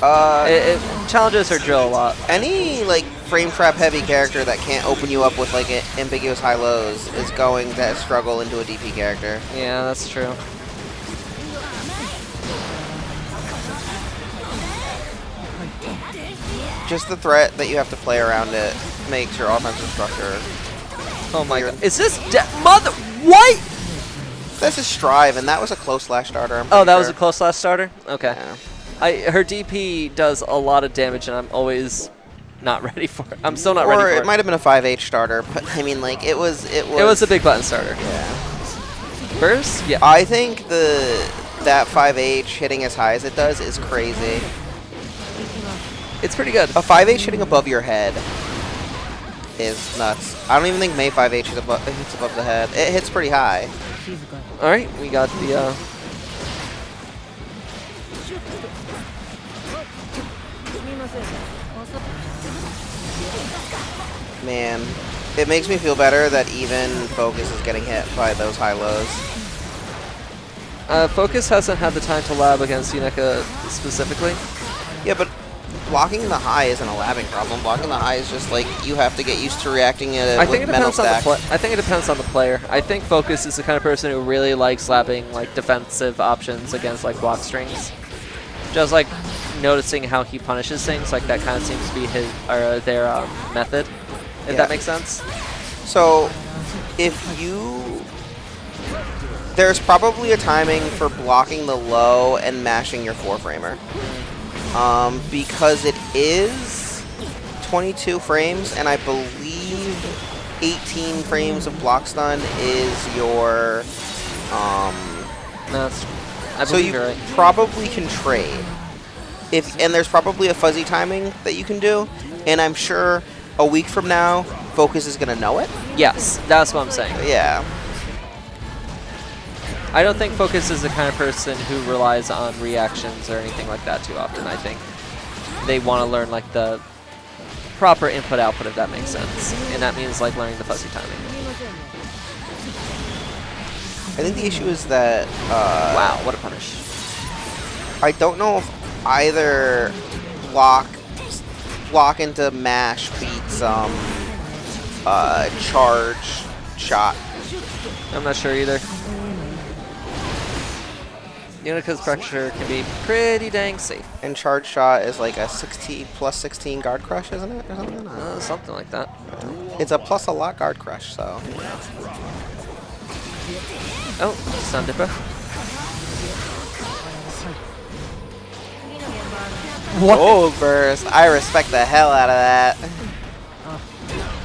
It challenges her drill a lot. Any like frame trap heavy character that can't open you up with like ambiguous high lows is going to struggle into a DP character. Yeah, that's true. Just the threat that you have to play around it makes your offensive structure. Oh my god. Is this mother? What? This is Strive, and that was a close slash starter. Oh, that was a close slash starter? Okay. Yeah. Her DP does a lot of damage, and I'm always not ready for it. I'm still not ready for it. Or it might have been a 5H starter, but I mean, like, it was a big button starter. Yeah. Burst? Yeah. I think that 5H hitting as high as it does is crazy. It's pretty good. A 5H hitting above your head is nuts. I don't even think May 5H hits above the head. It hits pretty high. All right, we got the... Man, it makes me feel better that even Focus is getting hit by those high lows. Focus hasn't had the time to lab against Muñeca specifically. Yeah, but blocking the high isn't a labbing problem. Blocking the high is just like you have to get used to reacting it with mental stack. I think it depends on the player. I think Focus is the kind of person who really likes labbing like defensive options against like block strings. Just like noticing how he punishes things, like that kind of seems to be their method. If that makes sense. So, there's probably a timing for blocking the low and mashing your 4-framer. Because it is 22 frames, and I believe 18 frames of block stun is your... so you probably can trade. And there's probably a fuzzy timing that you can do, and I'm sure a week from now, Focus is going to know it. Yes, that's what I'm saying. Yeah. I don't think Focus is the kind of person who relies on reactions or anything like that too often. I think they want to learn like the proper input-output, if that makes sense. And that means like learning the fuzzy timing. I think the issue is that... wow, what a punish. I don't know if either block into mash beats charge shot. I'm not sure either. Unica's pressure can be pretty dang safe. And charge shot is like a plus 16 guard crush, isn't it? Or something? Something like that. It's a plus a lot guard crush, so. Oh, Sun Dipper. What? Oh, burst. I respect the hell out of that.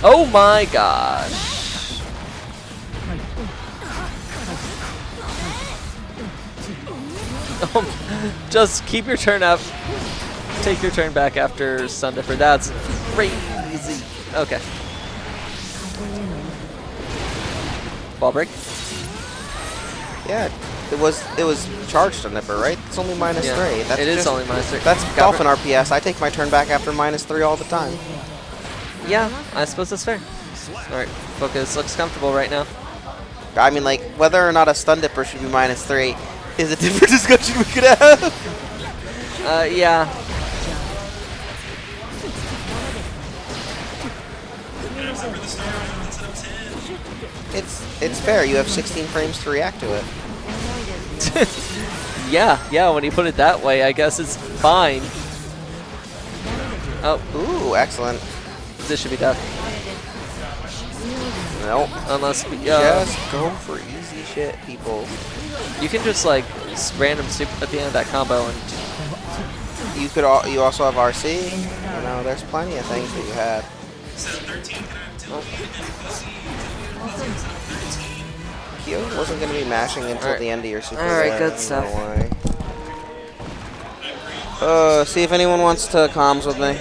Oh my gosh. Just keep your turn up. Take your turn back after Sun Dipper. That's crazy. Okay. Ball break? Yeah. It was charged Sun Dipper, right? It's only -3. It is only -3. That's Dolphin RPS. I take my turn back after -3 all the time. Yeah, I suppose that's fair. Alright, Focus looks comfortable right now. I mean, like, whether or not a Stun Dipper should be -3 is a different discussion we could have. Yeah. It's fair. You have 16 frames to react to it. Yeah, when you put it that way, I guess it's fine. Oh. Ooh, excellent. This should be death. Nope. Unless we... just go for easy shit, people. You can just, like, random super at the end of that combo and... You also have RC. You know, there's plenty of things that you had. Kyo wasn't going to be mashing until the end of your super. Alright, good I stuff. don't know why. See if anyone wants to comms with me.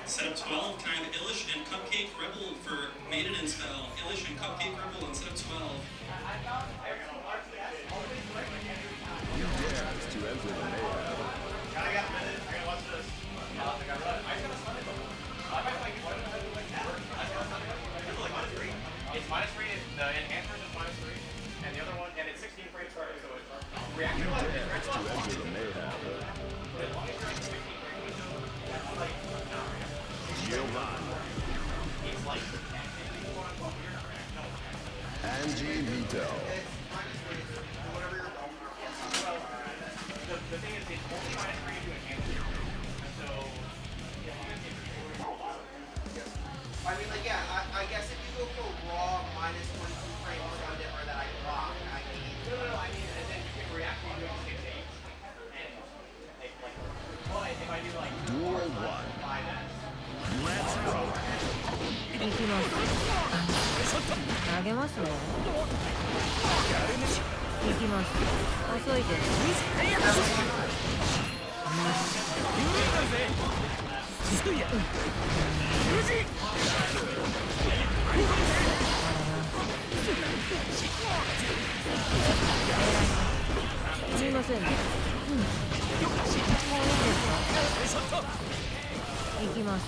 Setup 12, can I have Illish and Cupcake Rebel for Maiden and Spell? Illish and Cupcake Rebel on setup 12. You dare to enter the mayhem. It's -3, the enhancer is -3, and the other one, and it's 16 frames per second, so it's reacting to it. To enter the mayhem. Angie Vito. The thing is, it's only -3 to enhancer. So, I mean, like, yeah, I guess if you go for raw -22 frames on it or that I block, I mean... No, I mean, and then you can react when you do 6 8. And, like, but if I do, like, Duel 1. 5 Let's go. 行きます投げますね行きます遅いですすいませんねもういいですか行きます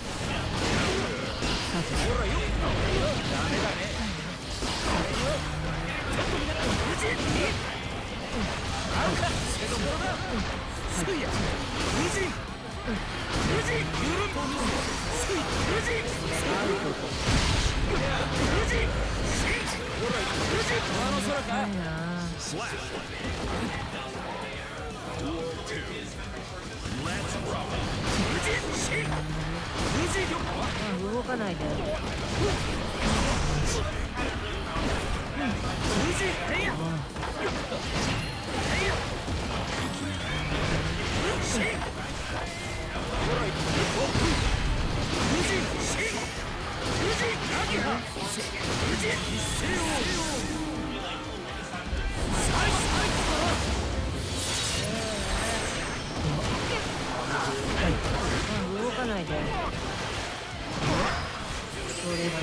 動かないで動かないでそうです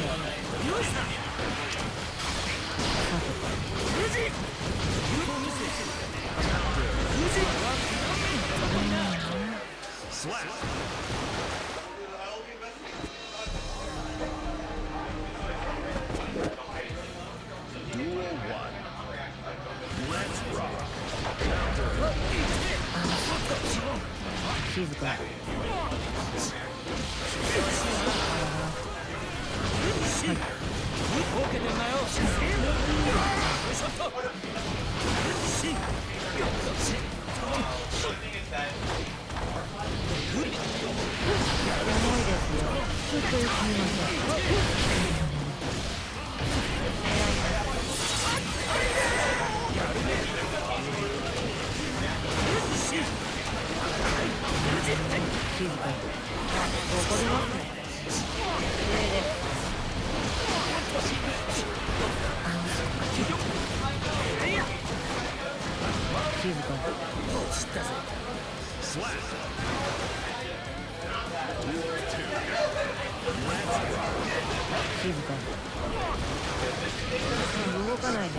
静か動かないで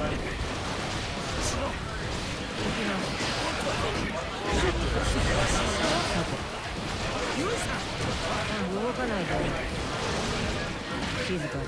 動かないで静か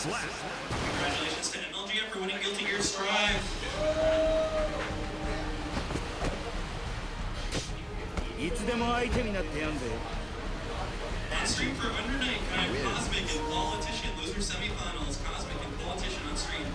Congratulations to MLGF for winning Guilty Gear Strive. On stream for Undernight, kind of Cosmic and Politician. Those were semifinals. Cosmic and Politician on stream.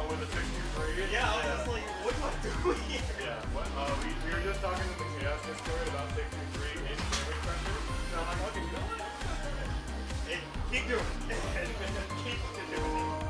with a 63. Yeah, I was just like, what do I do here? Yeah, what, we were just talking in the Chaos Discord about 63 in sandwich pressure. So I'm like, okay, go on. Hey, keep doing it. Keep doing it.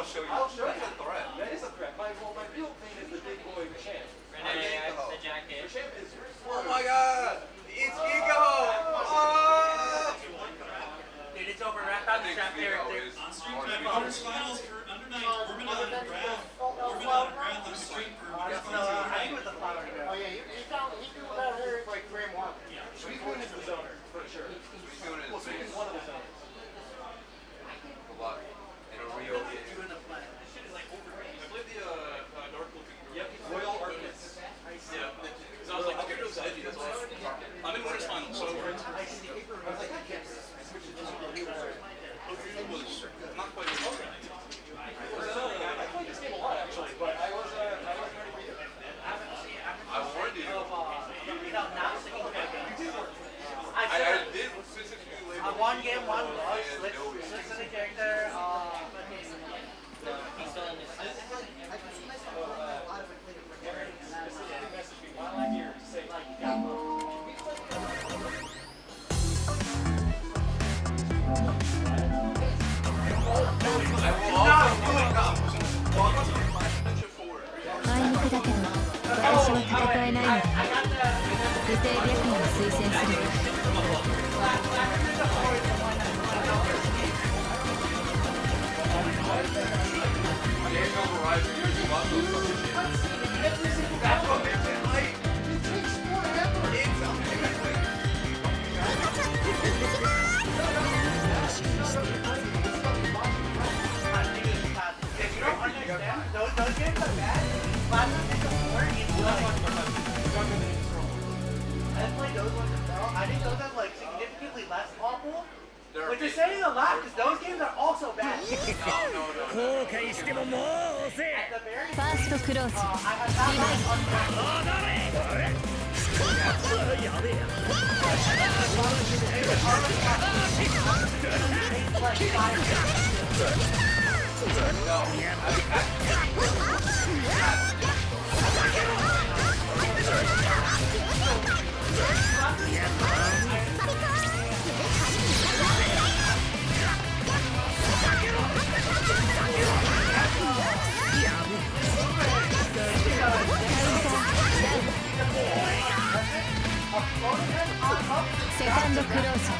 I'll show you. I'll show you the threat. That is a threat. My real thing is the big boy champ. The jacket. The champ is. Oh my god! It's Gigo! Oh! Dude, it's over. Wrap out the trap character. On stream quarterfinals for under 9, Wyrmidon and Grab. Wyrmidon and Grab on stream for quarterfinals. I think with the flower. Oh yeah, he threw that her like frame 1. Yeah. Suicune is the zoner, for sure. Well, Suicune is one of the zoners. Good luck. In a real game. This shit is like overrated. I played the dark looking. Yep, Royal Arcus. Yeah. Because I was like, okay, those edgy, that's all. I'm in Winners Finals, so. I was like, I can't switch it to something. It was not quite as well. I played this game a lot actually, but I was ready for you. I warned you. I did specifically label one game, one loss, switch to the character, he's still in this. While I'm here, to say, like, Those games are bad. I played those ones as well. I think those are like significantly less awful. Which is saying a lot because those games are also bad. At the very First close. I have Second close.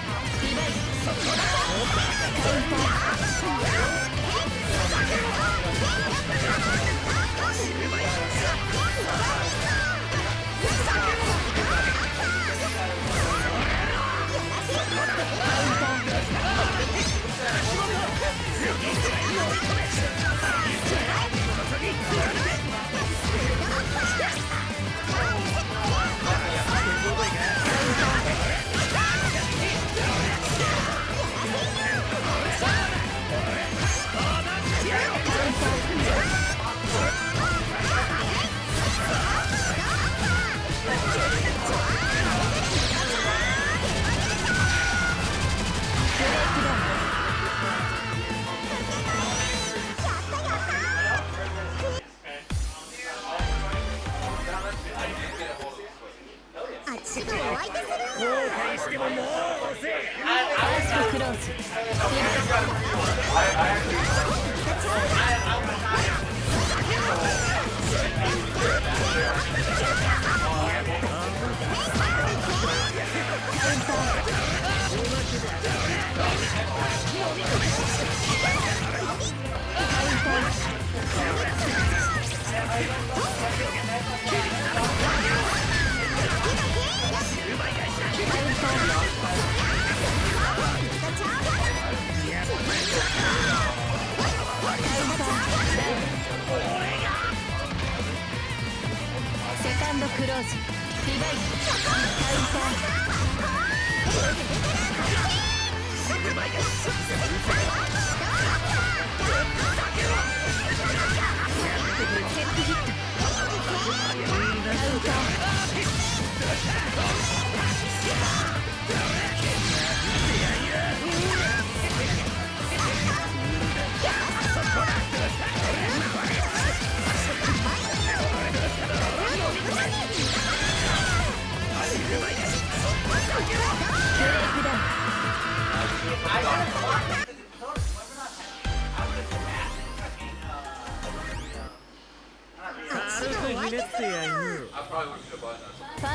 ファー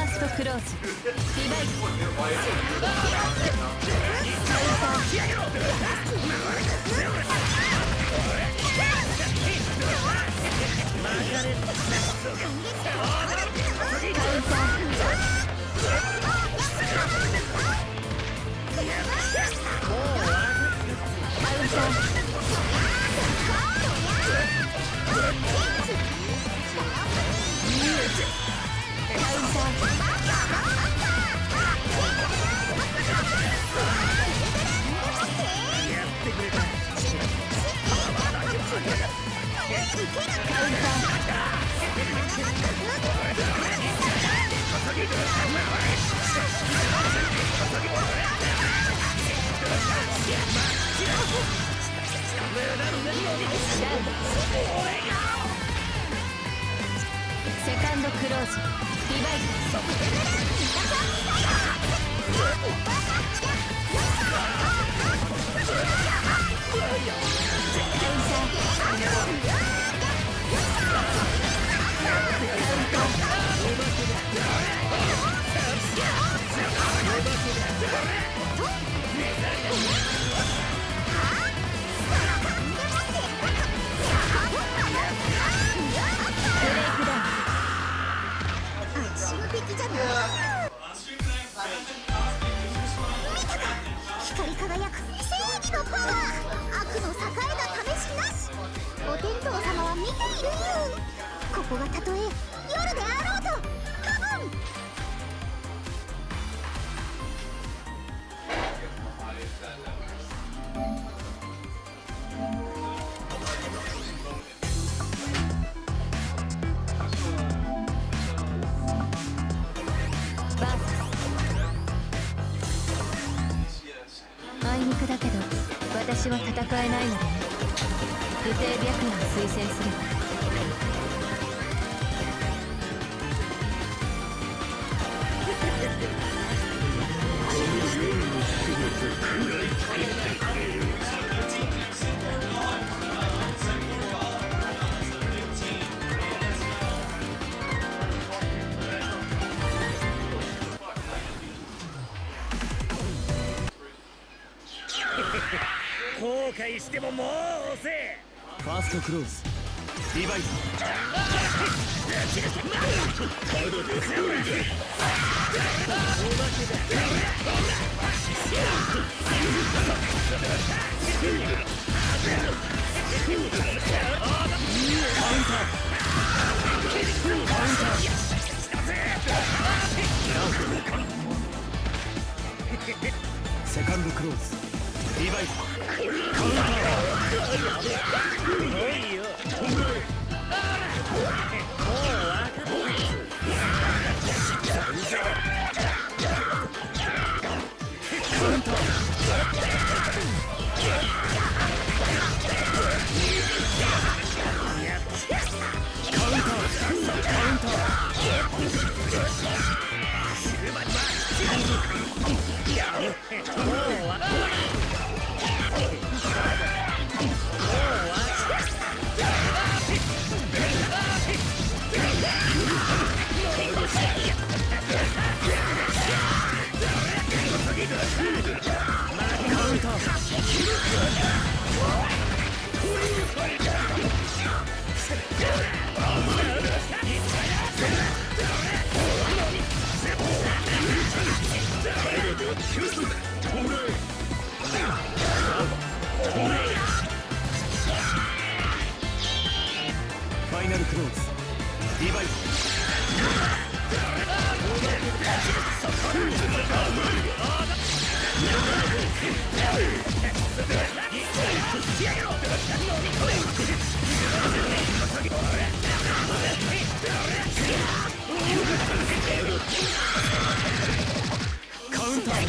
ストクローズリバイセカンドクローズリバイ光り輝く正義のパワー、悪の栄えた試しなし。お天道様は見ているよ。ここがたとえ夜であろうとカモン。あいにくだけど私は戦えないのでね。不定白夜を推薦するわ。後悔してももう遅え。ファーストクローズリバイセカンドクローズリバイカウンター。おいよ。ファイナルクローズリバイカウンター。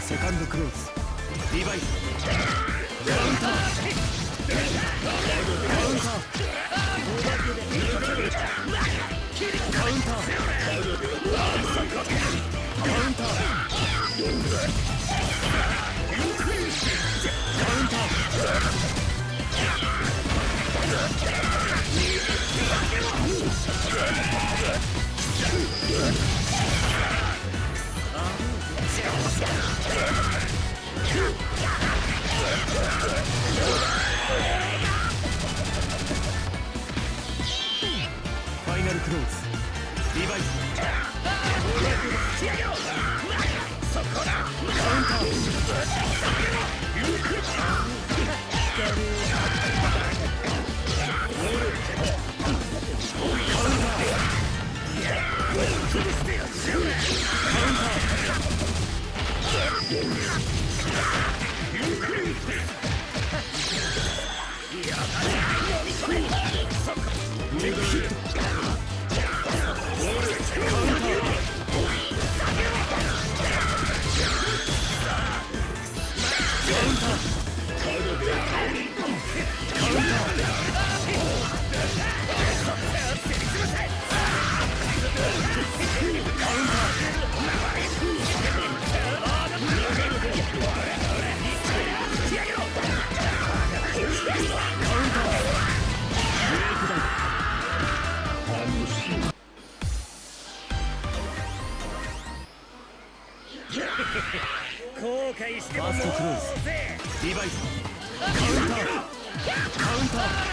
セカンドクローズリバイスカウンターファイナルクローズリバイスそこだカウンター後悔してもファーストクローズリバイスカウンターカウンタ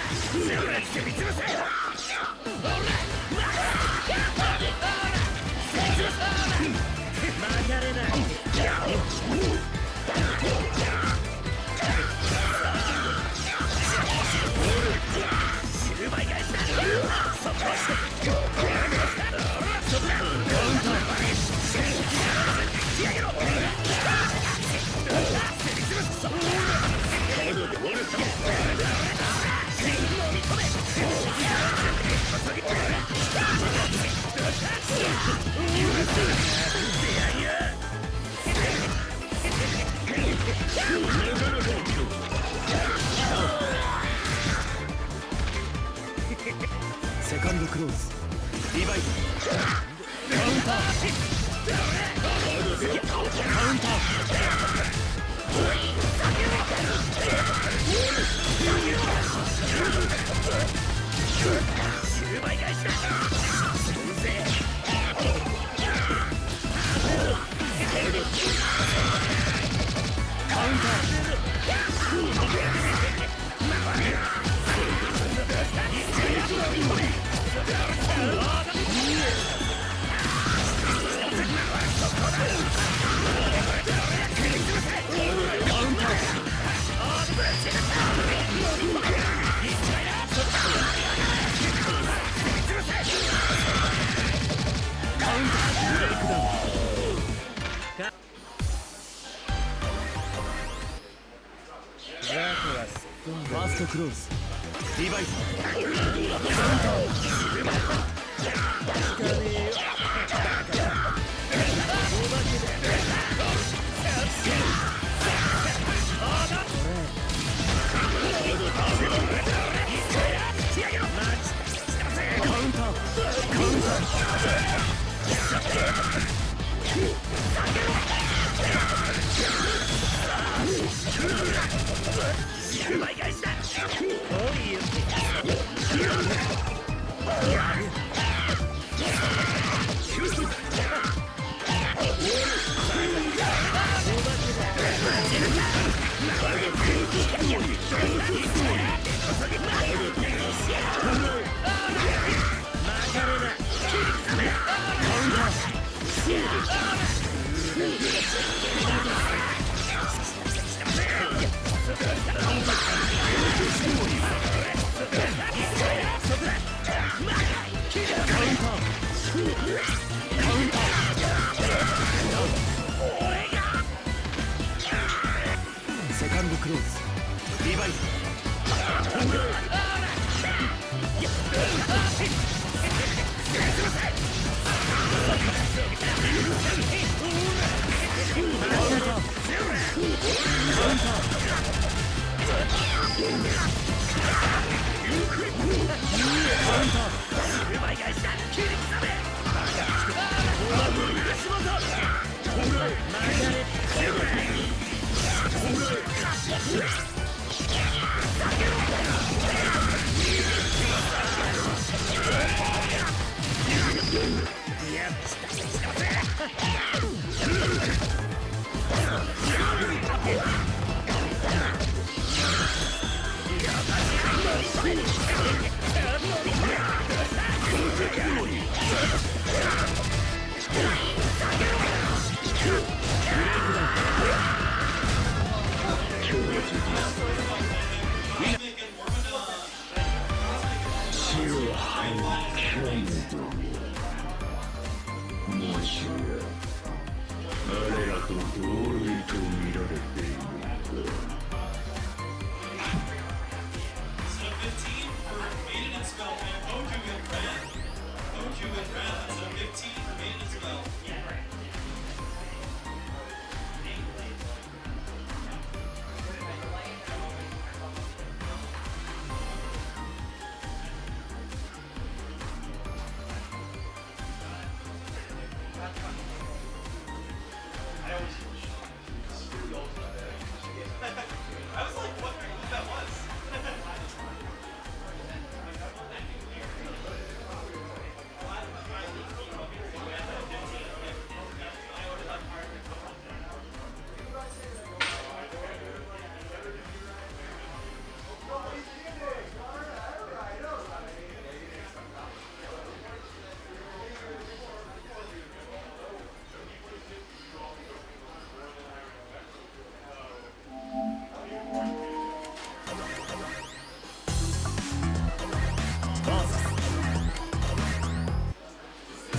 セカンドクローズリバイスカウンターカウンターファーストクローズリバイスカンドクローズリバイ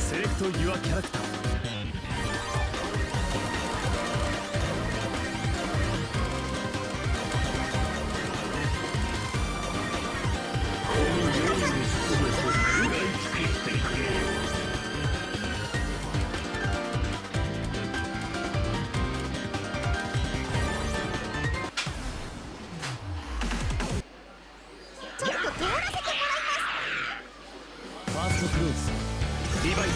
セレクトユアキャラクターファーストクローズリバイ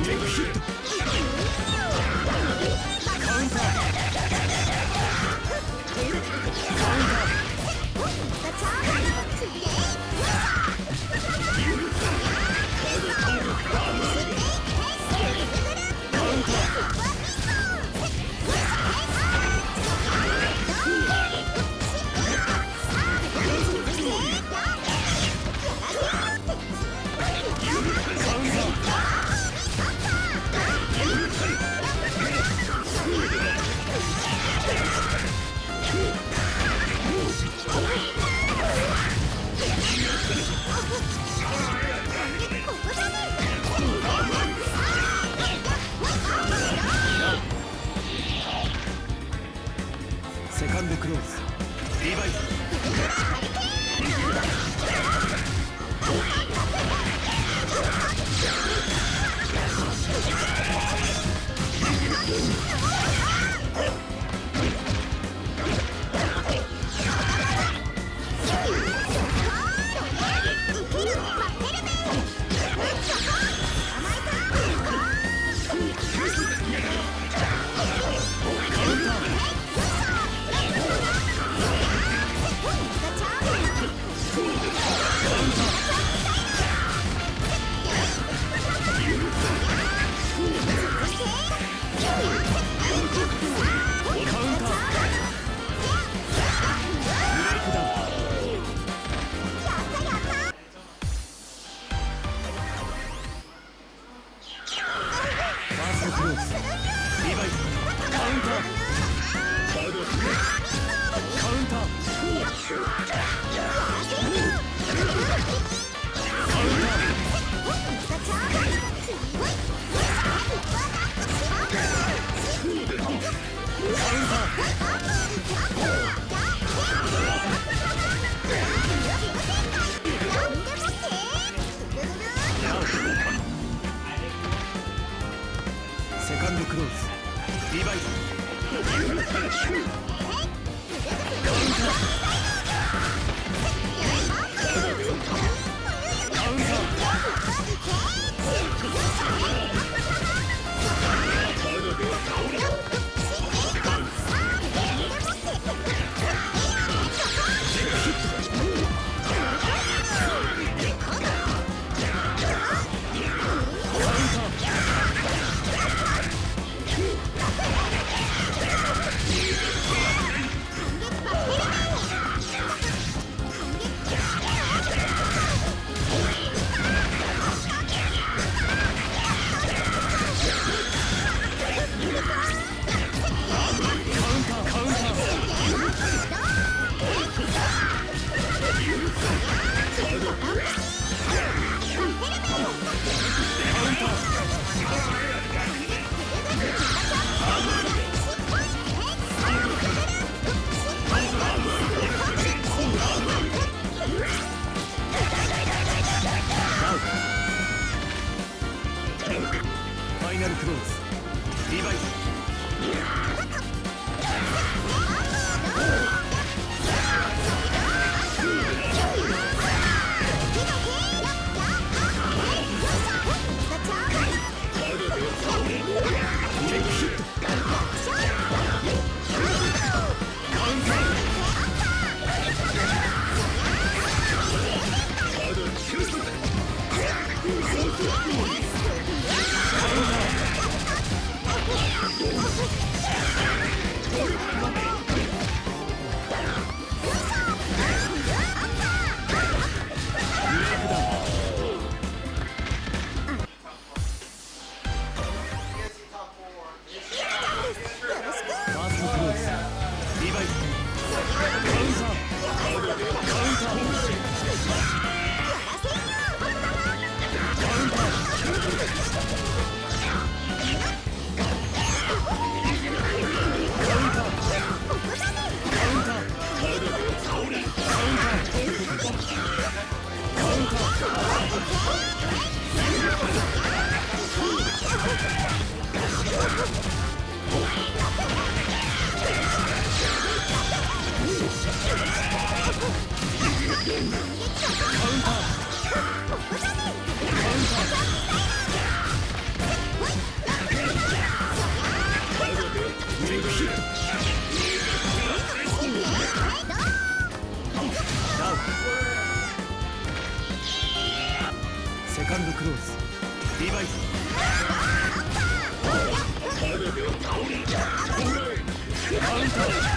テックヒットカウンターカウンターセカンドクローズリバイセカンドクローズリバイドファイナルクローズリバイドセカンドクローズリバイドカウンター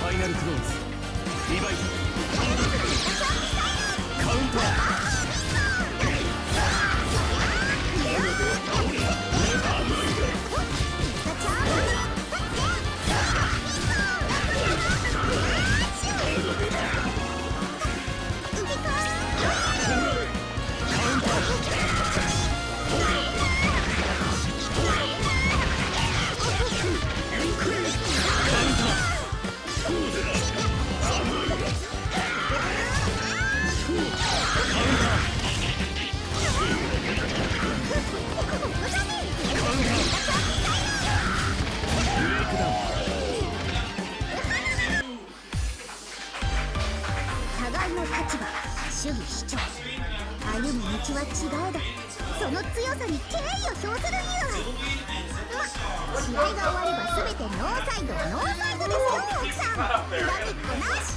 ファイナルクローズリバイドカウンター互いの立場、主義主張、歩む道は違えど、その強さに敬意を表するにはま、試合が終われば全てノーサイドですよ、奥さん。ラビットなし。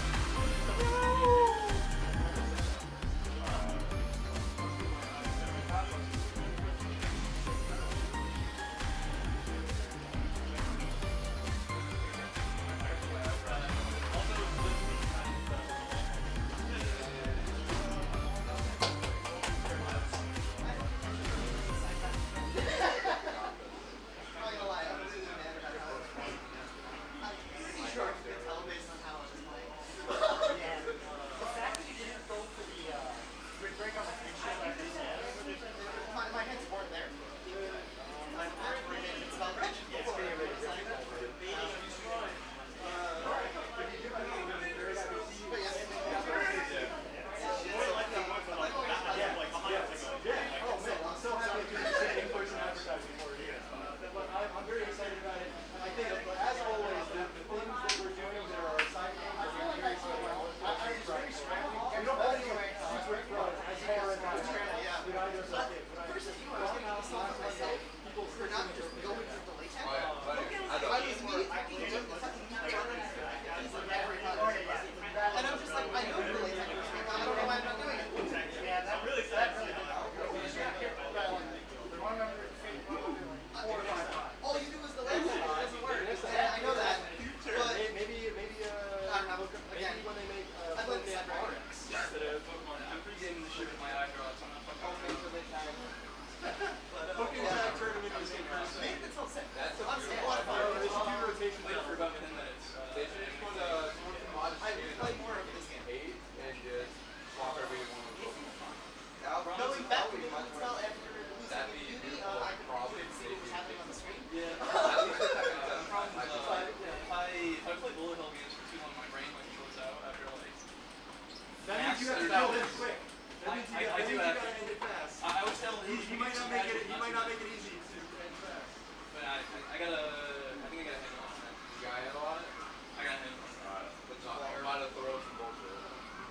But I think I gotta handle on that. You gotta handle on it? I gotta handle on it. But not about to throw some bullshit.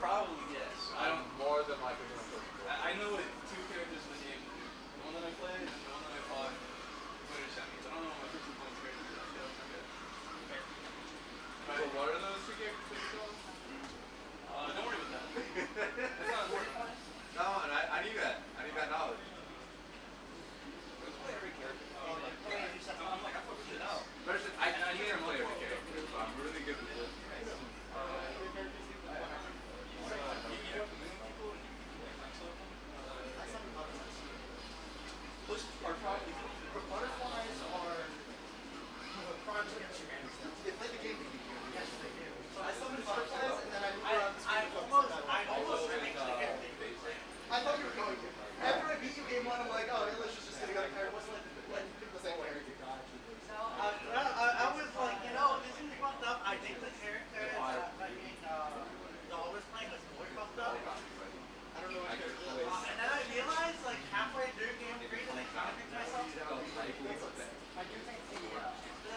Probably, yes. I don't more than likely gonna throw some bullshit. I know what two characters in the game do. The one that I played and the one that I fought. Twitter sent me. I don't know what my first one characters are. So what are those two characters that you call? Don't worry about that. That's not important. No, and I need that. I need that knowledge. Let's play every character. I'm like, I fucking shit out. But I can't play every character, so I'm really good with this. Butterflies are crimes against humanity. They play the game. Yes, they do. So I summoned butterflies and then I moved around. I almost finished the game. I thought you were going to. After I beat you game one, I'm like, oh, English is just gonna go to Claire. It wasn't like the same way. I was like, you know, this is fucked up. I think the character the always playing was more fucked up. I don't know what character it is. And then I realized, like, halfway through game 3 to like contradict myself. And I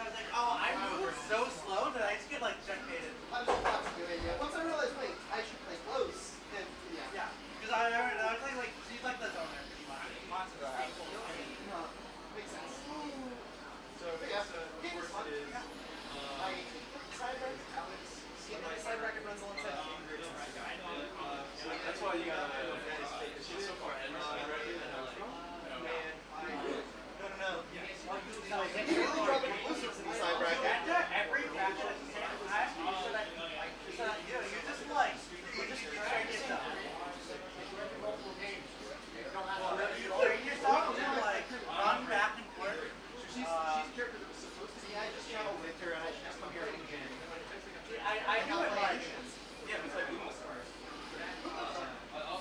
was like, oh, I moved so slow that I just get like checkmated. I'm just not doing it. Once I realized, wait, I should play close. And yeah. Because I was like, she's like the zoner pretty much. Monsters are pretty cool. Makes sense. So yeah, the worst is I side bracket Alex. And my side bracket runs alongside so that's why you got she's so far ahead of side bracket and I'm like, no. You really drop exclusives in the side bracket. Every bracket at the same time, you just like, you just train yourself. You train yourself to like run back and forth. She's a character that was supposed to be. I just channel Victor and I should just come here and again. I do it like. Yeah, it's like Lumina stars.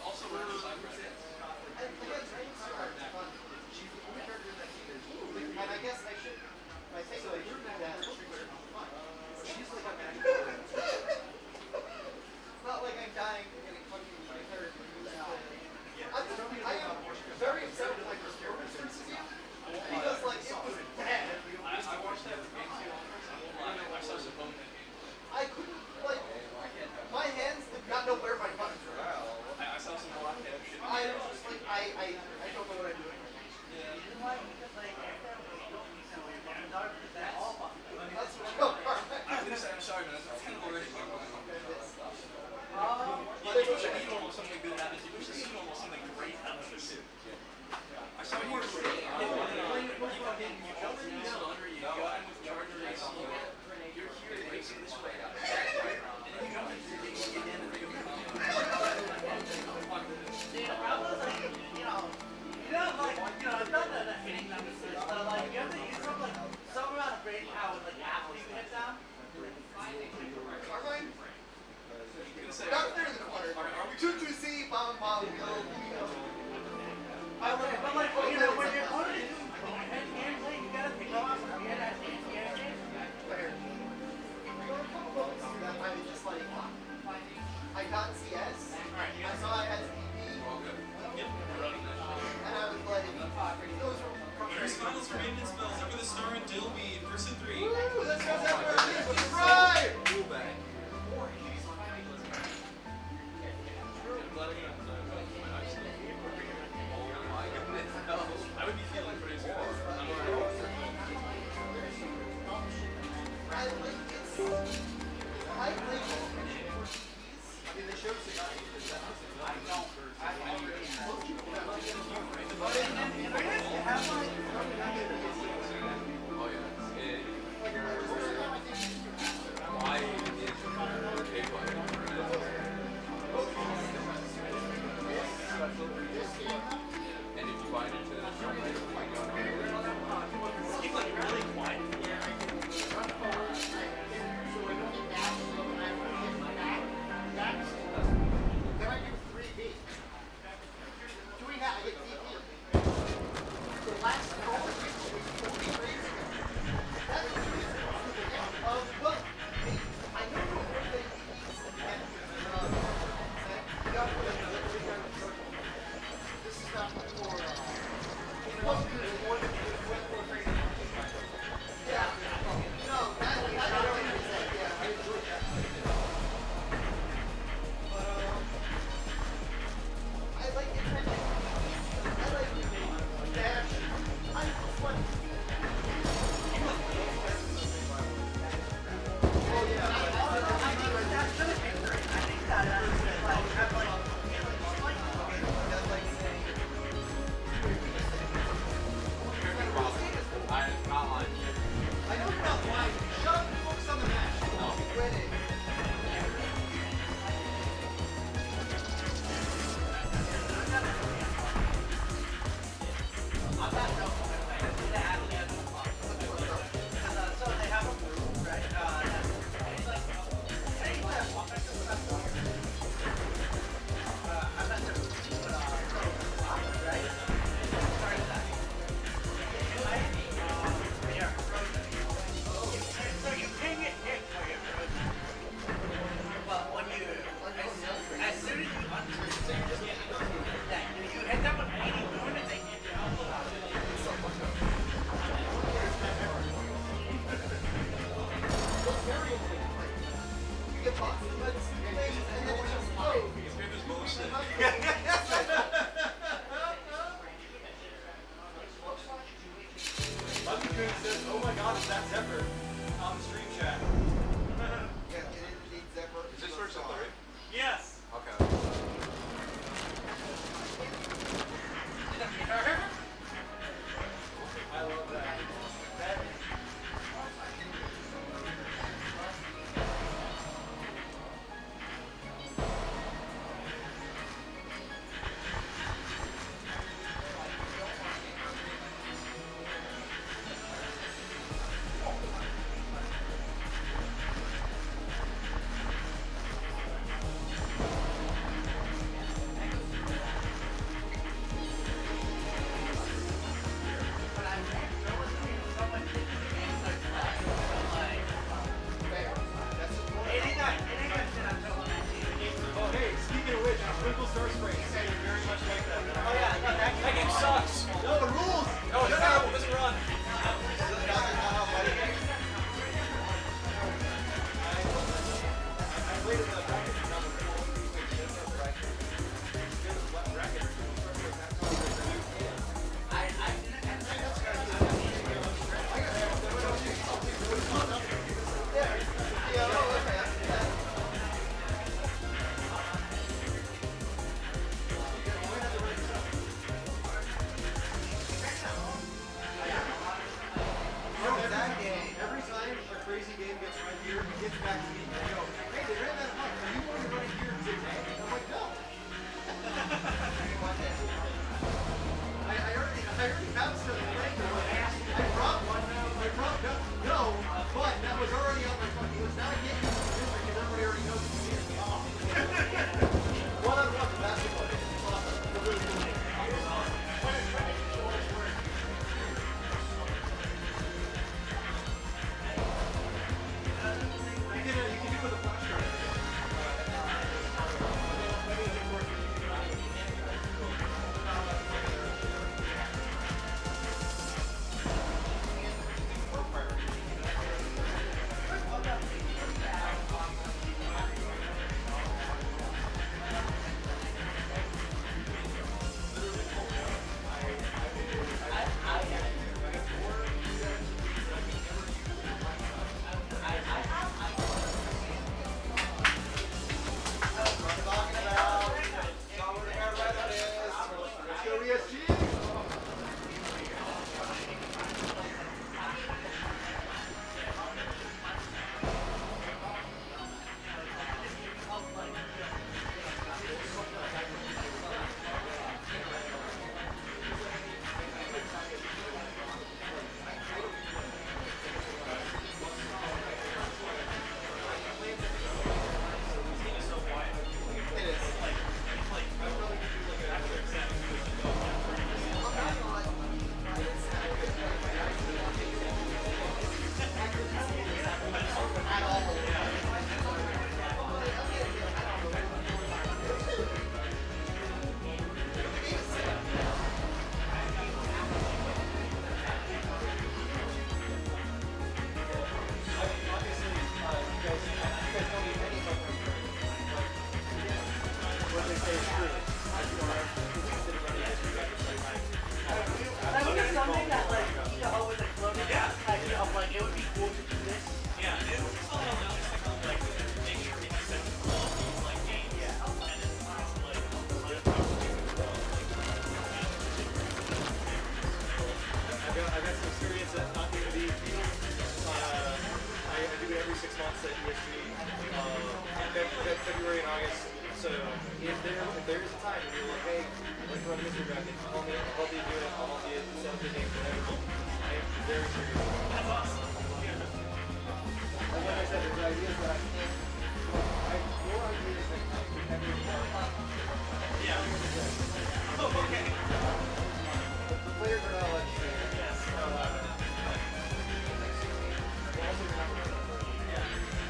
Also, we're in side bracket. She's the only character in that team that and I guess I should. I say so. You're that. She's like a magic. It's not like I'm dying and getting fucking hurt. I am very upset with my performance versus you because like it was bad. I watched that game too. I saw some opponent that game. I couldn't like my hands did not know where my buttons were. I saw some block head shit. I was just like I don't know what I'm doing. Yeah. That's what I'm sorry, man. That's kind of already but if you push a needle or something good happens, you push a needle or something great happens too. I saw you were you jumped in the under, you got in with charger AC, you're here racing this way, and then you jump into the thing again and make a The problem is like, you don't like, it's not that hitting them assist, but like, you have to use some amount of brain power like after you hit down. Carmine? Not there in the corner. Are we 2-2-C, bomb, go, But like, when you're going to do hand play, you gotta pick up some weird ass hand game. I was just like, I got CS, I saw I had DP, and I was like, those were Winners finals for maintenance spells over the star and Dilby, person 3. Woo, let's go, let's ride! I would be feeling pretty good. I mean, they showed Oh my god, is that Zephyr on the stream chat? Yeah, it is indeed Zephyr. Is this for something? Yes. Okay. I love that. HoG78 not going to be. I do it every 6 months at USG, February and August. So if there is a time when you're like, hey, I'd like to run a mystery bracket, call me, I'll help you do it, I'll help you set up the game for everything. I am very serious. That's awesome. Yeah. And like I said, there's ideas that I can't. Your ideas that I can never implement. Yeah. Oh, okay. The players are not allowed to say it. Yes.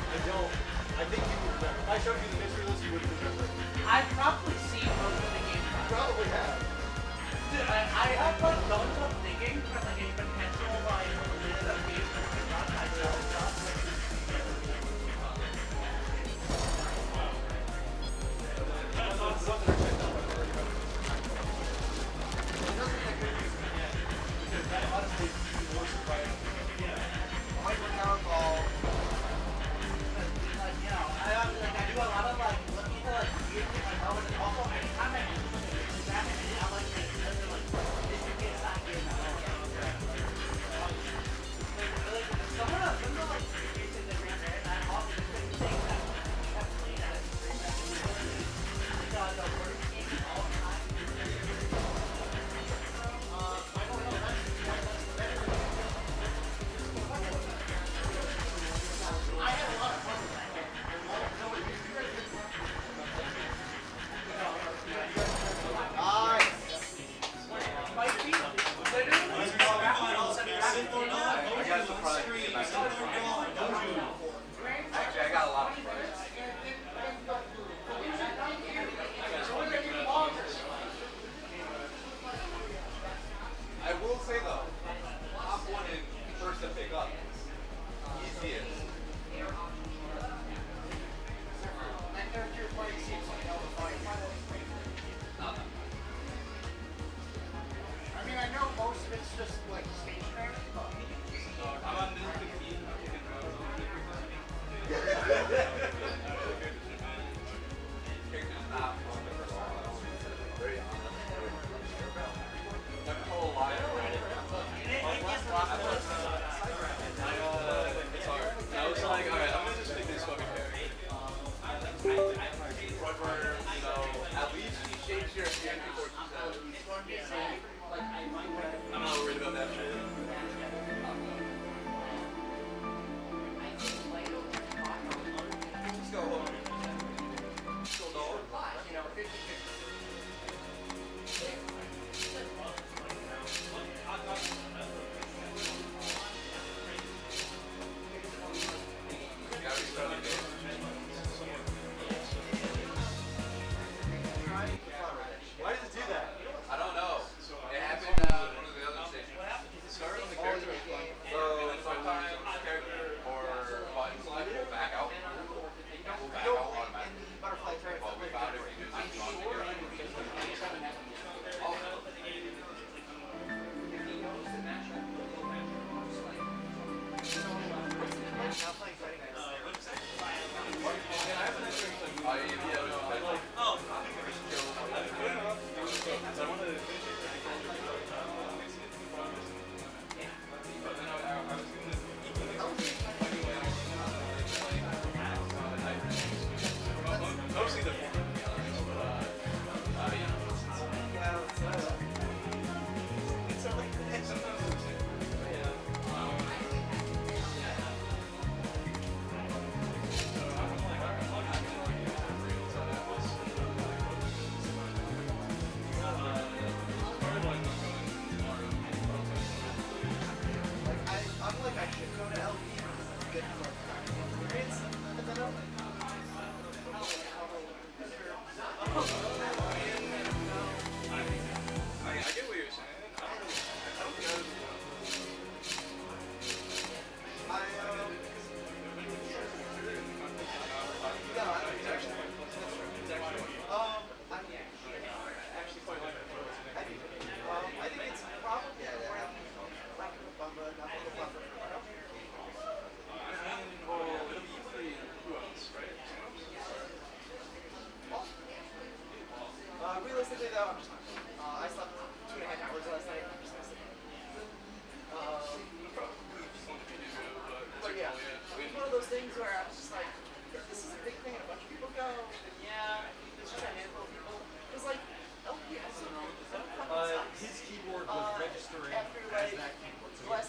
I don't. I think you would remember. If I showed you the mystery list, you wouldn't remember. I've probably seen most of the games. You probably have. Dude, I have like done some thinking for like a potential like list of games that could run myself stuff.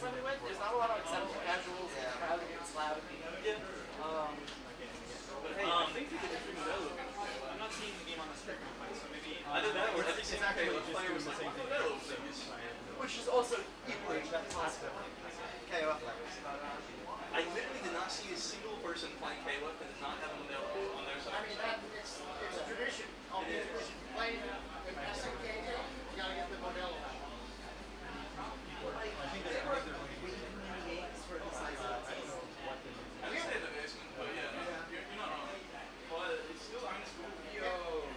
that we went, there's not a lot of exceptional casuals. The crowd are getting slapped. I think we did a stream of I'm not seeing the game on the stream, so maybe either that or every single player was the same thing. Which is also equally possible. KOF players. I literally did not see a single person playing KOF that does not have a Modelo on their side. I mean, it's a tradition. Playing with SMK, you gotta get the Modelo out. I think they were for the size of the team. I think they had the basement, but yeah, you're not wrong. But it's still, I mean, it's cool.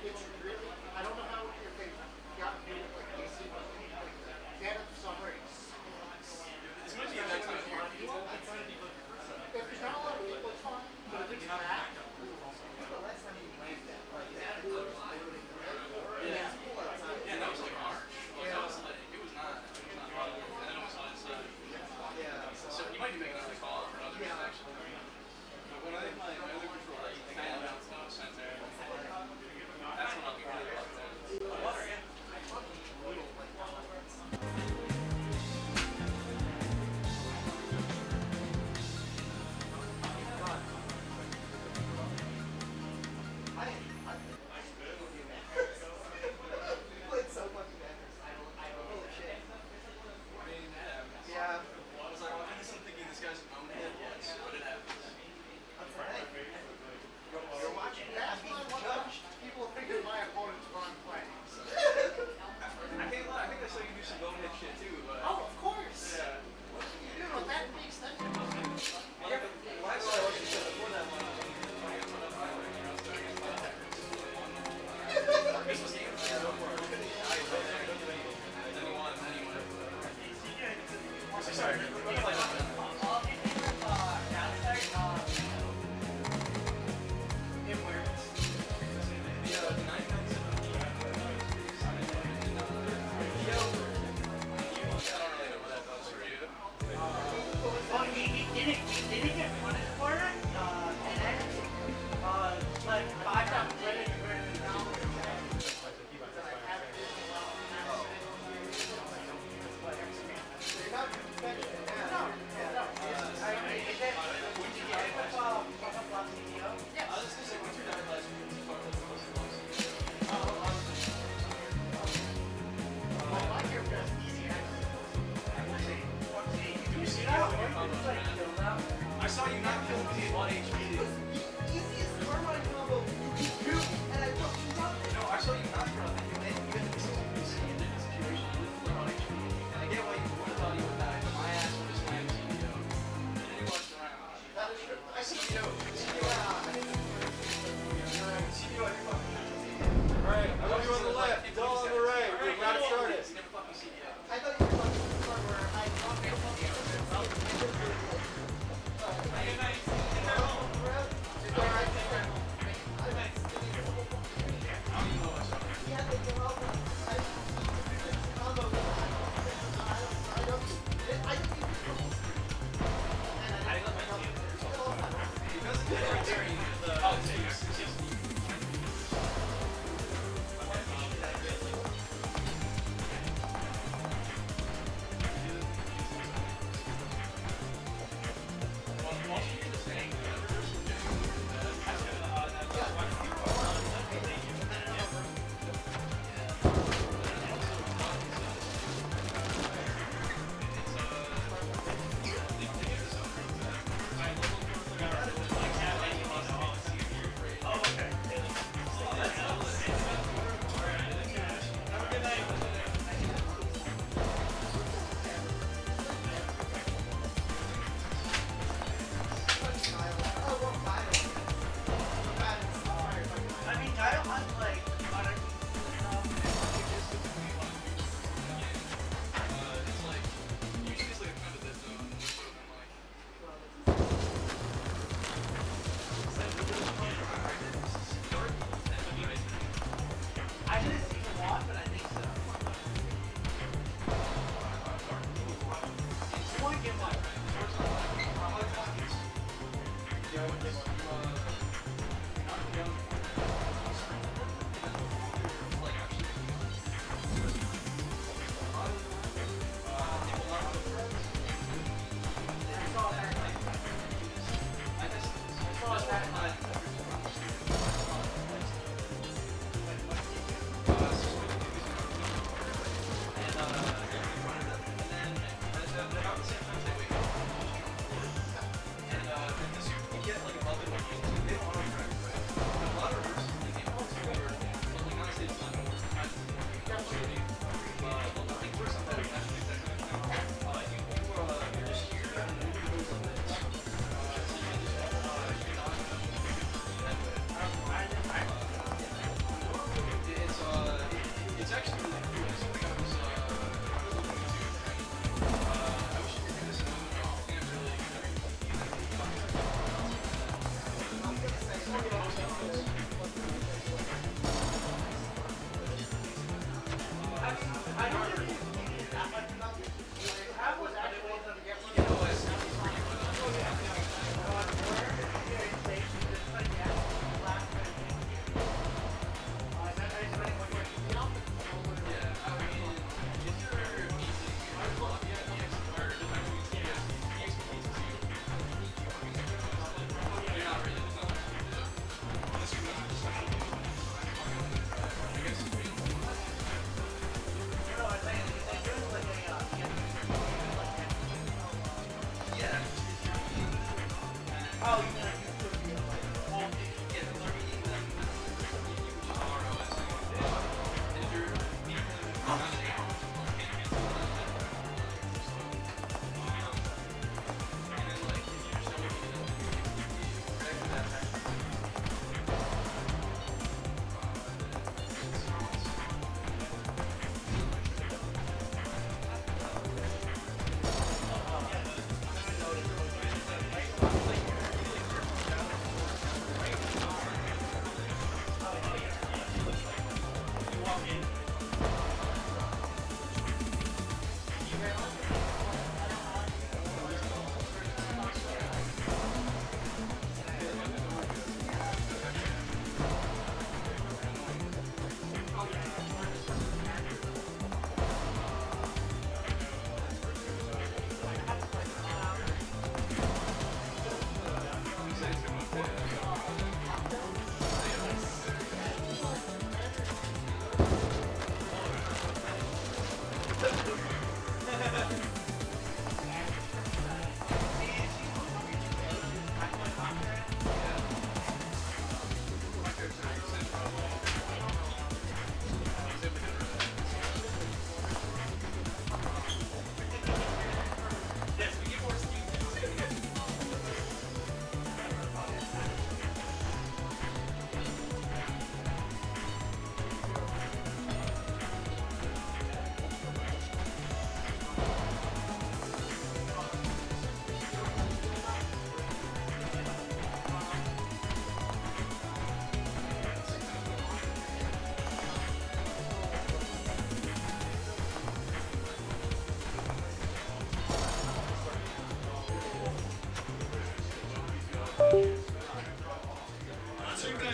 It's really, I don't know how if they got to do it like AC, but they had it somewhere. It's going to be a bad time for people. If there's not a lot of people, it's fine. But if it's back, Yeah, that was like March. That was like, it was not hot. And then it was hot inside. So you might be making another call for another reason, actually. But when I have my other controller, I fan out to the center. That's when I'll be really locked in. Yeah. I was like, I'm thinking this guy's a bonehead once, but it happens. You're watching that being judged. people figure my opponent's wrong play. I can't lie, I think I saw you do some bonehead shit too, but... Oh, of course. Yeah. You know, that makes sense. Last time I watched you before that one, this was game. Sorry. He didn't get punished for it, and then, like, 5,000 credit I saw you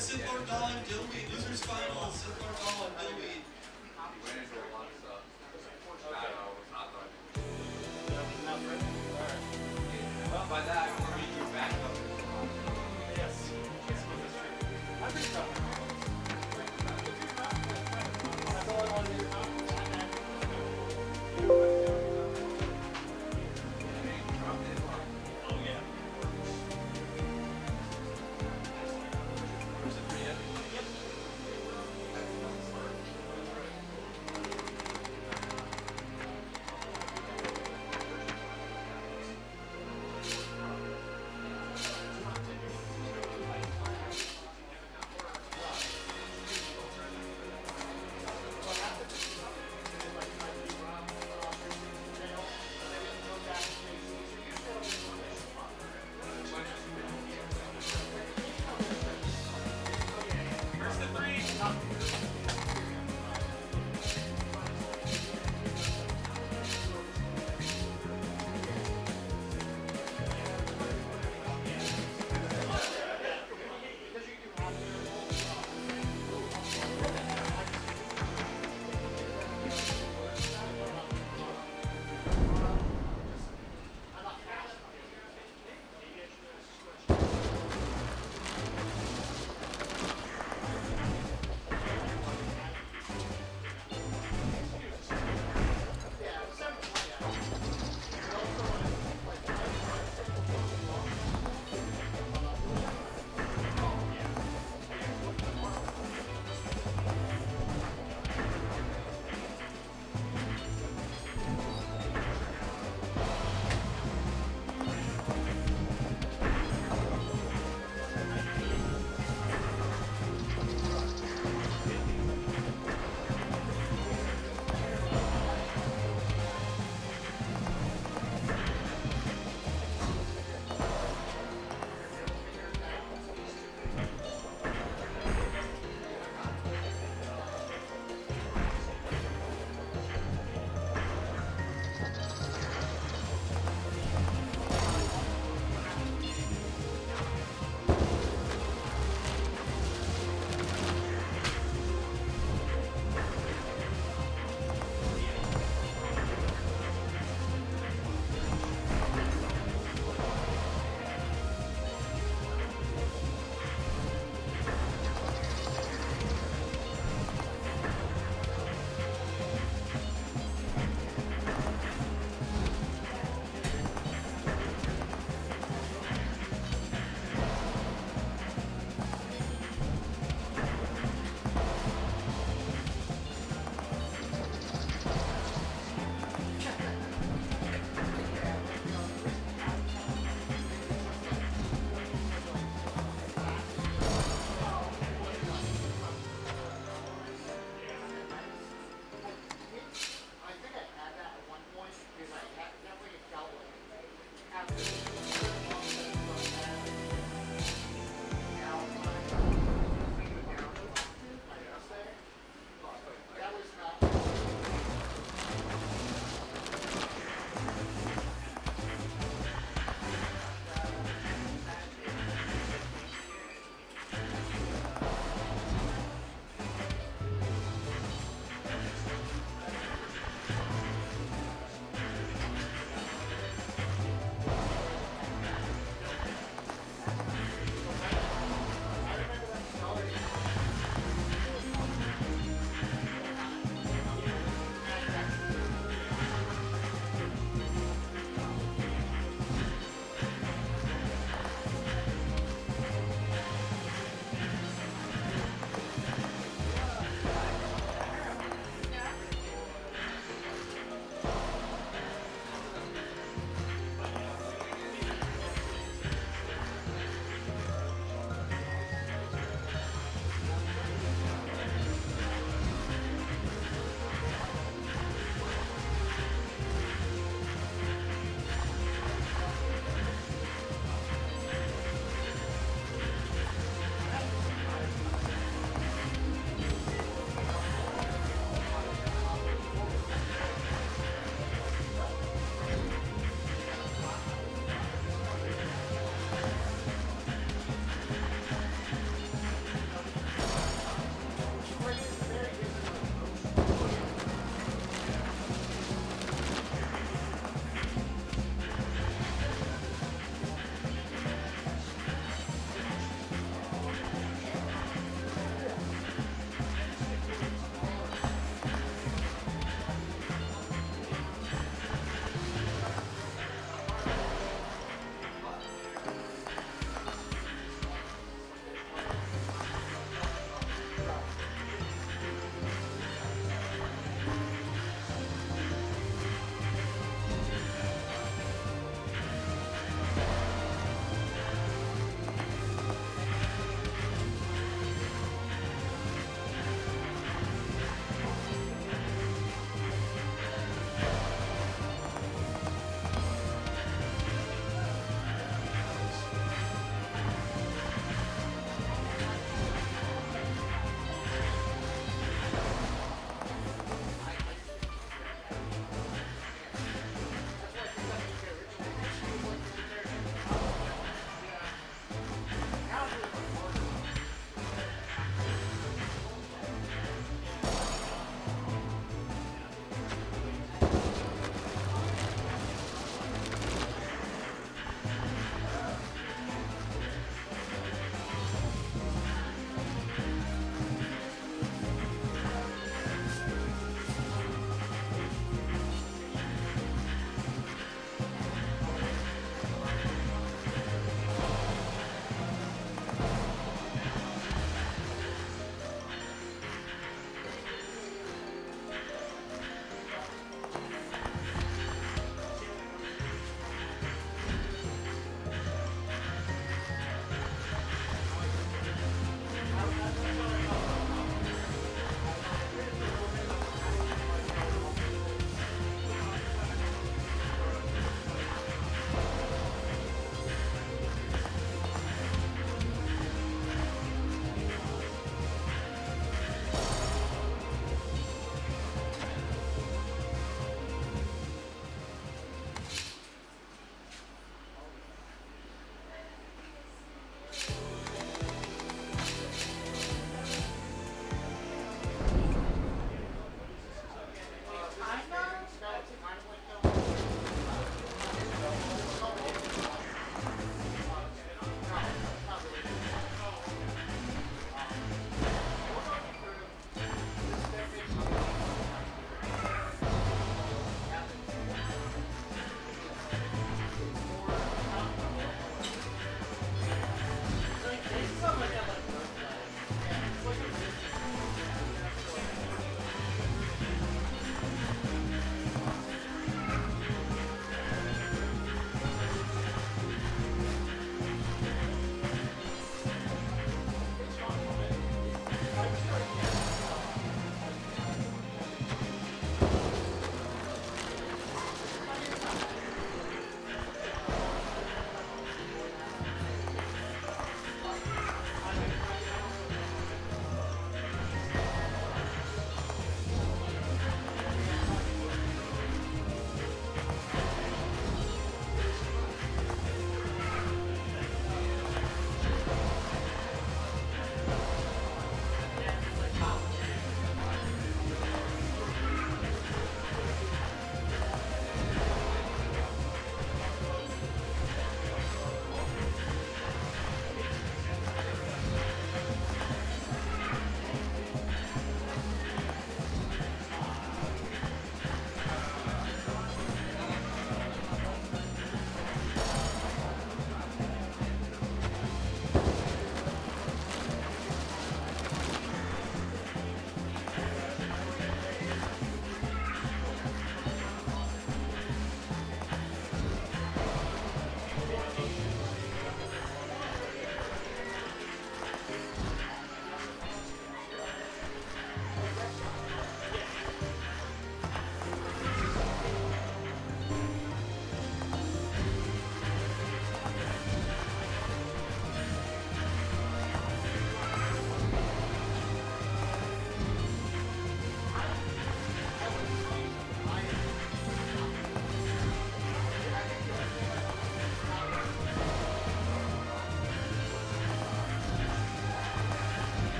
Sith Lord Dahl and Dillweed. Losers finals. Sith Lord Dahl and Dillweed. Well, by that, we're meeting you back up. Yes. I'm pretty tough. That's all I want to do.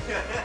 Yeah.